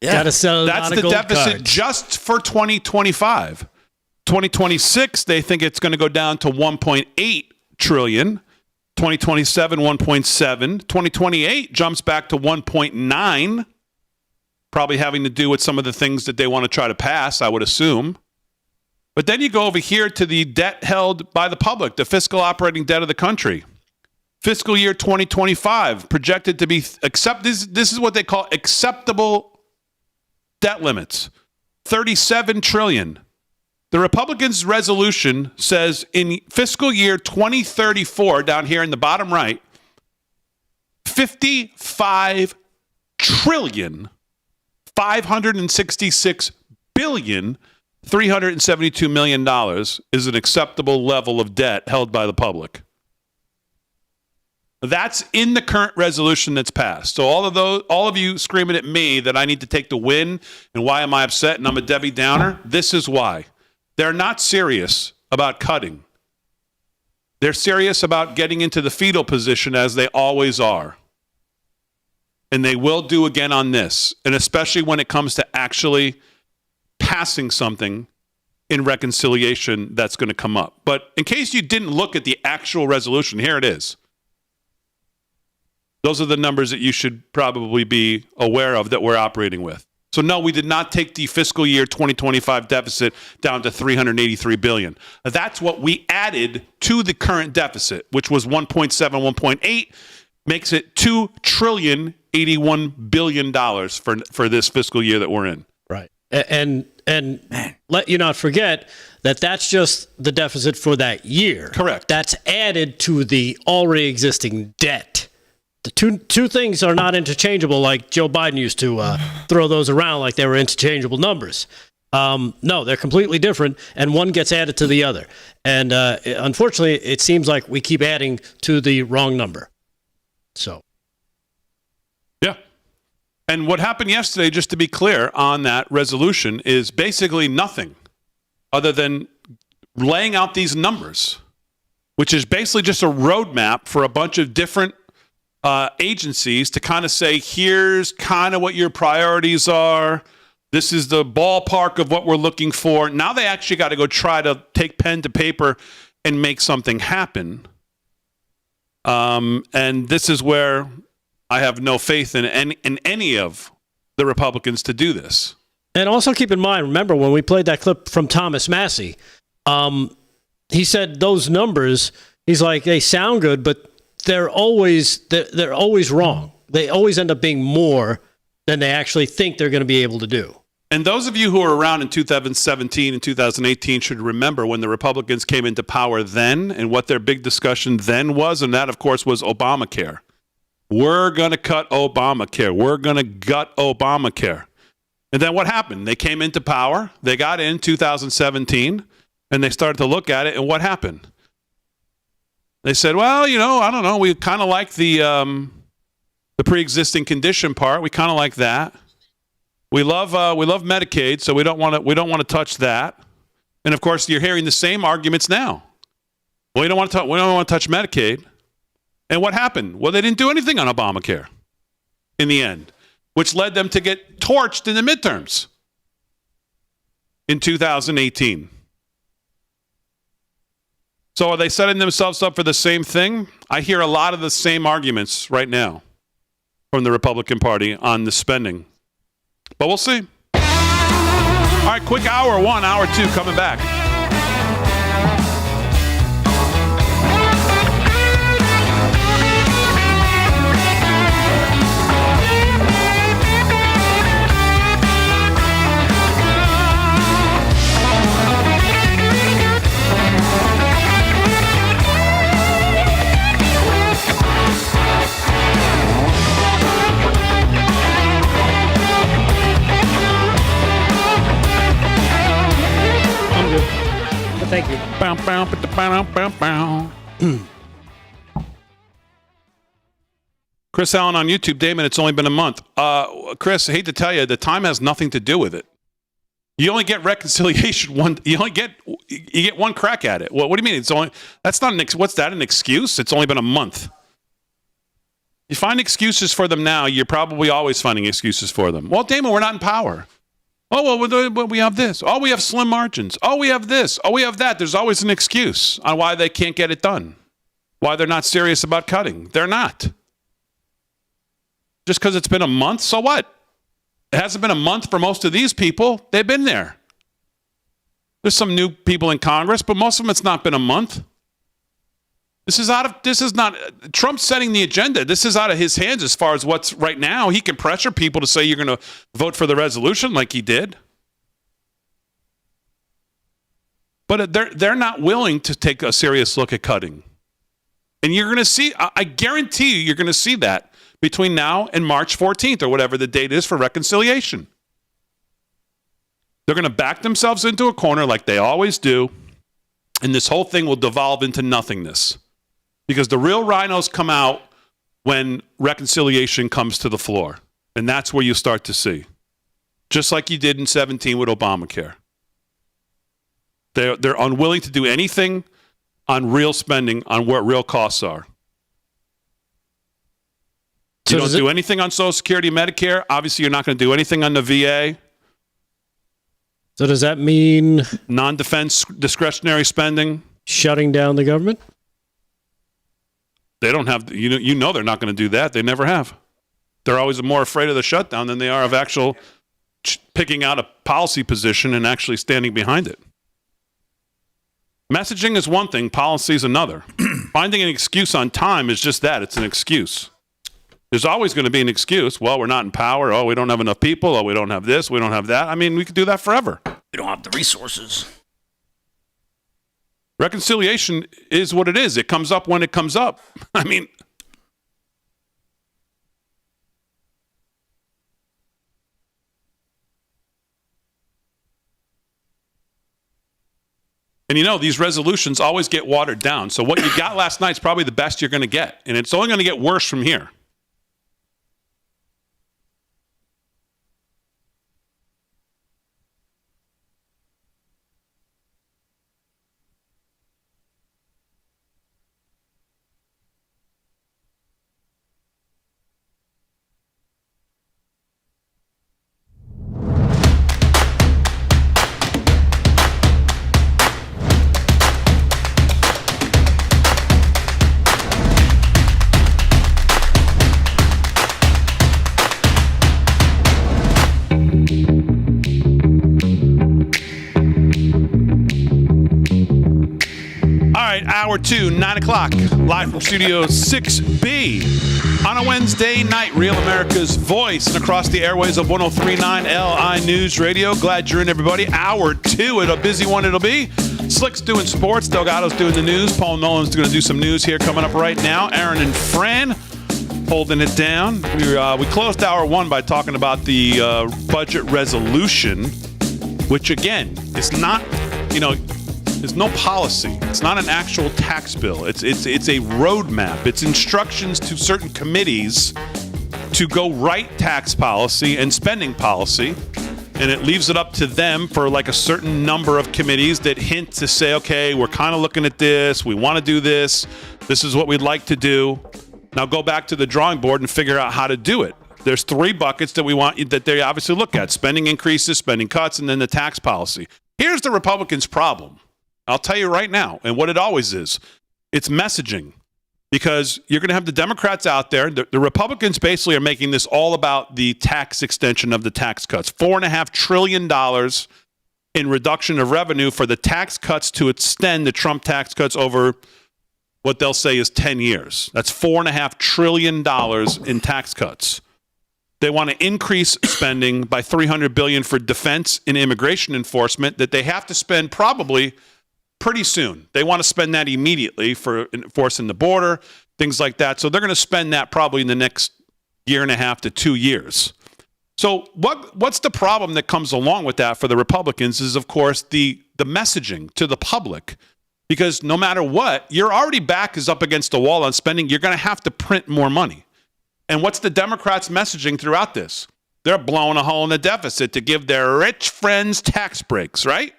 [SPEAKER 4] Yeah. Gotta sell
[SPEAKER 1] That's the deficit
[SPEAKER 4] cards.
[SPEAKER 1] just for 2025. 2026, they think it's going to go down to 1.8 trillion. 2027, 1.7. 2028 jumps back to 1.9. Probably having to do with some of the things that they want to try to pass, I would assume. But then you go over here to the debt held by the public, the fiscal operating debt of the country. Fiscal year 2025 projected to be this is what they call acceptable debt limits, 37 trillion. The Republicans' resolution says in fiscal year 2034, down here in the bottom right, 55 trillion, 566 billion, $372 million is an acceptable level of debt held by the public. That's in the current resolution that's passed. So all of you screaming at me that I need to take the win and why am I upset and I'm a Debbie Downer, this is why. They're not serious about cutting. They're serious about getting into the fetal position as they always are. And they will do again on this, and especially when it comes to actually passing something in reconciliation that's going to come up. But in case you didn't look at the actual resolution, here it is. Those are the numbers that you should probably be aware of that we're operating with. So no, we did not take the fiscal year 2025 deficit down to 383 billion. That's what we added to the current deficit, which was 1.7, 1.8, makes it $2,081 billion for this fiscal year that we're in.
[SPEAKER 4] Right. And let you not forget that that's just the deficit for that year.
[SPEAKER 1] Correct.
[SPEAKER 4] That's added to the already existing debt. The two things are not interchangeable like Joe Biden used to throw those around like they were interchangeable numbers. No, they're completely different, and one gets added to the other. And unfortunately, it seems like we keep adding to the wrong number. So.
[SPEAKER 1] Yeah. And what happened yesterday, just to be clear on that resolution, is basically nothing other than laying out these numbers, which is basically just a roadmap for a bunch of different agencies to kind of say, here's kind of what your priorities are. This is the ballpark of what we're looking for. Now they actually got to go try to take pen to paper and make something happen. And this is where I have no faith in any of the Republicans to do this.
[SPEAKER 4] And also keep in mind, remember when we played that clip from Thomas Massey, he said those numbers, he's like, they sound good, but they're always wrong. They always end up being more than they actually think they're going to be able to do.
[SPEAKER 1] And those of you who were around in 2017 and 2018 should remember when the Republicans came into power then and what their big discussion then was, and that, of course, was Obamacare. We're going to cut Obamacare. We're going to gut Obamacare. And then what happened? They came into power. They got in 2017, and they started to look at it, and what happened? They said, well, I don't know. We kind of like the pre-existing condition part. We kind of like that. We love Medicaid, so we don't want to touch that. And of course, you're hearing the same arguments now. Well, we don't want to touch Medicaid. And what happened? Well, they didn't do anything on Obamacare in the end, which led them to get torched in the midterms in 2018. So are they setting themselves up for the same thing? I hear a lot of the same arguments right now from the Republican Party on the spending. But we'll see. All right, quick hour one, hour two, coming back.
[SPEAKER 4] Thank you.
[SPEAKER 1] Chris Allen on YouTube. Damon, it's only been a month. Chris, I hate to tell you, the time has nothing to do with it. You only get reconciliation you get one crack at it. What do you mean? What's that, an excuse? It's only been a month. You find excuses for them now, you're probably always finding excuses for them. Well, Damon, we're not in power. Oh, well, we have this. Oh, we have slim margins. Oh, we have this. Oh, we have that. There's always an excuse on why they can't get it done, why they're not serious about cutting. They're not. Just because it's been a month, so what? It hasn't been a month for most of these people. They've been there. There's some new people in Congress, but most of them, it's not been a month. This is not Trump setting the agenda. This is out of his hands as far as what's right now. He can pressure people to say you're going to vote for the resolution like he did. But they're not willing to take a serious look at cutting. And you're going to see, I guarantee you're going to see that between now and March 14th or whatever the date is for reconciliation. They're going to back themselves into a corner like they always do. And this whole thing will devolve into nothingness. Because the real rhinos come out when reconciliation comes to the floor. And that's where you start to see. Just like you did in 17 with Obamacare. They're unwilling to do anything on real spending, on what real costs are. You don't do anything on Social Security, Medicare. Obviously, you're not going to do anything on the VA.
[SPEAKER 4] So does that mean
[SPEAKER 1] non-defense discretionary spending?
[SPEAKER 4] Shutting down the government?
[SPEAKER 1] They don't have, they're not going to do that. They never have. They're always more afraid of the shutdown than they are of actual picking out a policy position and actually standing behind it. Messaging is one thing, policy is another. Finding an excuse on time is just that. It's an excuse. There's always going to be an excuse. Well, we're not in power. Oh, we don't have enough people. Oh, we don't have this. We don't have that. I mean, we could do that forever.
[SPEAKER 2] We don't have the resources.
[SPEAKER 1] Reconciliation is what it is. It comes up when it comes up. I mean, and these resolutions always get watered down. So what you got last night's probably the best you're going to get. And it's only going to get worse from here. right, hour 2, 9 o'clock, live from Studio 6B on a Wednesday night. Real America's voice and across the airways of 103.9 LI News Radio. Glad you're in, everybody. Hour 2, a busy one it'll be. Slick's doing sports. Delgado's doing the news. Paul Nolan's going to do some news here coming up right now. Aaron and Fran holding it down. We closed hour 1 by talking about the budget resolution, which, again, is not, there's no policy. It's not an actual tax bill. It's a roadmap. It's instructions to certain committees to go write tax policy and spending policy, and it leaves it up to them for like a certain number of committees that hint to say, okay, we're kind of looking at this. We want to do this. This is what we'd like to do. Now go back to the drawing board and figure out how to do it. There's 3 buckets that they obviously look at: spending increases, spending cuts, and then the tax policy. Here's the Republicans' problem. I'll tell you right now, and what it always is, it's messaging. Because you're going to have the Democrats out there. The Republicans basically are making this all about the tax extension of the tax cuts. $4.5 trillion in reduction of revenue for the tax cuts to extend the Trump tax cuts over what they'll say is 10 years. That's $4.5 trillion in tax cuts. They want to increase spending by $300 billion for defense and immigration enforcement that they have to spend probably pretty soon. They want to spend that immediately for enforcing the border, things like that. So they're going to spend that probably in the next 1.5 to 2 years. So what's the problem that comes along with that for the Republicans is, of course, the messaging to the public. Because no matter what, your already back is up against the wall on spending. You're going to have to print more money. And what's the Democrats' messaging throughout this? They're blowing a hole in the deficit to give their rich friends tax breaks, right?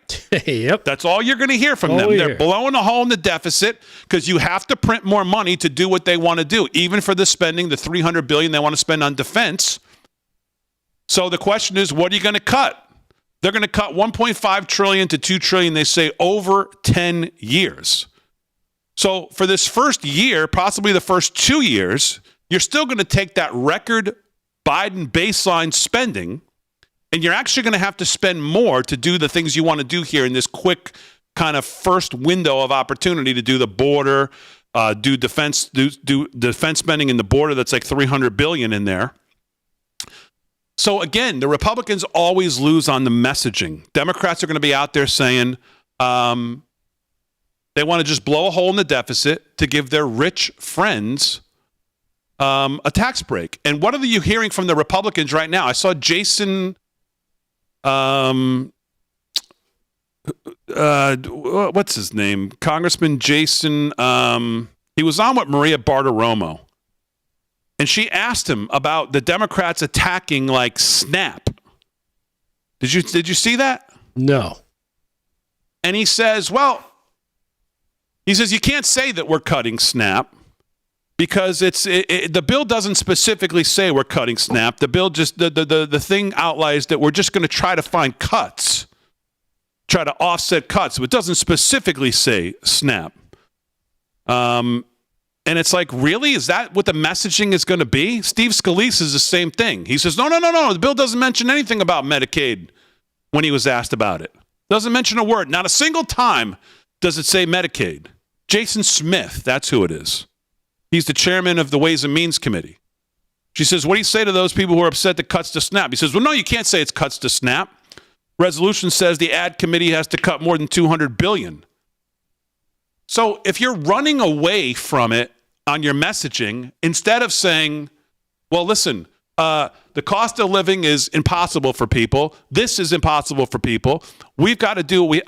[SPEAKER 4] Yep.
[SPEAKER 1] That's all you're going to hear from them. They're blowing a hole in the deficit because you have to print more money to do what they want to do, even for the spending, the $300 billion they want to spend on defense. So the question is, what are you going to cut? They're going to cut $1.5 trillion to $2 trillion, they say, over 10 years. So for this first year, possibly the first 2 years, you're still going to take that record Biden baseline spending, and you're actually going to have to spend more to do the things you want to do here in this quick kind of first window of opportunity to do the border, do defense spending in the border. That's like $300 billion in there. So again, the Republicans always lose on the messaging. Democrats are going to be out there saying they want to just blow a hole in the deficit to give their rich friends a tax break. And what are you hearing from the Republicans right now? I saw Jason, what's his name? Congressman Jason, he was on with Maria Bartiromo. And she asked him about the Democrats attacking like SNAP. Did you see that?
[SPEAKER 4] No.
[SPEAKER 1] And he says, you can't say that we're cutting SNAP. Because the bill doesn't specifically say we're cutting SNAP. The bill just the thing outlines that we're just going to try to find cuts, try to offset cuts. It doesn't specifically say SNAP. And it's like, really, is that what the messaging is going to be? Steve Scalise is the same thing. He says, no. The bill doesn't mention anything about Medicaid when he was asked about it. Doesn't mention a word. Not a single time does it say Medicaid. Jason Smith, that's who it is. He's the chairman of the Ways and Means Committee. She says, what do you say to those people who are upset that cuts to SNAP? He says, well, no, you can't say it's cuts to SNAP. Resolution says the ad committee has to cut more than $200 billion. So if you're running away from it on your messaging, instead of saying, well, listen, the cost of living is impossible for people. This is impossible for people. We've got to do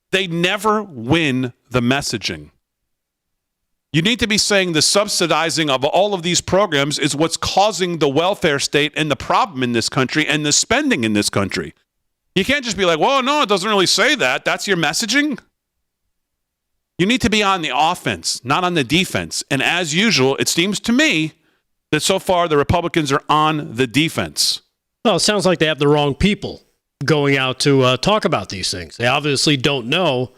[SPEAKER 1] they never win the messaging. You need to be saying the subsidizing of all of these programs is what's causing the welfare state and the problem in this country and the spending in this country. You can't just be like, well, no, it doesn't really say that. That's your messaging. You need to be on the offense, not on the defense. And as usual, it seems to me that so far the Republicans are on the defense.
[SPEAKER 4] Well, it sounds like they have the wrong people going out to talk about these things. They obviously don't know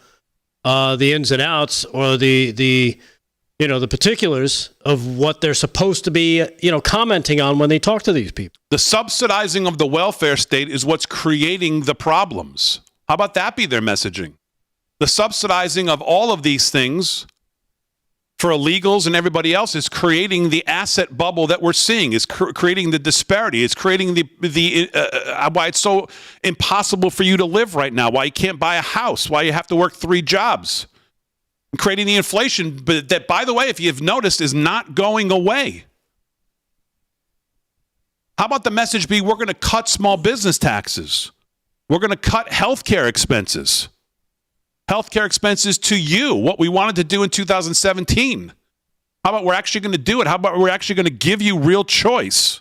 [SPEAKER 4] the ins and outs or the particulars of what they're supposed to be, commenting on when they talk to these people.
[SPEAKER 1] The subsidizing of the welfare state is what's creating the problems. How about that be their messaging? The subsidizing of all of these things for illegals and everybody else is creating the asset bubble that we're seeing, is creating the disparity. It's creating why it's so impossible for you to live right now, why you can't buy a house, why you have to work 3 jobs, and creating the inflation that, by the way, if you've noticed, is not going away. How about the message be, we're going to cut small business taxes. We're going to cut healthcare expenses. Healthcare expenses to you, what we wanted to do in 2017. How about we're actually going to do it? How about we're actually going to give you real choice?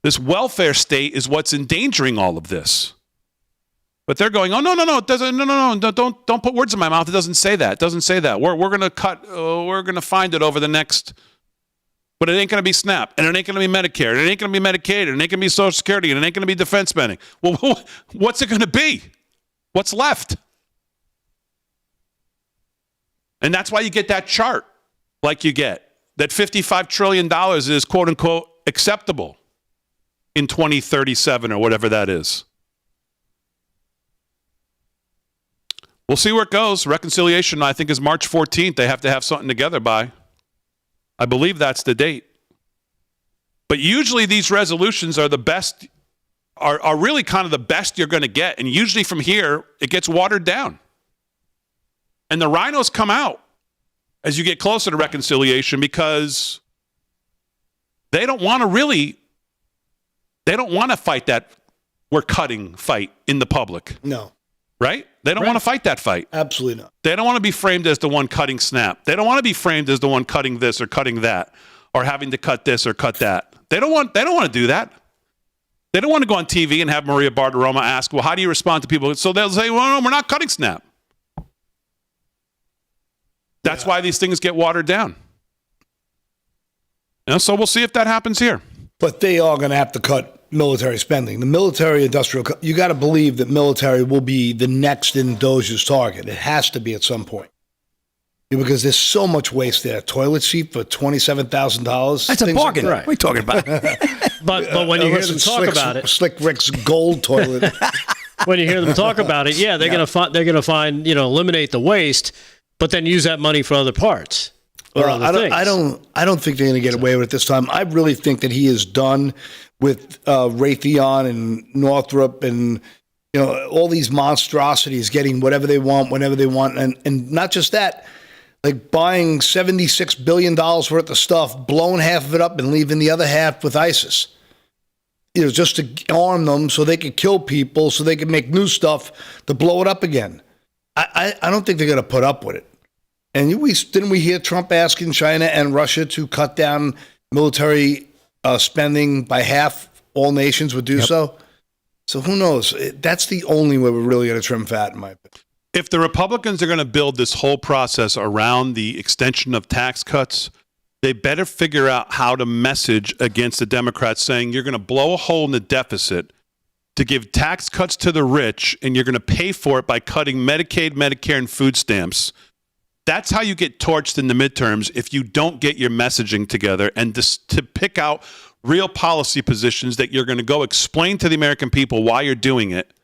[SPEAKER 1] This welfare state is what's endangering all of this. But they're going, oh, no, it doesn't, no, don't put words in my mouth. It doesn't say that. It doesn't say that. We're going to cut, we're going to find it over the next, but it ain't going to be SNAP, and it ain't going to be Medicare, and it ain't going to be Medicaid, and it ain't going to be Social Security, and it ain't going to be defense spending. Well, what's it going to be? What's left? And that's why you get that chart like you get, that $55 trillion is quote unquote acceptable in 2037 or whatever that is. We'll see where it goes. Reconciliation, I think, is March 14th. They have to have something together by. I believe that's the date. But usually these resolutions are the best, are really kind of the best you're going to get. And usually from here, it gets watered down. And the rhinos come out as you get closer to reconciliation because they don't want to fight that we're cutting fight in the public.
[SPEAKER 3] No.
[SPEAKER 1] Right? They don't want to fight that fight.
[SPEAKER 3] Absolutely not.
[SPEAKER 1] They don't want to be framed as the one cutting SNAP. They don't want to be framed as the one cutting this or cutting that or having to cut this or cut that. They don't want to do that. They don't want to go on TV and have Maria Bartiromo ask, well, how do you respond to people? So they'll say, well, no, we're not cutting SNAP. That's why these things get watered down. So we'll see if that happens here.
[SPEAKER 3] But they are going to have to cut military spending. The military industrial, you got to believe that military will be the next in Doge's target. It has to be at some point. Because there's so much waste there. Toilet seat for $27,000.
[SPEAKER 2] That's a bargain.
[SPEAKER 3] Like
[SPEAKER 2] What are you talking about?
[SPEAKER 4] But when you hear them talk about it,
[SPEAKER 3] Slick Rick's gold toilet.
[SPEAKER 4] when you hear them talk about it, they're going to find eliminate the waste, but then use that money for other parts.
[SPEAKER 3] Well, I don't think they're going to get away with it this time. I really think that he is done with Raytheon and Northrop and all these monstrosities, getting whatever they want, whenever they want, and not just that, like buying $76 billion worth of stuff, blowing half of it up and leaving the other half with ISIS. Just to arm them so they could kill people, so they could make new stuff to blow it up again. I don't think they're going to put up with it. And didn't we hear Trump asking China and Russia to cut down military spending by half? All nations would do so. So who knows? That's the only way we're really going to trim fat, in my opinion.
[SPEAKER 1] If the Republicans are going to build this whole process around the extension of tax cuts, they better figure out how to message against the Democrats saying you're going to blow a hole in the deficit to give tax cuts to the rich, and you're going to pay for it by cutting Medicaid, Medicare, and food stamps. That's how you get torched in the midterms if you don't get your messaging together and to pick out real policy positions that you're going to go explain to the American people why you're doing it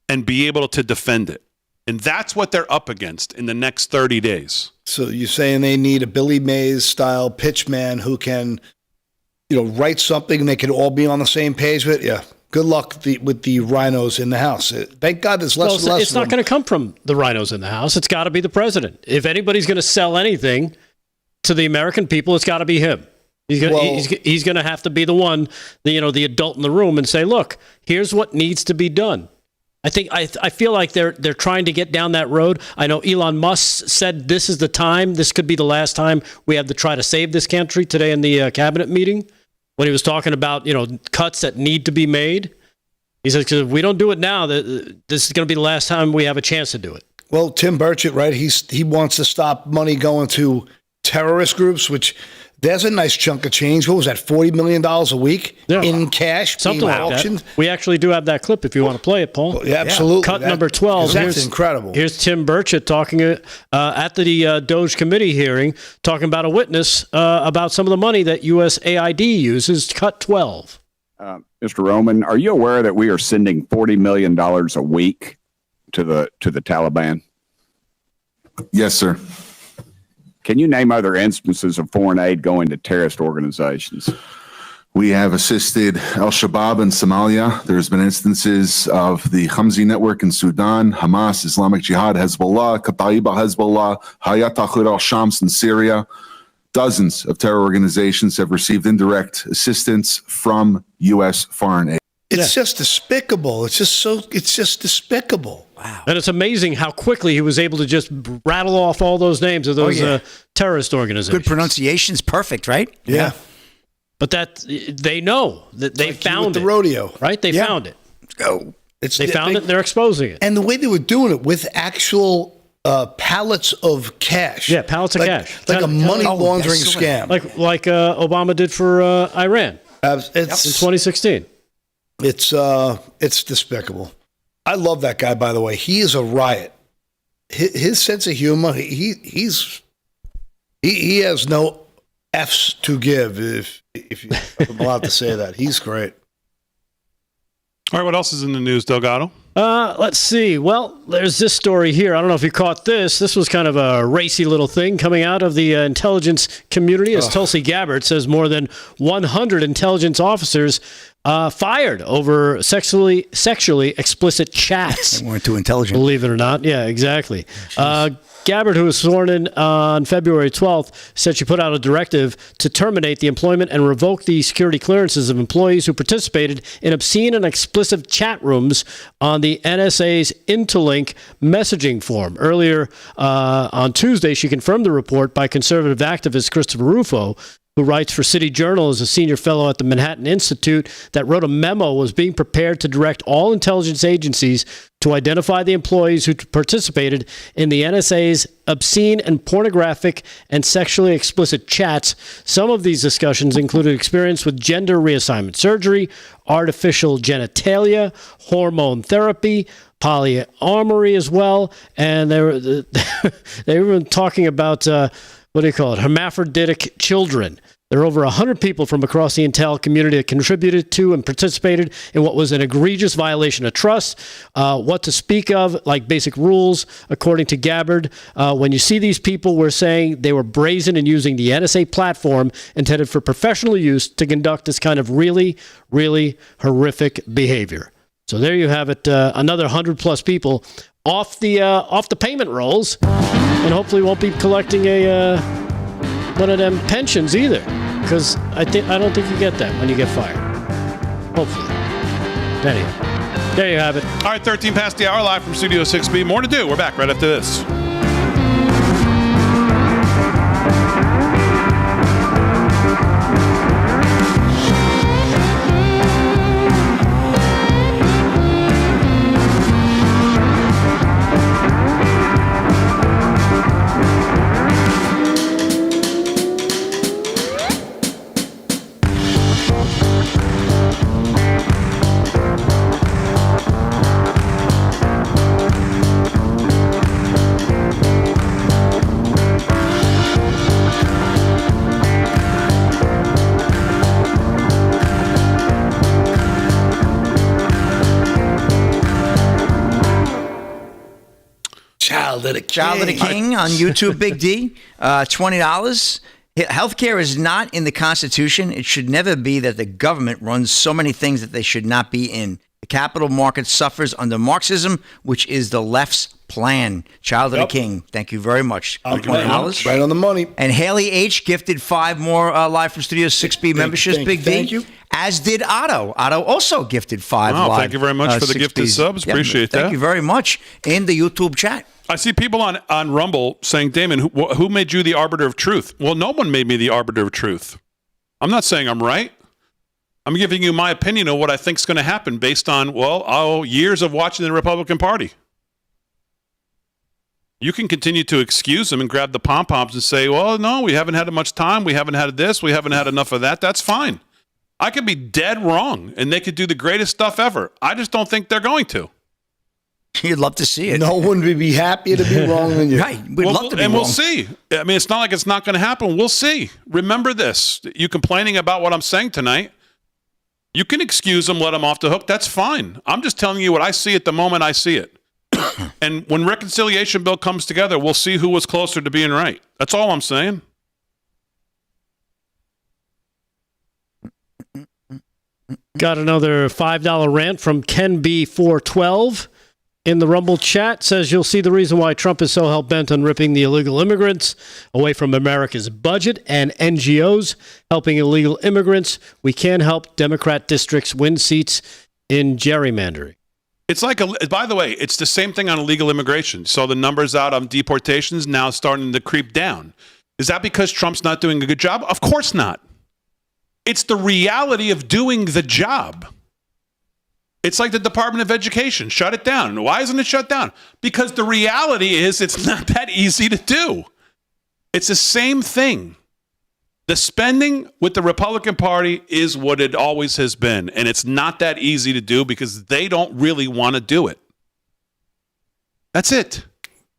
[SPEAKER 1] and be able to defend it. And that's what they're up against in the next 30 days.
[SPEAKER 3] So you're saying they need a Billy Mays style pitch man who can, write something and they can all be on the same page with it? Yeah. Good luck with the rhinos in the House. Thank God there's less and less.
[SPEAKER 4] It's not going to come from the rhinos in the House. It's got to be the president. If anybody's going to sell anything to the American people, it's got to be him. He's going to have to be the one, the adult in the room, and say, "Look, here's what needs to be done." I feel like they're trying to get down that road. I know Elon Musk said this is the time. This could be the last time we have to try to save this country today in the cabinet meeting. When he was talking about, cuts that need to be made, he said, because if we don't do it now, this is going to be the last time we have a chance to do it.
[SPEAKER 3] Well, Tim Burchett, right? He wants to stop money going to terrorist groups, which there's a nice chunk of change. What was that, $40 million a week in cash?
[SPEAKER 4] Something like
[SPEAKER 3] auctioned?
[SPEAKER 4] That. We actually do have that clip if you want to play it, Paul.
[SPEAKER 3] Well, yeah, absolutely.
[SPEAKER 4] Cut number 12.
[SPEAKER 3] That's incredible.
[SPEAKER 4] Here's Tim Burchett talking at the Doge committee hearing, talking about a witness about some of the money that USAID uses. Cut 12.
[SPEAKER 13] Mr. Roman, are you aware that we are sending $40 million a week to the Taliban?
[SPEAKER 14] Yes, sir.
[SPEAKER 13] Can you name other instances of foreign aid going to terrorist organizations?
[SPEAKER 14] We have assisted al-Shabaab in Somalia. There's been instances of the Khamsi network in Sudan, Hamas, Islamic Jihad, Hezbollah, Kata'iba Hezbollah, Hayat Tahrir al-Shams in Syria. Dozens of terror organizations have received indirect assistance from U.S. foreign aid.
[SPEAKER 3] It's just despicable. It's just despicable.
[SPEAKER 4] Wow. And it's amazing how quickly he was able to just rattle off all those names of those terrorist organizations.
[SPEAKER 2] Good pronunciation's perfect, right?
[SPEAKER 3] Yeah.
[SPEAKER 4] But that they know that they found
[SPEAKER 3] the rodeo,
[SPEAKER 4] right? They found it.
[SPEAKER 2] Go.
[SPEAKER 4] They found it. And they're exposing it.
[SPEAKER 3] And the way they were doing it with actual pallets of cash.
[SPEAKER 4] Yeah, pallets of cash,
[SPEAKER 3] like a money laundering scam,
[SPEAKER 4] like Obama did for Iran in 2016.
[SPEAKER 3] It's despicable. I love that guy, by the way. He is a riot. His sense of humor. He has no F's to give, if I'm allowed to say that. He's great.
[SPEAKER 1] All right, what else is in the news, Delgado?
[SPEAKER 4] Let's see. Well, there's this story here. I don't know if you caught this. This was kind of a racy little thing coming out of the intelligence community, as Tulsi Gabbard says more than 100 intelligence officers fired over sexually explicit chats.
[SPEAKER 2] They weren't too intelligent.
[SPEAKER 4] Believe it or not. Yeah, exactly. Gabbard, who was sworn in on February 12th, said she put out a directive to terminate the employment and revoke the security clearances of employees who participated in obscene and explicit chat rooms on the NSA's Interlink messaging forum. Earlier on Tuesday, she confirmed the report by conservative activist Christopher Rufo, who writes for City Journal as a senior fellow at the Manhattan Institute, that wrote a memo was being prepared to direct all intelligence agencies to identify the employees who participated in the NSA's obscene and pornographic and sexually explicit chats. Some of these discussions included experience with gender reassignment surgery, artificial genitalia, hormone therapy, polyamory as well, and they were talking about hermaphroditic children. There are over 100 people from across the intel community that contributed to and participated in what was an egregious violation of trust. What to speak of, like basic rules, according to Gabbard. When you see these people, we're saying they were brazen in using the NSA platform intended for professional use to conduct this kind of really, really horrific behavior. So there you have it. Another 100+ people off the payment rolls, and hopefully won't be collecting one of them pensions either, because I don't think you get that when you get fired. Hopefully. Anyway, there you have it.
[SPEAKER 1] All right, 13 past the hour, live from Studio 6B. More to do. We're back right after this.
[SPEAKER 2] Child of the King on YouTube, Big D, $20. Healthcare is not in the Constitution. It should never be that the government runs so many things that they should not be in. The capital market suffers under Marxism, which is the left's plan. Child of the King, thank you very much. $20.
[SPEAKER 3] Right on the money.
[SPEAKER 2] And Haley H. gifted 5 more live from Studio 6B memberships, Big D.
[SPEAKER 3] Thank you.
[SPEAKER 2] As did Otto. Otto also gifted 5 live.
[SPEAKER 1] Thank you very much for the
[SPEAKER 2] 6Bs.
[SPEAKER 1] gifted subs. Appreciate that.
[SPEAKER 2] Thank you very much. In the YouTube chat.
[SPEAKER 1] I see people on Rumble saying, Damon, who made you the arbiter of truth? Well, no one made me the arbiter of truth. I'm not saying I'm right. I'm giving you my opinion of what I think is going to happen based on, years of watching the Republican Party. You can continue to excuse them and grab the pom-poms and say, well, no, we haven't had much time. We haven't had this. We haven't had enough of that. That's fine. I could be dead wrong, and they could do the greatest stuff ever. I just don't think they're going to.
[SPEAKER 2] You'd love to see it.
[SPEAKER 3] No one would be happier to be wrong than you.
[SPEAKER 2] Right. We'd love to be
[SPEAKER 1] and
[SPEAKER 2] wrong.
[SPEAKER 1] we'll see. I mean, it's not like it's not going to happen. We'll see. Remember this. You complaining about what I'm saying tonight, you can excuse them, let them off the hook. That's fine. I'm just telling you what I see at the moment I see it. And when reconciliation bill comes together, we'll see who was closer to being right. That's all I'm saying.
[SPEAKER 4] Got another $5 rant from Ken B412 in the Rumble chat. Says you'll see the reason why Trump is so hell-bent on ripping the illegal immigrants away from America's budget and NGOs helping illegal immigrants. We can help Democrat districts win seats in gerrymandering.
[SPEAKER 1] It's like, by the way, it's the same thing on illegal immigration. So the numbers out on deportations now starting to creep down. Is that because Trump's not doing a good job? Of course not. It's the reality of doing the job. It's like the Department of Education. Shut it down. Why isn't it shut down? Because the reality is it's not that easy to do. It's the same thing. The spending with the Republican Party is what it always has been, and it's not that easy to do because they don't really want to do it. That's it.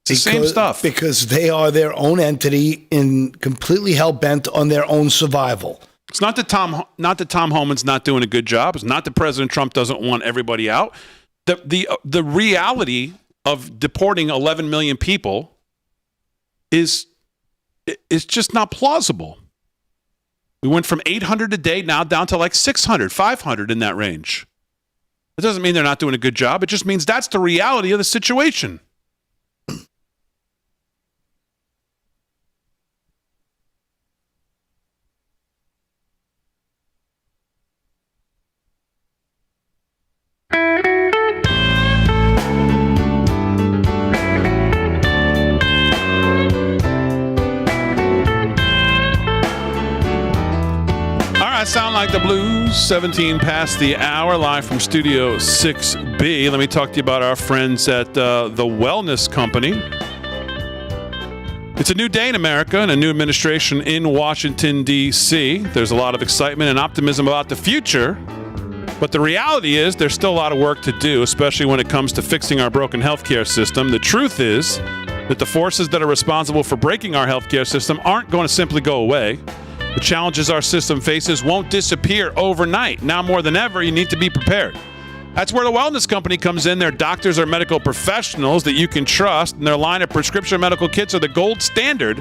[SPEAKER 1] It's the same stuff.
[SPEAKER 3] Because they are their own entity and completely hell-bent on their own survival.
[SPEAKER 1] It's not that Tom Homan's not doing a good job. It's not that President Trump doesn't want everybody out. The reality of deporting 11 million people is just not plausible. We went from 800 a day now down to like 600, 500 in that range. It doesn't mean they're not doing a good job. It just means that's the reality of the situation. Sound like the blues, 17 past the hour, live from Studio 6B. Let me talk to you about our friends at the Wellness Company. It's a new day in America and a new administration in Washington, D.C. There's a lot of excitement and optimism about the future, but the reality is there's still a lot of work to do, especially when it comes to fixing our broken healthcare system. The truth is that the forces that are responsible for breaking our healthcare system aren't going to simply go away. The challenges our system faces won't disappear overnight. Now more than ever, you need to be prepared. That's where the Wellness Company comes in. Their doctors are medical professionals that you can trust, and their line of prescription medical kits are the gold standard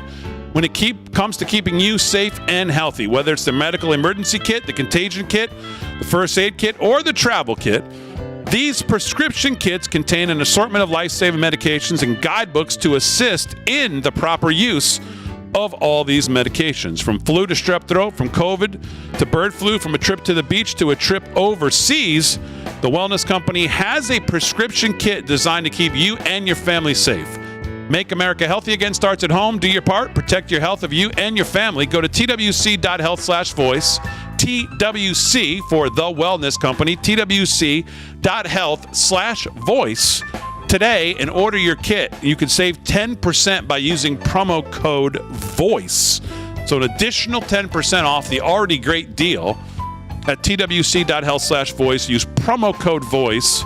[SPEAKER 1] when it comes to keeping you safe and healthy. Whether it's the medical emergency kit, the contagion kit, the first aid kit, or the travel kit, these prescription kits contain an assortment of life-saving medications and guidebooks to assist in the proper use of all these medications, from flu to strep throat, from COVID to bird flu, from a trip to the beach to a trip overseas. The Wellness Company has a prescription kit designed to keep you and your family safe. Make America healthy again starts at home. Do your part. Protect your health of you and your family. Go to twc.health/voice. TWC for The Wellness Company. twc.health/voice. Today and order your kit. You can save 10% by using promo code VOICE. So an additional 10% off the already great deal at twc.health/voice. Use promo code VOICE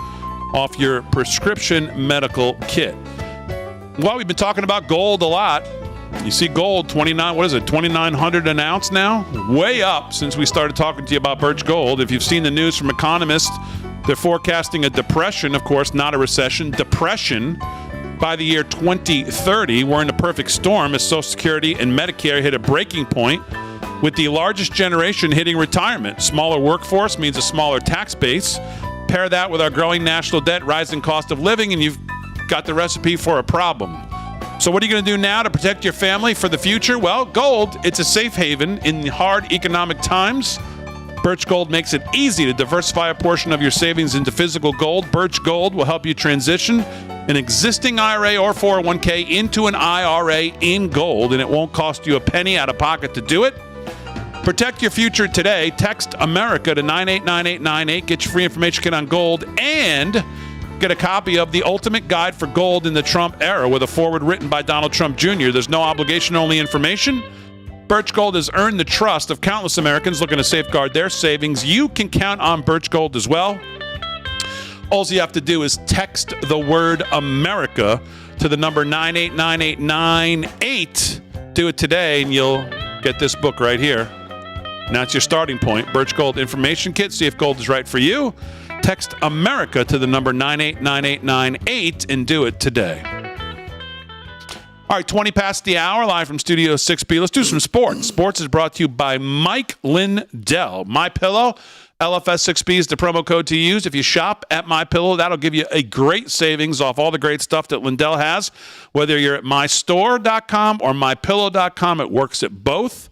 [SPEAKER 1] off your prescription medical kit. Well, we've been talking about gold a lot. You see gold, 2,900 an ounce now? Way up since we started talking to you about Birch Gold. If you've seen the news from economists, they're forecasting a depression, of course, not a recession. Depression by the year 2030. We're in a perfect storm as Social Security and Medicare hit a breaking point with the largest generation hitting retirement. Smaller workforce means a smaller tax base. Pair that with our growing national debt, rising cost of living, and you've got the recipe for a problem. So what are you going to do now to protect your family for the future? Well, gold, it's a safe haven in hard economic times. Birch Gold makes it easy to diversify a portion of your savings into physical gold. Birch Gold will help you transition an existing IRA or 401k into an IRA in gold, and it won't cost you a penny out of pocket to do it. Protect your future today. Text America to 989898. Get your free information kit on gold and get a copy of The Ultimate Guide for Gold in the Trump Era with a foreword written by Donald Trump Jr. There's no obligation, only information. Birch Gold has earned the trust of countless Americans looking to safeguard their savings. You can count on Birch Gold as well. All you have to do is text the word America to the number 989898. Do it today and you'll get this book right here. Now it's your starting point. Birch Gold Information Kit. See if gold is right for you. Text America to the number 989898 and do it today. All right, 20 past the hour, live from Studio 6B. Let's do some sports. Sports is brought to you by Mike Lindell. MyPillow, LFS6B is the promo code to use. If you shop at MyPillow, that'll give you a great savings off all the great stuff that Lindell has. Whether you're at mystore.com or mypillow.com, it works at both.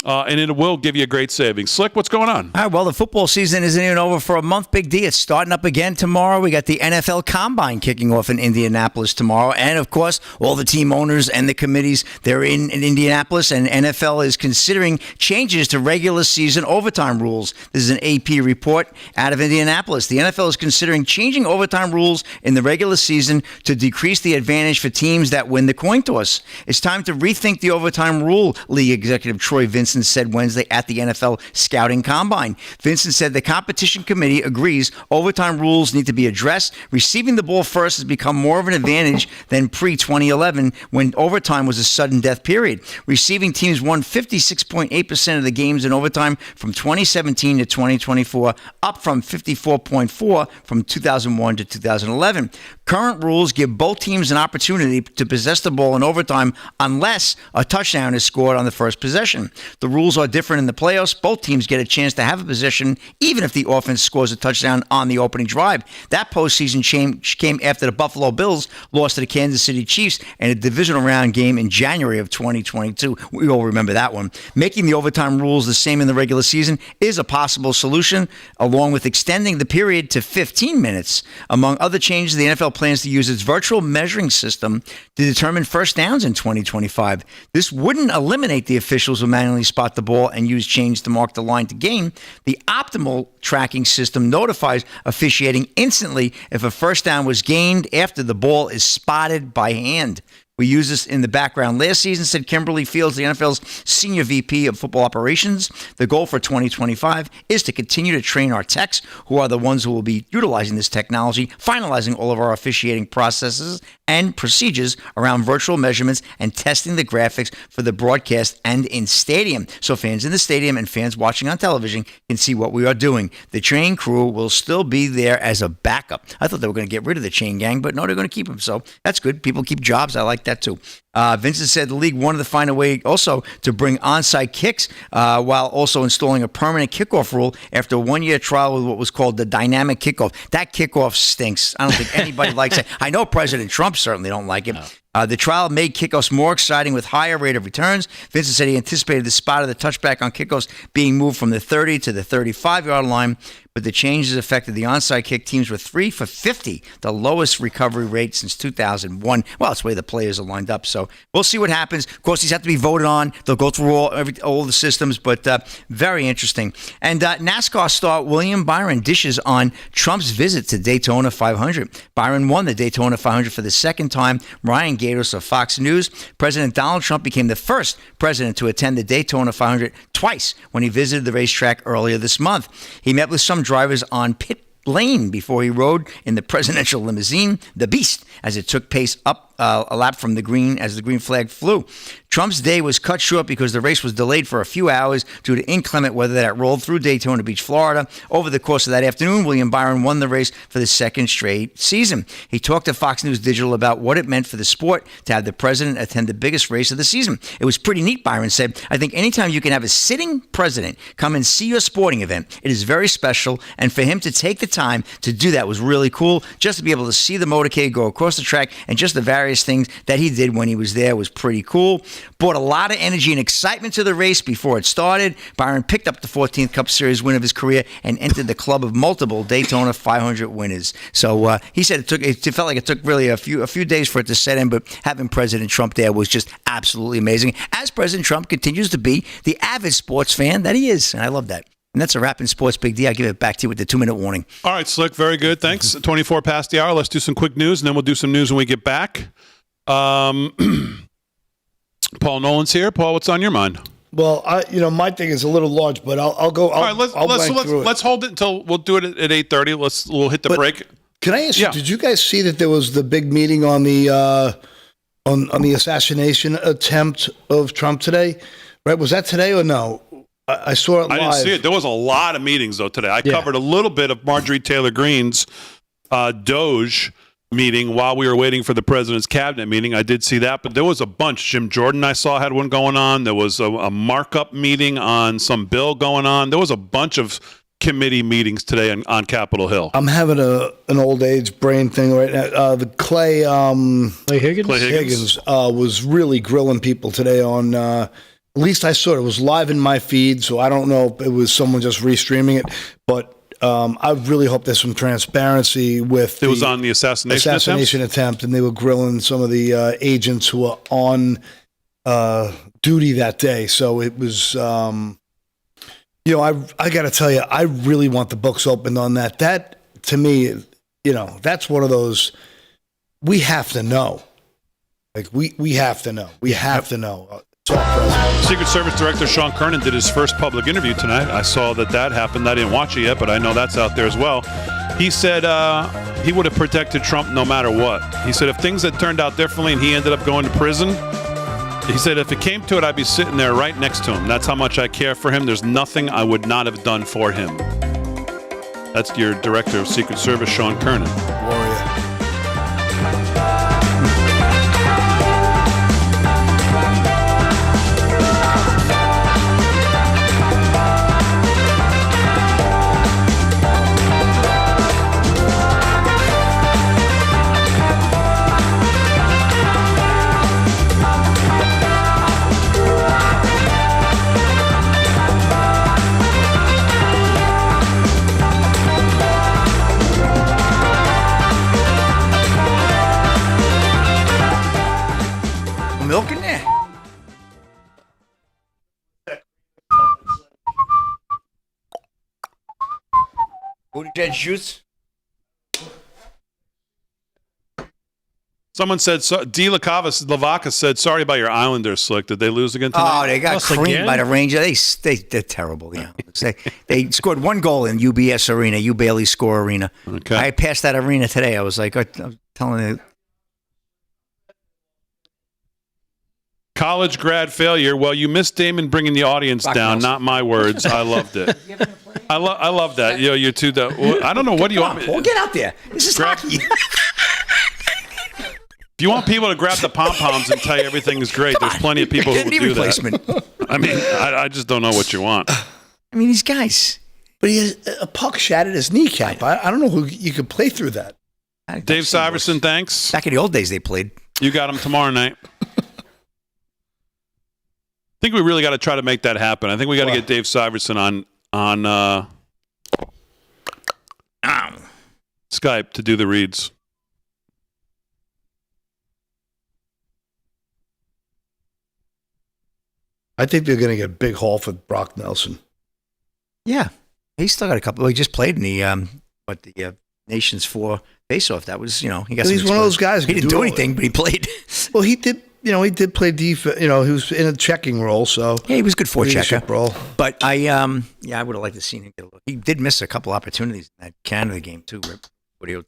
[SPEAKER 1] And it will give you a great savings. Slick, what's going on?
[SPEAKER 2] All right, well, the football season isn't even over for a month, Big D. It's starting up again tomorrow. We got the NFL Combine kicking off in Indianapolis tomorrow. And, of course, all the team owners and the committees, they're in Indianapolis, and NFL is considering changes to regular season overtime rules. This is an AP report out of Indianapolis. The NFL is considering changing overtime rules in the regular season to decrease the advantage for teams that win the coin toss. It's time to rethink the overtime rule, League Executive Troy Vincent said Wednesday at the NFL Scouting Combine. Vincent said the competition committee agrees overtime rules need to be addressed. Receiving the ball first has become more of an advantage than pre-2011 when overtime was a sudden death period. Receiving teams won 56.8% of the games in overtime from 2017 to 2024, up from 54.4% from 2001 to 2011. Current rules give both teams an opportunity to possess the ball in overtime unless a touchdown is scored on the first possession. The rules are different in the playoffs. Both teams get a chance to have a possession even if the offense scores a touchdown on the opening drive. That postseason change came after the Buffalo Bills lost to the Kansas City Chiefs in a divisional round game in January of 2022. We all remember that one. Making the overtime rules the same in the regular season is a possible solution, along with extending the period to 15 minutes. Among other changes, the NFL plans to use its virtual measuring system to determine first downs in 2025. This wouldn't eliminate the officials who manually spot the ball and use change to mark the line to gain. The optimal tracking system notifies officiating instantly if a first down was gained after the ball is spotted by hand. We used this in the background last season, said Kimberly Fields, the NFL's senior VP of football operations. The goal for 2025 is to continue to train our techs, who are the ones who will be utilizing this technology, finalizing all of our officiating processes and procedures around virtual measurements and testing the graphics for the broadcast and in stadium. So fans in the stadium and fans watching on television can see what we are doing. The train crew will still be there as a backup. I thought they were going to get rid of the chain gang, but no, they're going to keep them. So that's good. People keep jobs. I like that too. Vincent said the league wanted to find a way also to bring onside kicks while also installing a permanent kickoff rule after a one-year trial with what was called the dynamic kickoff. That kickoff stinks. I don't think anybody likes it. I know President Trump certainly don't like it. No. The trial made kickoffs more exciting with higher rate of returns. Vincent said he anticipated the spot of the touchback on kickoffs being moved from the 30 to the 35-yard line, but the changes affected the onside kick. Teams were 3 for 50, the lowest recovery rate since 2001. Well, it's the way the players are lined up, so we'll see what happens. Of course, these have to be voted on. They'll go through all the systems, but very interesting. And NASCAR star William Byron dishes on Trump's visit to Daytona 500. Byron won the Daytona 500 for the second time. Ryan Gaidos of Fox News. President Donald Trump became the first president to attend the Daytona 500 twice when he visited the racetrack earlier this month. He met with some drivers on pit lane before he rode in the presidential limousine, the Beast, as it took pace up a lap from the green as the green flag flew. Trump's day was cut short because the race was delayed for a few hours due to inclement weather that rolled through Daytona Beach, Florida. Over the course of that afternoon, William Byron won the race for the second straight season. He talked to Fox News Digital about what it meant for the sport to have the president attend the biggest race of the season. It was pretty neat, Byron said. I think anytime you can have a sitting president come and see your sporting event, it is very special. And for him to take the time to do that was really cool. Just to be able to see the motorcade go across the track and just the various things that he did when he was there was pretty cool. Brought a lot of energy and excitement to the race before it started. Byron picked up the 14th Cup Series win of his career and entered the club of multiple Daytona 500 winners. So he said it felt like it took really a few days for it to set in, but having President Trump there was just absolutely amazing. As President Trump continues to be the avid sports fan that he is, and I love that. And that's a wrap in sports, Big D. I give it back to you with the 2-minute warning.
[SPEAKER 1] All right, Slick, very good. Thanks. 24 past the hour. Let's do some quick news, and then we'll do some news when we get back. Paul Nolan's here. Paul, what's on your mind?
[SPEAKER 3] Well, my thing is a little large, but I'll go.
[SPEAKER 1] All right, let's hold it until we'll do it at 8:30. We'll hit the break.
[SPEAKER 3] Can I ask you? Did you guys see that there was the big meeting on the on the assassination attempt of Trump today? Right? Was that today or no? I saw it live.
[SPEAKER 1] I didn't see it. There was a lot of meetings, though, today. I covered a little bit of Marjorie Taylor Greene's Doge meeting while we were waiting for the president's cabinet meeting. I did see that, but there was a bunch. Jim Jordan, I saw, had one going on. There was a markup meeting on some bill going on. There was a bunch of committee meetings today on Capitol Hill.
[SPEAKER 3] I'm having an old age brain thing right now. The Clay Higgins was really grilling people today on. At least I saw it. It was live in my feed, so I don't know if it was someone just restreaming it. But I really hope there's some transparency with.
[SPEAKER 1] It was on the assassination
[SPEAKER 3] attempt, and they were grilling some of the agents who were on duty that day. So it was. I got to tell you, I really want the books opened on that. That, to me, that's one of those, we have to know. Like, we have to know. We have to know.
[SPEAKER 1] Secret Service Director Sean Kernan did his first public interview tonight. I saw that happened. I didn't watch it yet, but I know that's out there as well. He said he would have protected Trump no matter what. He said if things had turned out differently and he ended up going to prison, he said, if it came to it, I'd be sitting there right next to him. That's how much I care for him. There's nothing I would not have done for him. That's your Director of Secret Service, Sean Kernan.
[SPEAKER 3] Warrior.
[SPEAKER 2] Milk in there. Booty dead juice.
[SPEAKER 1] Someone said, D. Lavacas said, sorry about your Islanders, Slick. Did they lose again tonight?
[SPEAKER 2] Oh, they got creamed by the Rangers. They're terrible. They scored one goal in UBS Arena, U Bailey Score Arena.
[SPEAKER 1] Okay.
[SPEAKER 2] I passed that arena today. I was like, I'm telling you.
[SPEAKER 1] College grad failure. Well, you missed Damon bringing the audience down. Not my words. I loved it. I love that. You're too. I don't know. What do you want?
[SPEAKER 2] Well, get out there. This is hockey.
[SPEAKER 1] If you want people to grab the pom-poms and tell you everything is great, there's plenty of people who would do that. I mean, I just don't know what you want.
[SPEAKER 2] I mean, these guys.
[SPEAKER 3] But he has a puck shattered his kneecap. I don't know who you could play through that.
[SPEAKER 1] Dave Syverson, thanks.
[SPEAKER 2] Back in the old days, they played.
[SPEAKER 1] You got him tomorrow night. I think we really got to try to make that happen. I think we got to get Dave Syverson on Skype to do the reads.
[SPEAKER 3] I think they're going to get a big haul for Brock Nelson.
[SPEAKER 2] Yeah, he's still got a couple. He just played in the Nations 4 face-off. That was he got.
[SPEAKER 3] He's one of those guys.
[SPEAKER 2] He didn't do anything, but he played.
[SPEAKER 3] Well, he did. He did play defense. He was in a checking role, so
[SPEAKER 2] yeah, he was good for checker
[SPEAKER 3] role.
[SPEAKER 2] But I would have liked to see him get a look. He did miss a couple opportunities in that Canada game too.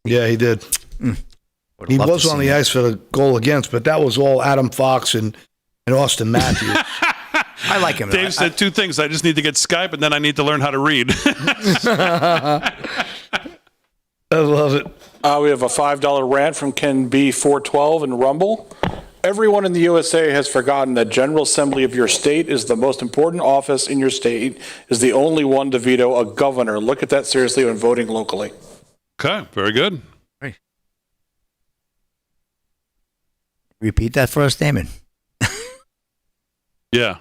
[SPEAKER 3] Yeah, he did. He was on the ice for the goal against, but that was all Adam Fox and Austin Matthews.
[SPEAKER 2] I like him.
[SPEAKER 1] Dave said two things. I just need to get Skype, and then I need to learn how to read.
[SPEAKER 3] I love it.
[SPEAKER 7] We have a $5 rant from Ken B412 in Rumble. Everyone in the USA has forgotten that General Assembly of your state is the most important office in your state, is the only one to veto a governor. Look at that seriously when voting locally.
[SPEAKER 1] Okay, very good.
[SPEAKER 2] Right. Repeat that for us, Damon.
[SPEAKER 1] Yeah.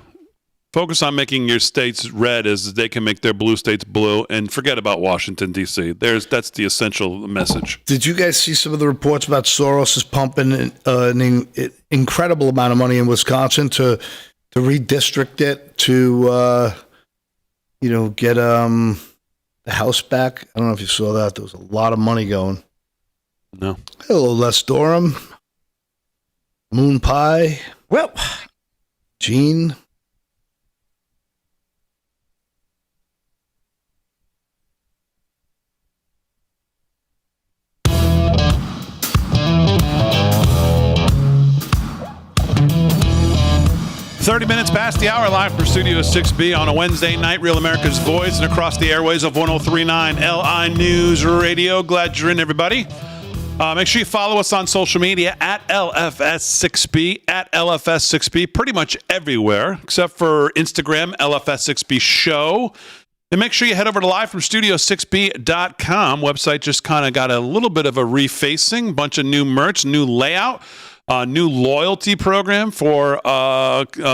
[SPEAKER 1] Focus on making your states red as they can make their blue states blue, and forget about Washington, D.C. That's the essential message.
[SPEAKER 3] Did you guys see some of the reports about Soros is pumping an incredible amount of money in Wisconsin to redistrict it to, get the House back? I don't know if you saw that. There was a lot of money going.
[SPEAKER 1] No.
[SPEAKER 3] Hello, Les Durham. Moon Pie.
[SPEAKER 2] Well,
[SPEAKER 3] Gene.
[SPEAKER 1] 30 minutes past the hour, live from Studio 6B on a Wednesday night. Real America's Voice and across the airways of 103.9 LI News Radio. Glad you're in, everybody. Make sure you follow us on social media at LFS6B, at LFS6B, pretty much everywhere except for Instagram, LFS6B Show. And make sure you head over to livefromstudio6b.com. Website just kind of got a little bit of a refacing, bunch of new merch, new layout, new loyalty program for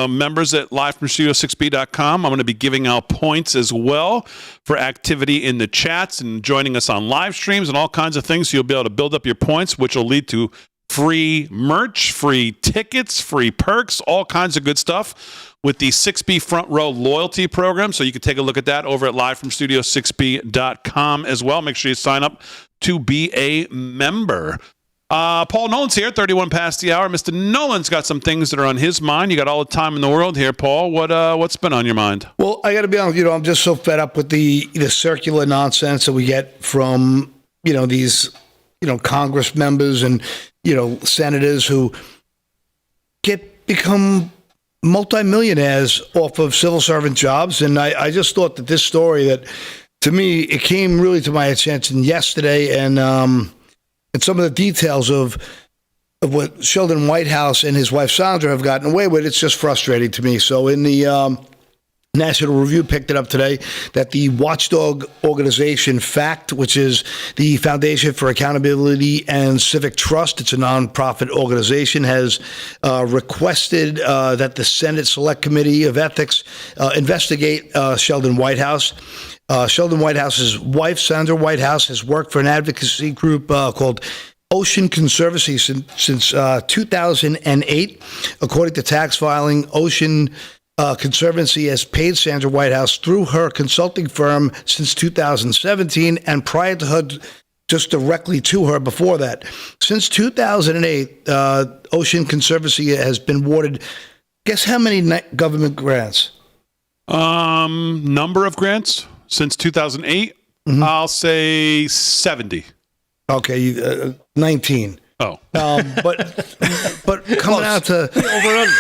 [SPEAKER 1] members at livefromstudio6b.com. I'm going to be giving out points as well for activity in the chats and joining us on live streams and all kinds of things. So you'll be able to build up your points, which will lead to free merch, free tickets, free perks, all kinds of good stuff with the 6B Front Row Loyalty Program. So you can take a look at that over at livefromstudio6b.com as well. Make sure you sign up to be a member. Paul Nolan's here, 31 past the hour. Mr. Nolan's got some things that are on his mind. You got all the time in the world here, Paul. What's been on your mind?
[SPEAKER 3] Well, I got to be honest, I'm just so fed up with the circular nonsense that we get from, these, Congress members and, senators who become multimillionaires off of civil servant jobs. And I just thought that this story that, to me, it came really to my attention yesterday, and some of the details of what Sheldon Whitehouse and his wife Sandra have gotten away with, it's just frustrating to me. So in the National Review picked it up today that the watchdog organization FACT, which is the Foundation for Accountability and Civic Trust, it's a nonprofit organization, has requested that the Senate Select Committee of Ethics investigate Sheldon Whitehouse. Sheldon Whitehouse's wife, Sandra Whitehouse, has worked for an advocacy group called Ocean Conservancy since 2008. According to tax filing, Ocean Conservancy has paid Sandra Whitehouse through her consulting firm since 2017, and prior to her, just directly to her before that. Since 2008, Ocean Conservancy has been awarded, guess how many government grants?
[SPEAKER 1] Number of grants? Since 2008, I'll say 70.
[SPEAKER 3] Okay, 19.
[SPEAKER 1] Oh,
[SPEAKER 3] but coming out to
[SPEAKER 4] over under.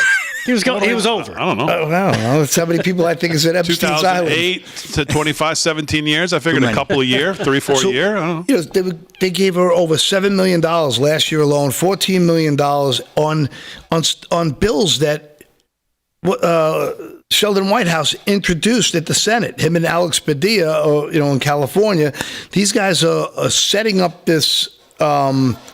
[SPEAKER 4] He was over.
[SPEAKER 1] I don't know.
[SPEAKER 3] I don't know. That's how many people I think is at Epstein's Island.
[SPEAKER 1] 2008 to 25, 17 years. I figured a couple a year, 3-4 a year. I don't know.
[SPEAKER 3] They gave her over $7 million last year alone, $14 million on bills that Sheldon Whitehouse introduced at the Senate. Him and Alex Padilla, in California, these guys are setting up this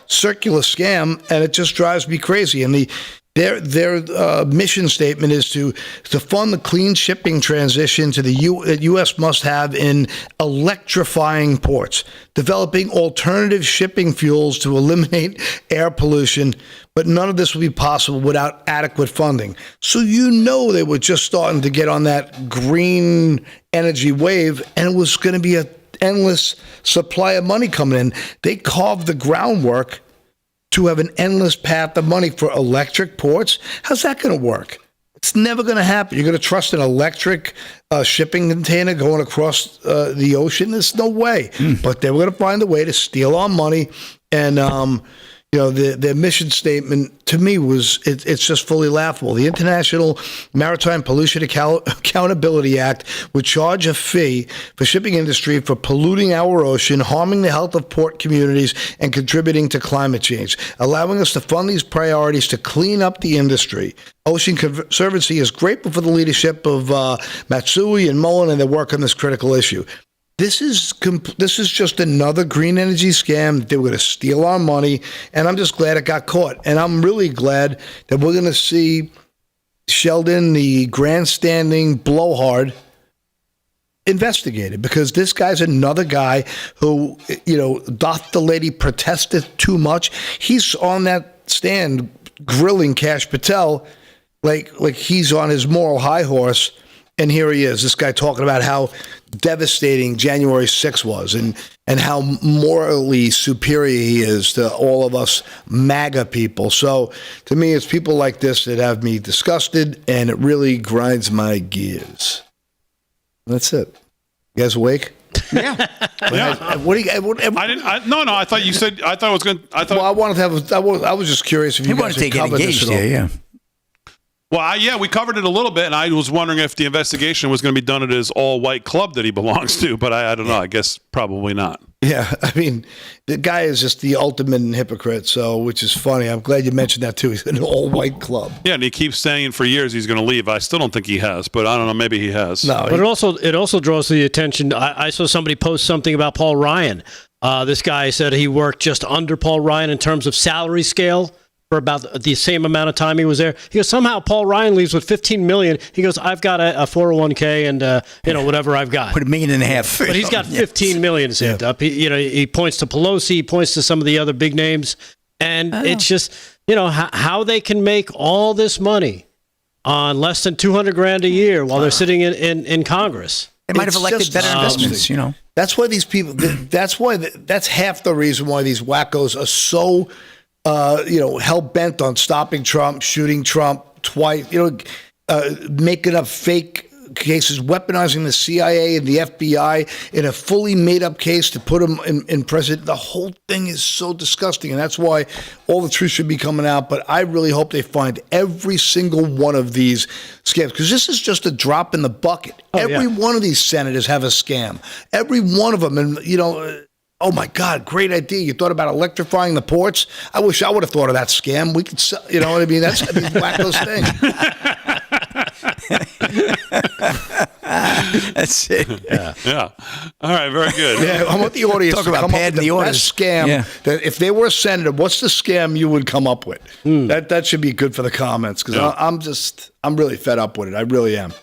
[SPEAKER 3] circular scam, and it just drives me crazy. And their mission statement is to fund the clean shipping transition to the U.S. must have in electrifying ports, developing alternative shipping fuels to eliminate air pollution. But none of this will be possible without adequate funding. So they were just starting to get on that green energy wave, and it was going to be an endless supply of money coming in. They carved the groundwork to have an endless path of money for electric ports. How's that going to work? It's never going to happen. You're going to trust an electric shipping container going across the ocean? There's no way. But they were going to find a way to steal our money. And, their mission statement to me it's just fully laughable. The International Maritime Pollution Accountability Act would charge a fee for shipping industry for polluting our ocean, harming the health of port communities, and contributing to climate change, allowing us to fund these priorities to clean up the industry. Ocean Conservancy is grateful for the leadership of Matsui and Mullen and their work on this critical issue. This is just another green energy scam. They were going to steal our money, and I'm just glad it got caught. And I'm really glad that we're going to see Sheldon, the grandstanding blowhard, investigated, because this guy's another guy who, doth the lady protested too much. He's on that stand grilling Kash Patel like he's on his moral high horse. And here he is, this guy talking about how devastating January 6th was and how morally superior he is to all of us MAGA people. So to me, it's people like this that have me disgusted, and it really grinds my gears. That's it. You guys awake?
[SPEAKER 2] Yeah.
[SPEAKER 3] What do you?
[SPEAKER 1] I didn't. No. I thought you said. I thought it was going.
[SPEAKER 3] Well, I wanted to have. I was just curious if you guys
[SPEAKER 2] want to take it engaged here. Yeah.
[SPEAKER 1] Well, yeah, we covered it a little bit, and I was wondering if the investigation was going to be done at his all-white club that he belongs to, but I don't know. I guess probably not.
[SPEAKER 3] Yeah, I mean, the guy is just the ultimate hypocrite, which is funny. I'm glad you mentioned that, too. He's an all-white club.
[SPEAKER 1] Yeah, and he keeps saying for years he's going to leave. I still don't think he has, but I don't know. Maybe he has.
[SPEAKER 4] No, but it also draws the attention. I saw somebody post something about Paul Ryan. This guy said he worked just under Paul Ryan in terms of salary scale for about the same amount of time he was there. He goes, somehow Paul Ryan leaves with $15 million. He goes, I've got a 401k and whatever I've got.
[SPEAKER 2] Put $1.5 million.
[SPEAKER 4] But he's got $15 million saved up. He points to Pelosi, he points to some of the other big names, and it's just how they can make all this money on less than $200,000 a year while they're sitting in Congress.
[SPEAKER 2] They might have elected better investments.
[SPEAKER 3] That's why these people. That's half the reason why these wackos are so. Hell bent on stopping Trump, shooting Trump twice, making up fake cases, weaponizing the CIA and the FBI in a fully made up case to put him in president. The whole thing is so disgusting. And that's why all the truth should be coming out. But I really hope they find every single one of these scams, because this is just a drop in the bucket. Every one of these senators have a scam. Every one of them. And, oh my God, great idea. You thought about electrifying the ports? I wish I would have thought of that scam. We could sell, you know what I mean? That's a wacko's thing.
[SPEAKER 2] That's it.
[SPEAKER 1] Yeah. All right, very good.
[SPEAKER 3] Yeah, I want the audience
[SPEAKER 2] Talk
[SPEAKER 3] to
[SPEAKER 2] about
[SPEAKER 3] come up
[SPEAKER 2] padding
[SPEAKER 3] with
[SPEAKER 2] the
[SPEAKER 3] the
[SPEAKER 2] orders.
[SPEAKER 3] best scam. That if they were a senator, what's the scam you would come up with? That should be good for the comments, because I'm really fed up with it. I really am.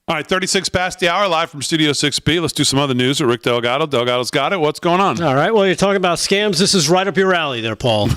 [SPEAKER 1] All right, 36 past the hour, live from Studio 6B. Let's do some other news with Rick Delgado. Delgado's got it. What's going on?
[SPEAKER 4] All right, well, you're talking about scams. This is right up your alley there, Paul.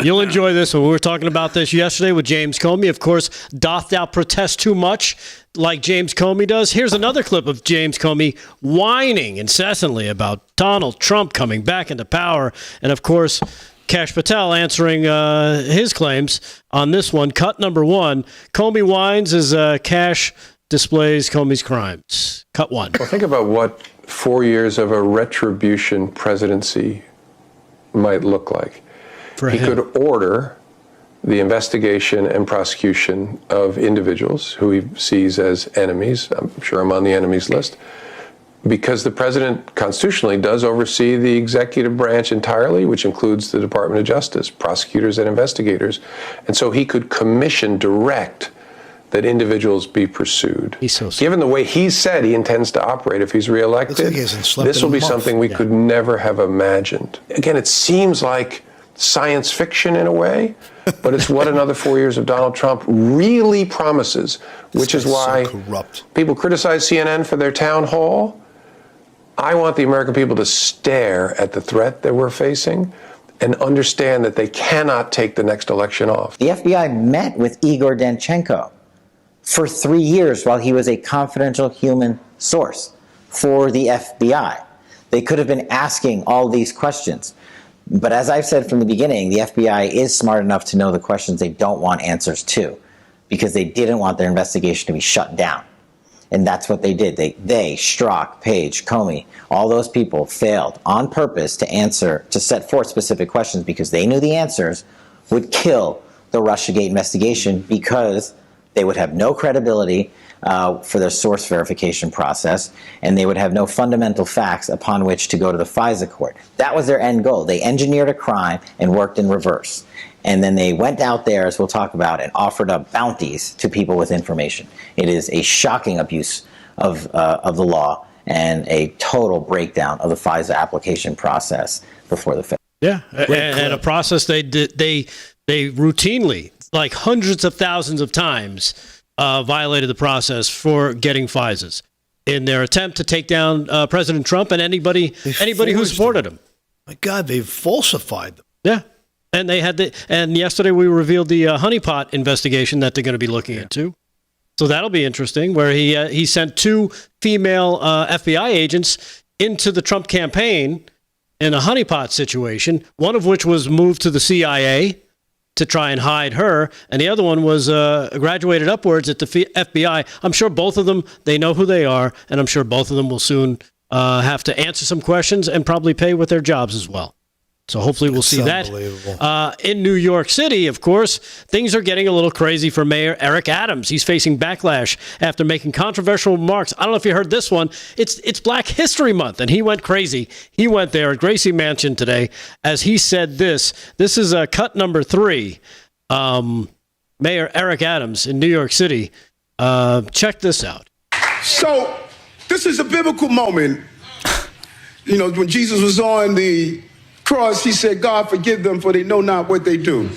[SPEAKER 4] You'll enjoy this one. We were talking about this yesterday with James Comey. Of course, doth thou protest too much like James Comey does? Here's another clip of James Comey whining incessantly about Donald Trump coming back into power. And, of course, Kash Patel answering his claims on this one. Cut number one. Comey whines as Kash displays Comey's crimes. Cut one.
[SPEAKER 15] Well, think about what 4 years of a retribution presidency might look like. He could order the investigation and prosecution of individuals who he sees as enemies. I'm sure I'm on the enemies list. Because the president constitutionally does oversee the executive branch entirely, which includes the Department of Justice, prosecutors and investigators. And so he could direct that individuals be pursued. Given the way he said he intends to operate if he's reelected, this will be something we could never have imagined. Again, it seems like science fiction in a way, but it's what another 4 years of Donald Trump really promises, which is why people criticize CNN for their town hall. I want the American people to stare at the threat that we're facing and understand that they cannot take the next election off.
[SPEAKER 16] The FBI met with Igor Danchenko for 3 years while he was a confidential human source for the FBI. They could have been asking all these questions. But as I've said from the beginning, the FBI is smart enough to know the questions they don't want answers to, because they didn't want their investigation to be shut down. And that's what they did. They Strzok, Page, Comey, all those people failed on purpose to set forth specific questions, because they knew the answers would kill the Russiagate investigation, because they would have no credibility for their source verification process, and they would have no fundamental facts upon which to go to the FISA court. That was their end goal. They engineered a crime and worked in reverse. And then they went out there, as we'll talk about, and offered up bounties to people with information. It is a shocking abuse of the law and a total breakdown of the FISA application process before the Fed.
[SPEAKER 4] Yeah, and a process they routinely, like hundreds of thousands of times, violated the process for getting FISAs in their attempt to take down President Trump and anybody who supported him.
[SPEAKER 3] My God, they've falsified them.
[SPEAKER 4] Yeah. And they had and yesterday we revealed the honeypot investigation that they're going to be looking into. So that'll be interesting, where he sent 2 female FBI agents into the Trump campaign in a honeypot situation, one of which was moved to the CIA to try and hide her, and the other one was graduated upwards at the FBI. I'm sure both of them, they know who they are, and I'm sure both of them will soon have to answer some questions and probably pay with their jobs as well. So hopefully we'll see that. In New York City, of course, things are getting a little crazy for Mayor Eric Adams. He's facing backlash after making controversial remarks. I don't know if you heard this one. It's Black History Month, and he went crazy. He went there at Gracie Mansion today as he said this. This is cut number 3. Mayor Eric Adams in New York City. Check this out.
[SPEAKER 17] So this is a biblical moment. You know, when Jesus was on the cross, he said, God, forgive them, for they know not what they do.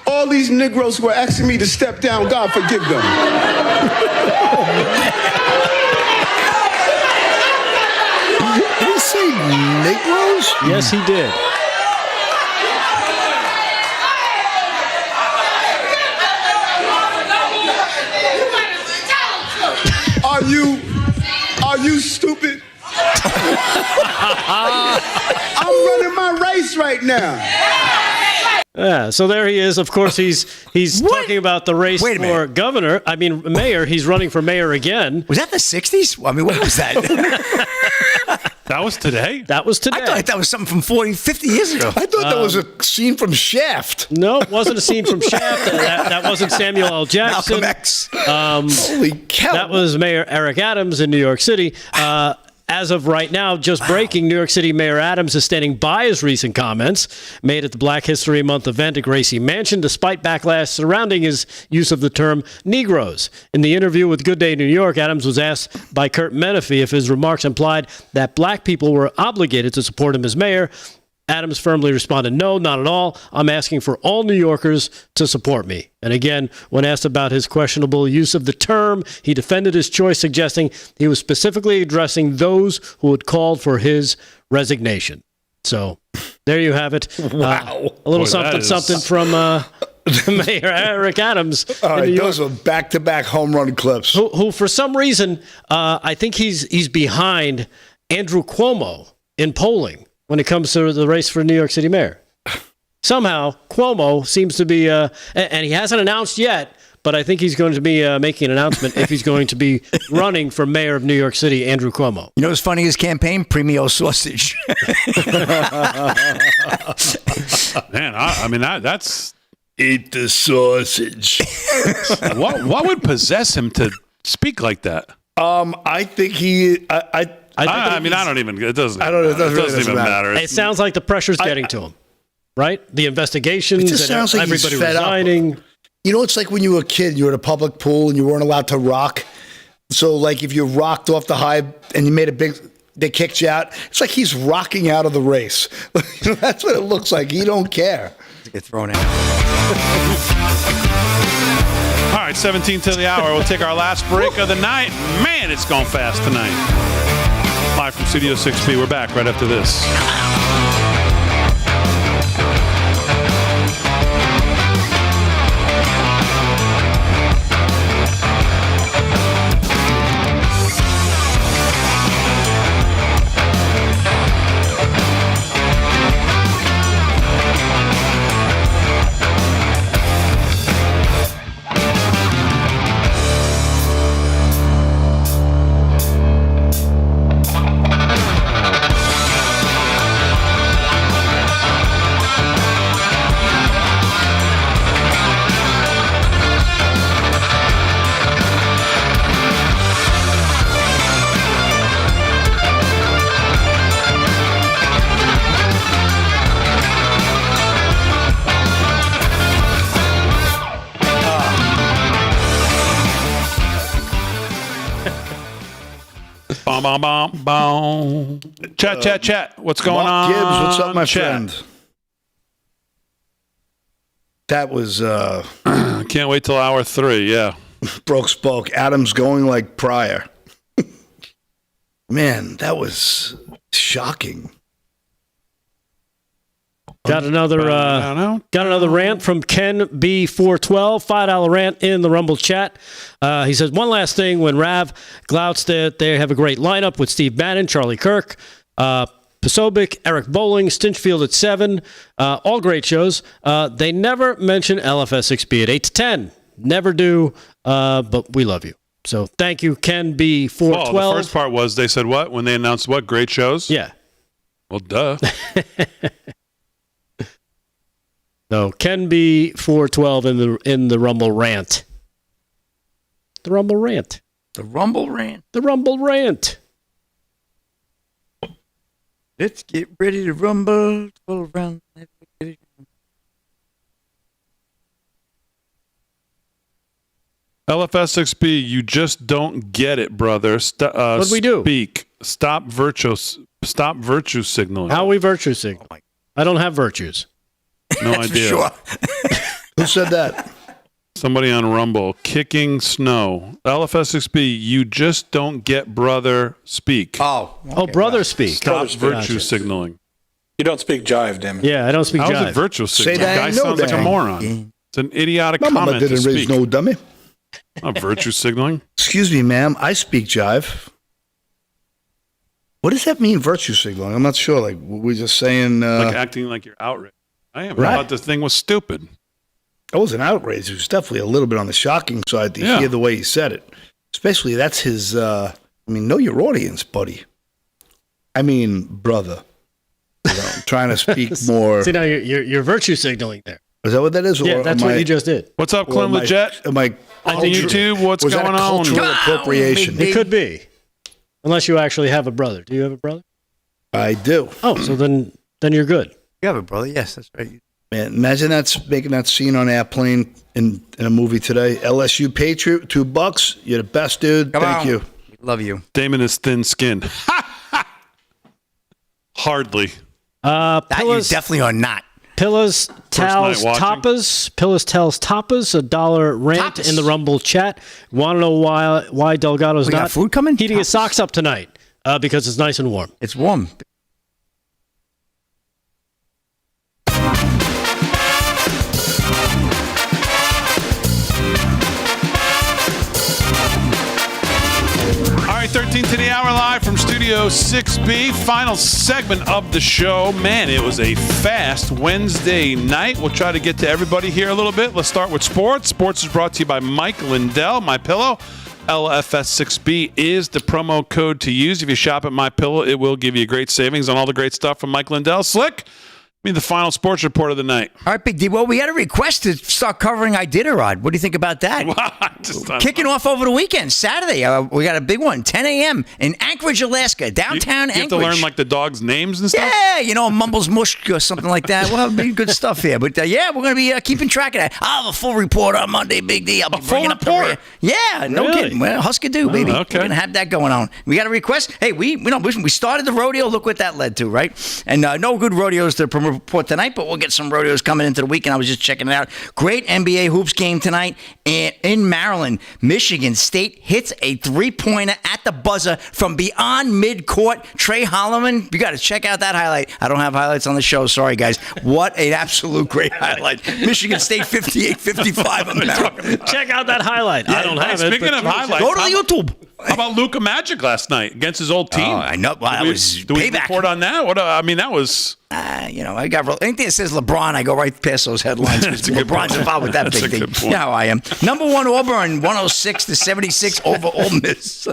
[SPEAKER 17] All these Negroes who are asking me to step down, God, forgive them.
[SPEAKER 3] Did he say Negroes?
[SPEAKER 4] Yes, he did.
[SPEAKER 17] Are you stupid? I'm running my race right now.
[SPEAKER 4] Yeah, so there he is. Of course, he's talking about the race for governor. I mean, mayor. He's running for mayor again.
[SPEAKER 2] Was that the 60s? I mean, what was that?
[SPEAKER 1] That was today?
[SPEAKER 4] That was today.
[SPEAKER 2] I thought that was something from 40, 50 years ago.
[SPEAKER 3] I thought that was a scene from Shaft.
[SPEAKER 4] No, it wasn't a scene from Shaft. That wasn't Samuel L. Jackson.
[SPEAKER 2] Malcolm X.
[SPEAKER 3] Holy cow.
[SPEAKER 4] That was Mayor Eric Adams in New York City. As of right now, just breaking, New York City Mayor Adams is standing by his recent comments made at the Black History Month event at Gracie Mansion, despite backlash surrounding his use of the term Negroes. In the interview with Good Day New York, Adams was asked by Kurt Menefee if his remarks implied that black people were obligated to support him as mayor. Adams firmly responded, no, not at all. I'm asking for all New Yorkers to support me. And again, when asked about his questionable use of the term, he defended his choice, suggesting he was specifically addressing those who had called for his resignation. So there you have it.
[SPEAKER 3] Wow.
[SPEAKER 4] A little something from Mayor Eric Adams.
[SPEAKER 3] All right, those are back-to-back home run clips.
[SPEAKER 4] Who for some reason, I think he's behind Andrew Cuomo in polling when it comes to the race for New York City mayor. Somehow, Cuomo seems to be, and he hasn't announced yet, but I think he's going to be making an announcement if he's going to be running for mayor of New York City, Andrew Cuomo.
[SPEAKER 2] You know what's funny? His campaign, Premio Sausage.
[SPEAKER 1] Man, I mean, that's...
[SPEAKER 3] Eat the sausage.
[SPEAKER 1] What would possess him to speak like that?
[SPEAKER 3] I think he...
[SPEAKER 1] I mean, I don't even. It doesn't.
[SPEAKER 3] I don't know. It
[SPEAKER 1] doesn't even matter.
[SPEAKER 4] It sounds like the pressure's getting to him, right? The investigations.
[SPEAKER 3] It just sounds like
[SPEAKER 4] everybody
[SPEAKER 3] he's fed
[SPEAKER 4] resigning.
[SPEAKER 3] up. You know, it's like when you were a kid, you were at a public pool and you weren't allowed to rock. So, like, if you rocked off the high and you made they kicked you out. It's like he's rocking out of the race. You know, that's what it looks like. He don't care.
[SPEAKER 2] Get thrown out.
[SPEAKER 1] All right, 17 to the hour. We'll take our last break of the night. Man, it's gone fast tonight. Live from Studio 6B. We're back right after this. Bom, bom, bom, bom. Chat. What's going on?
[SPEAKER 3] Gibbs, what's up, my
[SPEAKER 1] Chat.
[SPEAKER 3] friend? That was
[SPEAKER 1] Can't wait till hour 3. Yeah.
[SPEAKER 3] broke spoke. Adams going like Pryor. Man, that was shocking.
[SPEAKER 4] Got another rant from Ken B412, $5 rant in the Rumble chat. He says, one last thing, when Rav glouts that they have a great lineup with Steve Bannon, Charlie Kirk, Posobiec, Eric Bowling, Stinchfield at 7, all great shows. They never mention LFS6B at 8 to 10. Never do, but we love you. So thank you, Ken B412.
[SPEAKER 1] Well, the first part was they said what? When they announced what? Great shows?
[SPEAKER 4] Yeah.
[SPEAKER 1] Well, duh.
[SPEAKER 4] No, can be 412 in the Rumble rant. The Rumble rant.
[SPEAKER 2] The Rumble rant.
[SPEAKER 4] The Rumble rant.
[SPEAKER 2] Let's get ready to rumble around.
[SPEAKER 1] LFS6B, you just don't get it, brother.
[SPEAKER 4] What'd we do?
[SPEAKER 1] Speak. Stop virtue signaling.
[SPEAKER 4] How we virtue signal? I don't have virtues.
[SPEAKER 1] No idea.
[SPEAKER 2] Sure.
[SPEAKER 3] Who said that?
[SPEAKER 1] Somebody on Rumble. Kicking snow. LFS6B, you just don't get brother speak.
[SPEAKER 2] Oh,
[SPEAKER 4] brother speak.
[SPEAKER 1] Stop virtue signaling.
[SPEAKER 7] You don't speak jive, damn it.
[SPEAKER 4] Yeah, I don't speak
[SPEAKER 1] How
[SPEAKER 4] jive.
[SPEAKER 1] is it virtue
[SPEAKER 3] Say
[SPEAKER 1] signaling?
[SPEAKER 3] that
[SPEAKER 1] Guy
[SPEAKER 3] ain't no
[SPEAKER 1] sounds like a
[SPEAKER 3] dang.
[SPEAKER 1] moron. It's an idiotic
[SPEAKER 3] My mama
[SPEAKER 1] comment to
[SPEAKER 3] didn't raise
[SPEAKER 1] speak.
[SPEAKER 3] no dummy.
[SPEAKER 1] Not virtue signaling.
[SPEAKER 3] Excuse me, ma'am. I speak jive. What does that mean, virtue signaling? I'm not sure. Like, we're just saying...
[SPEAKER 1] Like acting like you're outraged. I am.
[SPEAKER 3] Right.
[SPEAKER 1] I thought this thing was stupid.
[SPEAKER 3] I wasn't outraged. It was definitely a little bit on the shocking side to hear the way he said it. Especially that's his... know your audience, buddy. I mean, brother. I'm trying to speak more...
[SPEAKER 4] See, now you're virtue signaling there.
[SPEAKER 3] Is that what that is?
[SPEAKER 4] Yeah, that's what you just did.
[SPEAKER 1] What's up, Clint Leggett?
[SPEAKER 3] Am I
[SPEAKER 1] on YouTube? What's
[SPEAKER 3] was that
[SPEAKER 1] going
[SPEAKER 3] a
[SPEAKER 1] on?
[SPEAKER 3] cultural appropriation?
[SPEAKER 4] It could be. Unless you actually have a brother. Do you have a brother?
[SPEAKER 3] I do.
[SPEAKER 4] Oh, so then you're good.
[SPEAKER 2] You have a brother? Yes, that's right.
[SPEAKER 3] Man, imagine making that scene on Airplane in a movie today. LSU Patriot, $2. You're the best, dude. Thank you.
[SPEAKER 2] Love you.
[SPEAKER 1] Damon is thin skinned. Hardly.
[SPEAKER 2] That you definitely are not.
[SPEAKER 4] Pillows, towels, tapas. Pillows, towels, tapas. $1 rant
[SPEAKER 2] Tapas.
[SPEAKER 4] in the Rumble chat. Want to know why Delgado's
[SPEAKER 2] We got
[SPEAKER 4] not
[SPEAKER 2] food coming?
[SPEAKER 4] heating his socks up tonight? Because it's nice and warm.
[SPEAKER 2] It's warm.
[SPEAKER 1] All right, 13 to the hour live from Studio 6B. Final segment of the show. Man, it was a fast Wednesday night. We'll try to get to everybody here a little bit. Let's start with sports. Sports is brought to you by Mike Lindell, MyPillow. LFS6B is the promo code to use. If you shop at MyPillow, it will give you great savings on all the great stuff from Mike Lindell. Slick, give me the final sports report of the night.
[SPEAKER 2] All right, Big D. Well, we had a request to start covering Iditarod. What do you think about that? Kicking off over the weekend, Saturday. We got a big one, 10 a.m. in Anchorage, Alaska, downtown
[SPEAKER 1] You have
[SPEAKER 2] Anchorage.
[SPEAKER 1] to learn like the dogs' names and stuff?
[SPEAKER 2] Yeah, Mumbles Mush or something like that. Well, be good stuff here. But we're going to be keeping track of that. I'll have a full report on Monday, Big D. I'll be bringing up the rear. Yeah, no kidding. Well, Husker do, baby.
[SPEAKER 1] Okay.
[SPEAKER 2] We're going to have that going on. We got a request. Hey, we started the rodeo. Look what that led to, right? And no good rodeos to report tonight, but we'll get some rodeos coming into the weekend. I was just checking it out. Great NBA hoops game tonight in Maryland. Michigan State hits a three-pointer at the buzzer from beyond midcourt. Trey Holloman, you got to check out that highlight. I don't have highlights on the show. Sorry, guys. What an absolute great highlight. Michigan State 58-55 on Maryland.
[SPEAKER 4] Check out that highlight. I don't have it.
[SPEAKER 1] Speaking of highlights,
[SPEAKER 2] go to YouTube.
[SPEAKER 1] How about Luka Magic last night against his old team?
[SPEAKER 2] Oh, I know. Well, that was
[SPEAKER 1] do we
[SPEAKER 2] payback.
[SPEAKER 1] report on that? that was...
[SPEAKER 2] I got anything that says LeBron, I go right past those headlines. LeBron's involved with that big thing. You know how I am. Number one Auburn, 106-76 over Ole Miss.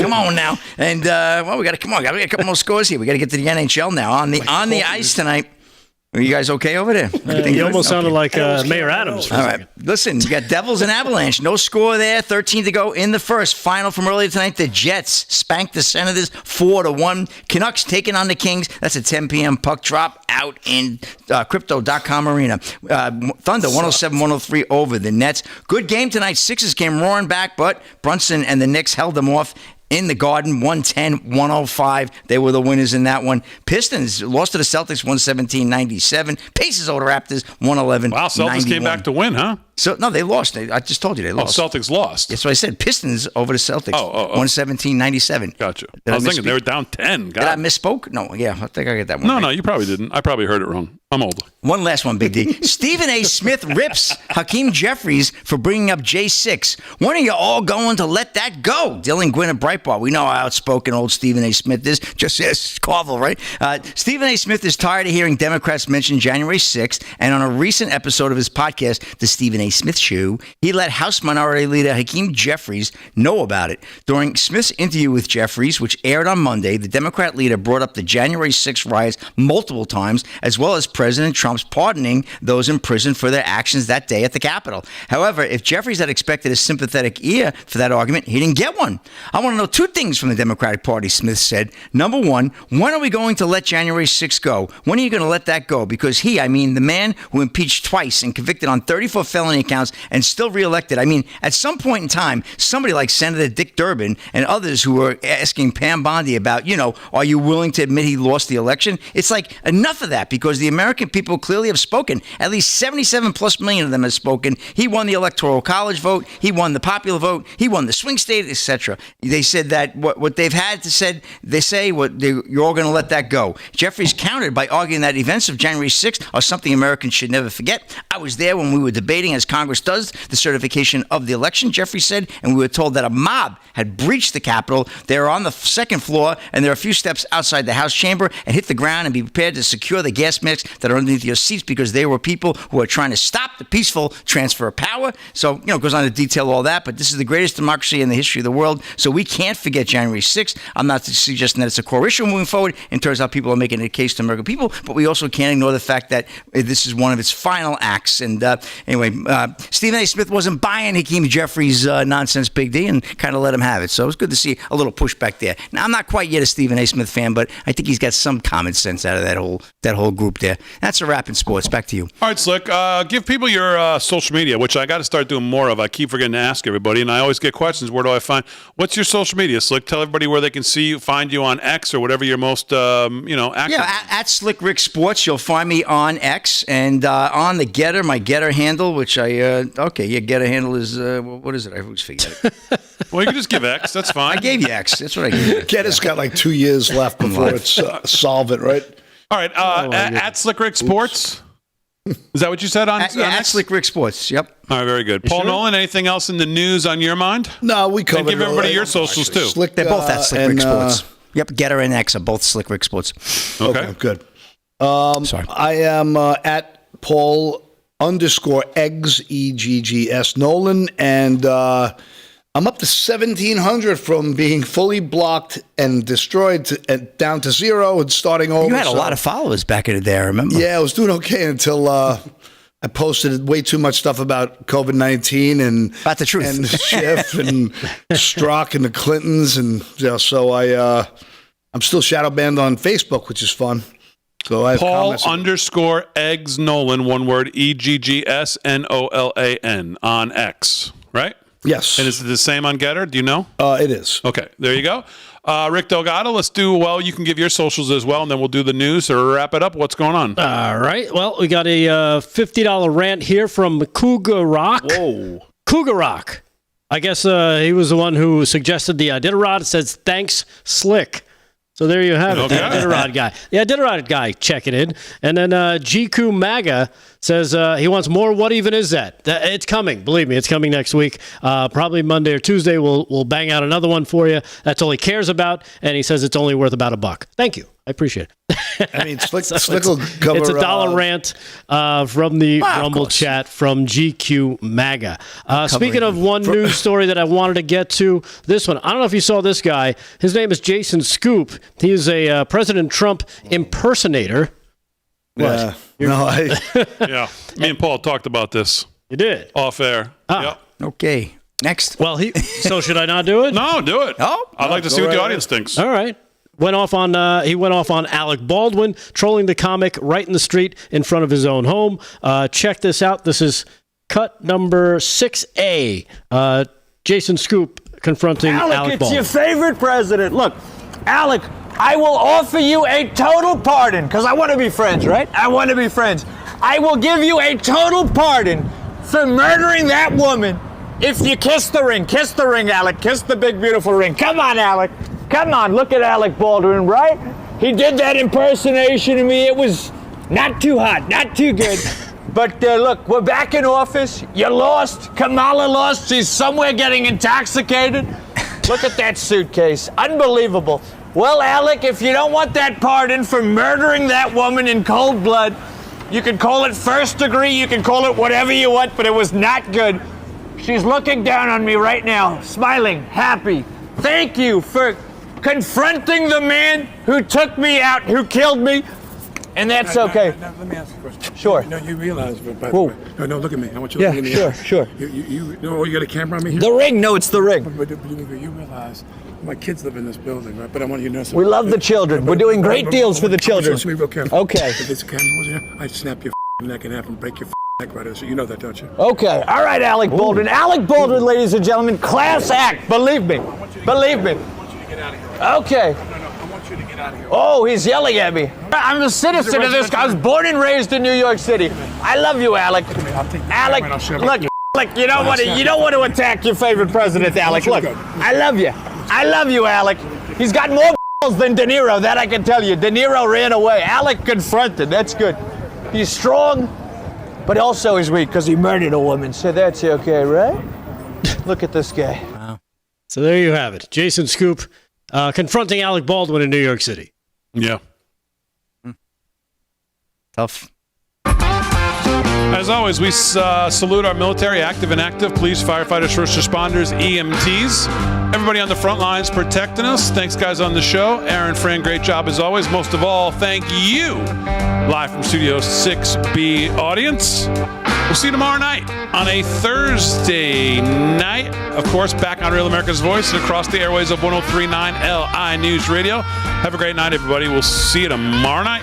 [SPEAKER 2] Come on now, and we got a couple more scores here. We got to get to the NHL now. On the ice tonight. Are you guys okay over there?
[SPEAKER 4] You almost sounded like Mayor Adams. For
[SPEAKER 2] All
[SPEAKER 4] a
[SPEAKER 2] right.
[SPEAKER 4] second.
[SPEAKER 2] Listen, you got Devils and Avalanche. No score there. 13 to go in the first. Final from earlier tonight. The Jets spanked the Senators 4-1. Canucks taking on the Kings. That's a 10 p.m. puck drop out in Crypto.com Arena. Thunder 107-103 over the Nets. Good game tonight. Sixers came roaring back, but Brunson and the Knicks held them off in the Garden, 110-105. They were the winners in that one. Pistons lost to the Celtics, 117-97. Pacers over the Raptors, 111-91.
[SPEAKER 1] Wow, Celtics came back to win, huh?
[SPEAKER 2] So no, they lost. I just told you they lost.
[SPEAKER 1] Oh, Celtics lost.
[SPEAKER 2] That's what I said. Pistons over the Celtics. 117-97.
[SPEAKER 1] Gotcha. I was thinking they were down 10.
[SPEAKER 2] Did I misspoke? No, yeah, I think I get that one.
[SPEAKER 1] No, you probably didn't. I probably heard it wrong. I'm old.
[SPEAKER 2] One last one, Big D. Stephen A. Smith rips Hakeem Jeffries for bringing up J6. When are you all going to let that go? Dylan Gwynn of Breitbart. We know how outspoken old Stephen A. Smith is. Just as Carvel, right? Stephen A. Smith is tired of hearing Democrats mention January 6th, and on a recent episode of his podcast, The Stephen A. Smith's shoe, he let House Minority Leader Hakeem Jeffries know about it. During Smith's interview with Jeffries, which aired on Monday, the Democrat leader brought up the January 6th riots multiple times, as well as President Trump's pardoning those in prison for their actions that day at the Capitol. However, if Jeffries had expected a sympathetic ear for that argument, he didn't get one. I want to know two things from the Democratic Party, Smith said. Number one, when are we going to let January 6th go? When are you going to let that go? Because he, I mean, the man who impeached twice and convicted on 34 felony counts and still reelected, I mean, at some point in time, somebody like Senator Dick Durbin and others who were asking Pam Bondi about, are you willing to admit he lost the election? It's like, enough of that, because the American people clearly have spoken. At least 77 plus million of them have spoken. He won the Electoral College vote. He won the popular vote. He won the swing state, etc. They said that what they've had to say, you're all going to let that go. Jeffries countered by arguing that events of January 6th are something Americans should never forget. I was there when we were debating, as Congress does, the certification of the election, Jeffries said, and we were told that a mob had breached the Capitol. They were on the second floor, and there are a few steps outside the House chamber, and hit the ground and be prepared to secure the gas masks that are underneath your seats, because they were people who are trying to stop the peaceful transfer of power. So, it goes on to detail all that, but this is the greatest democracy in the history of the world, so we can't forget January 6th. I'm not suggesting that it's a core issue moving forward in terms of how people are making a case to American people, but we also can't ignore the fact that this is one of its final acts. And anyway, Stephen A. Smith wasn't buying Hakeem Jeffries' nonsense, Big D, and kind of let him have it. So it was good to see a little pushback there. Now, I'm not quite yet a Stephen A. Smith fan, but I think he's got some common sense out of that whole group there. That's a wrap in sports. Back to you.
[SPEAKER 1] All right, Slick. Give people your social media, which I got to start doing more of. I keep forgetting to ask everybody, and I always get questions. Where do I find? What's your social media, Slick? Tell everybody where they can see you, find you on X or whatever you're most, active.
[SPEAKER 2] Yeah, at Slick Rick Sports, you'll find me on X and on the Getter, my Getter handle, which Getter handle is what is it? I always forget it.
[SPEAKER 1] Well, you can just give X. That's fine.
[SPEAKER 2] I gave you X. That's what I gave you.
[SPEAKER 3] Getter's got like 2 years left before it's solvent, right?
[SPEAKER 1] All right, at Slick Rick Sports. Is that what you said on
[SPEAKER 2] at Slick Rick Sports? Yep.
[SPEAKER 1] All right, very good. Paul Nolan, anything else in the news on your mind?
[SPEAKER 3] No, we covered.
[SPEAKER 1] And give everybody your socials too.
[SPEAKER 3] Slick,
[SPEAKER 2] they're both at Slick Rick Sports. Yep, Getter and X are both Slick Rick Sports.
[SPEAKER 3] Okay, good.
[SPEAKER 2] Sorry.
[SPEAKER 3] I am at Paul _Eggs EGGS Nolan, and I'm up to 1,700 from being fully blocked and destroyed down to zero and starting over.
[SPEAKER 2] You had a lot of followers back in the day, I remember.
[SPEAKER 3] Yeah, I was doing okay until I posted way too much stuff about COVID-19 and
[SPEAKER 2] about the truth
[SPEAKER 3] and Schiff and Strzok and the Clintons, and so I'm still shadow banned on Facebook, which is fun. So I have
[SPEAKER 1] Paul _Eggs Nolan, one word, EGGSNOLAN on X, right?
[SPEAKER 3] Yes.
[SPEAKER 1] And is it the same on Getter? Do you know?
[SPEAKER 3] It is.
[SPEAKER 1] Okay, there you go. Rick Delgado, let's do, you can give your socials as well, and then we'll do the news or wrap it up. What's going on?
[SPEAKER 4] All right. Well, we got a $50 rant here from Cougar Rock.
[SPEAKER 2] Whoa.
[SPEAKER 4] Cougar Rock. I guess he was the one who suggested the Iditarod. It says, thanks, Slick. So there you have it, the Iditarod guy. The Iditarod guy checking in. And then GQ MAGA says he wants more What Even Is That? It's coming. Believe me, it's coming next week. Probably Monday or Tuesday. We'll bang out another one for you. That's all he cares about. And he says it's only worth about $1. Thank you. I appreciate it.
[SPEAKER 3] I mean, Slick will cover...
[SPEAKER 4] It's a $1 rant from the Rumble chat from GQ MAGA. Speaking of one news story that I wanted to get to, this one. I don't know if you saw this guy. His name is Jason Scoop. He is a President Trump impersonator.
[SPEAKER 3] Yeah.
[SPEAKER 1] Yeah. Me and Paul talked about this.
[SPEAKER 4] You did?
[SPEAKER 1] Off air.
[SPEAKER 2] Yep. Okay. Next.
[SPEAKER 4] Well, so should I not do it?
[SPEAKER 1] No, do it.
[SPEAKER 2] Oh,
[SPEAKER 1] I'd like to see what the audience thinks.
[SPEAKER 4] All right. He went off on Alec Baldwin, trolling the comic right in the street in front of his own home. Check this out. This is cut number 6A. Jason Scoop confronting Alec Baldwin.
[SPEAKER 18] It's your favorite president. Look, Alec, I will offer you a total pardon because I want to be friends, right? I want to be friends. I will give you a total pardon for murdering that woman if you kiss the ring. Kiss the ring, Alec. Kiss the big, beautiful ring. Come on, Alec. Come on, look at Alec Baldwin, right? He did that impersonation of me. It was not too hot, not too good. But look, we're back in office. You lost. Kamala lost. She's somewhere getting intoxicated. Look at that suitcase. Unbelievable. Well, Alec, if you don't want that pardon for murdering that woman in cold blood, You can call it first degree, you can call it whatever you want, but it was not good. She's looking down on me right now, smiling, happy. Thank you for confronting the man who took me out, who killed me, and that's okay.
[SPEAKER 19] Now, let me ask you a question.
[SPEAKER 18] Sure.
[SPEAKER 19] You realize, by the way, no, look at me. I want you to look at me.
[SPEAKER 18] Sure.
[SPEAKER 19] You got a camera on me here?
[SPEAKER 18] The ring? No, it's the ring.
[SPEAKER 19] But you realize my kids live in this building, right? But I want you to know something.
[SPEAKER 18] We love the children. We're doing great deals for the children.
[SPEAKER 19] Listen to me real careful.
[SPEAKER 18] Okay.
[SPEAKER 19] If this camera was here, I'd snap your neck in half and break your neck right there. You know that, don't you?
[SPEAKER 18] Okay. All right, Alec Baldwin. Alec Baldwin, ladies and gentlemen, class act. Believe me. Believe me.
[SPEAKER 19] I want you to get out of here.
[SPEAKER 18] Okay.
[SPEAKER 19] I want you to get out of here.
[SPEAKER 18] Oh, he's yelling at me. I'm a citizen of this. I was born and raised in New York City. I love you, Alec. Alec, look, you don't want to attack your favorite president, Alec. Look, I love you. I love you, Alec. He's got more balls than De Niro, that I can tell you. De Niro ran away. Alec confronted. That's good. He's strong, but also he's weak because he murdered a woman. So that's okay, right? Look at this guy.
[SPEAKER 4] Wow. So there you have it. Jason Scoop confronting Alec Baldwin in New York City.
[SPEAKER 1] Yeah.
[SPEAKER 2] Tough.
[SPEAKER 1] As always, we salute our military, active and active, police, firefighters, first responders, EMTs, everybody on the front lines protecting us. Thanks, guys, on the show. Aaron, Fran, great job as always. Most of all, thank you, live from Studio 6B audience. We'll see you tomorrow night on a Thursday night. Of course, back on Real America's Voice and across the airways of 103.9 LI News Radio. Have a great night, everybody. We'll see you tomorrow night.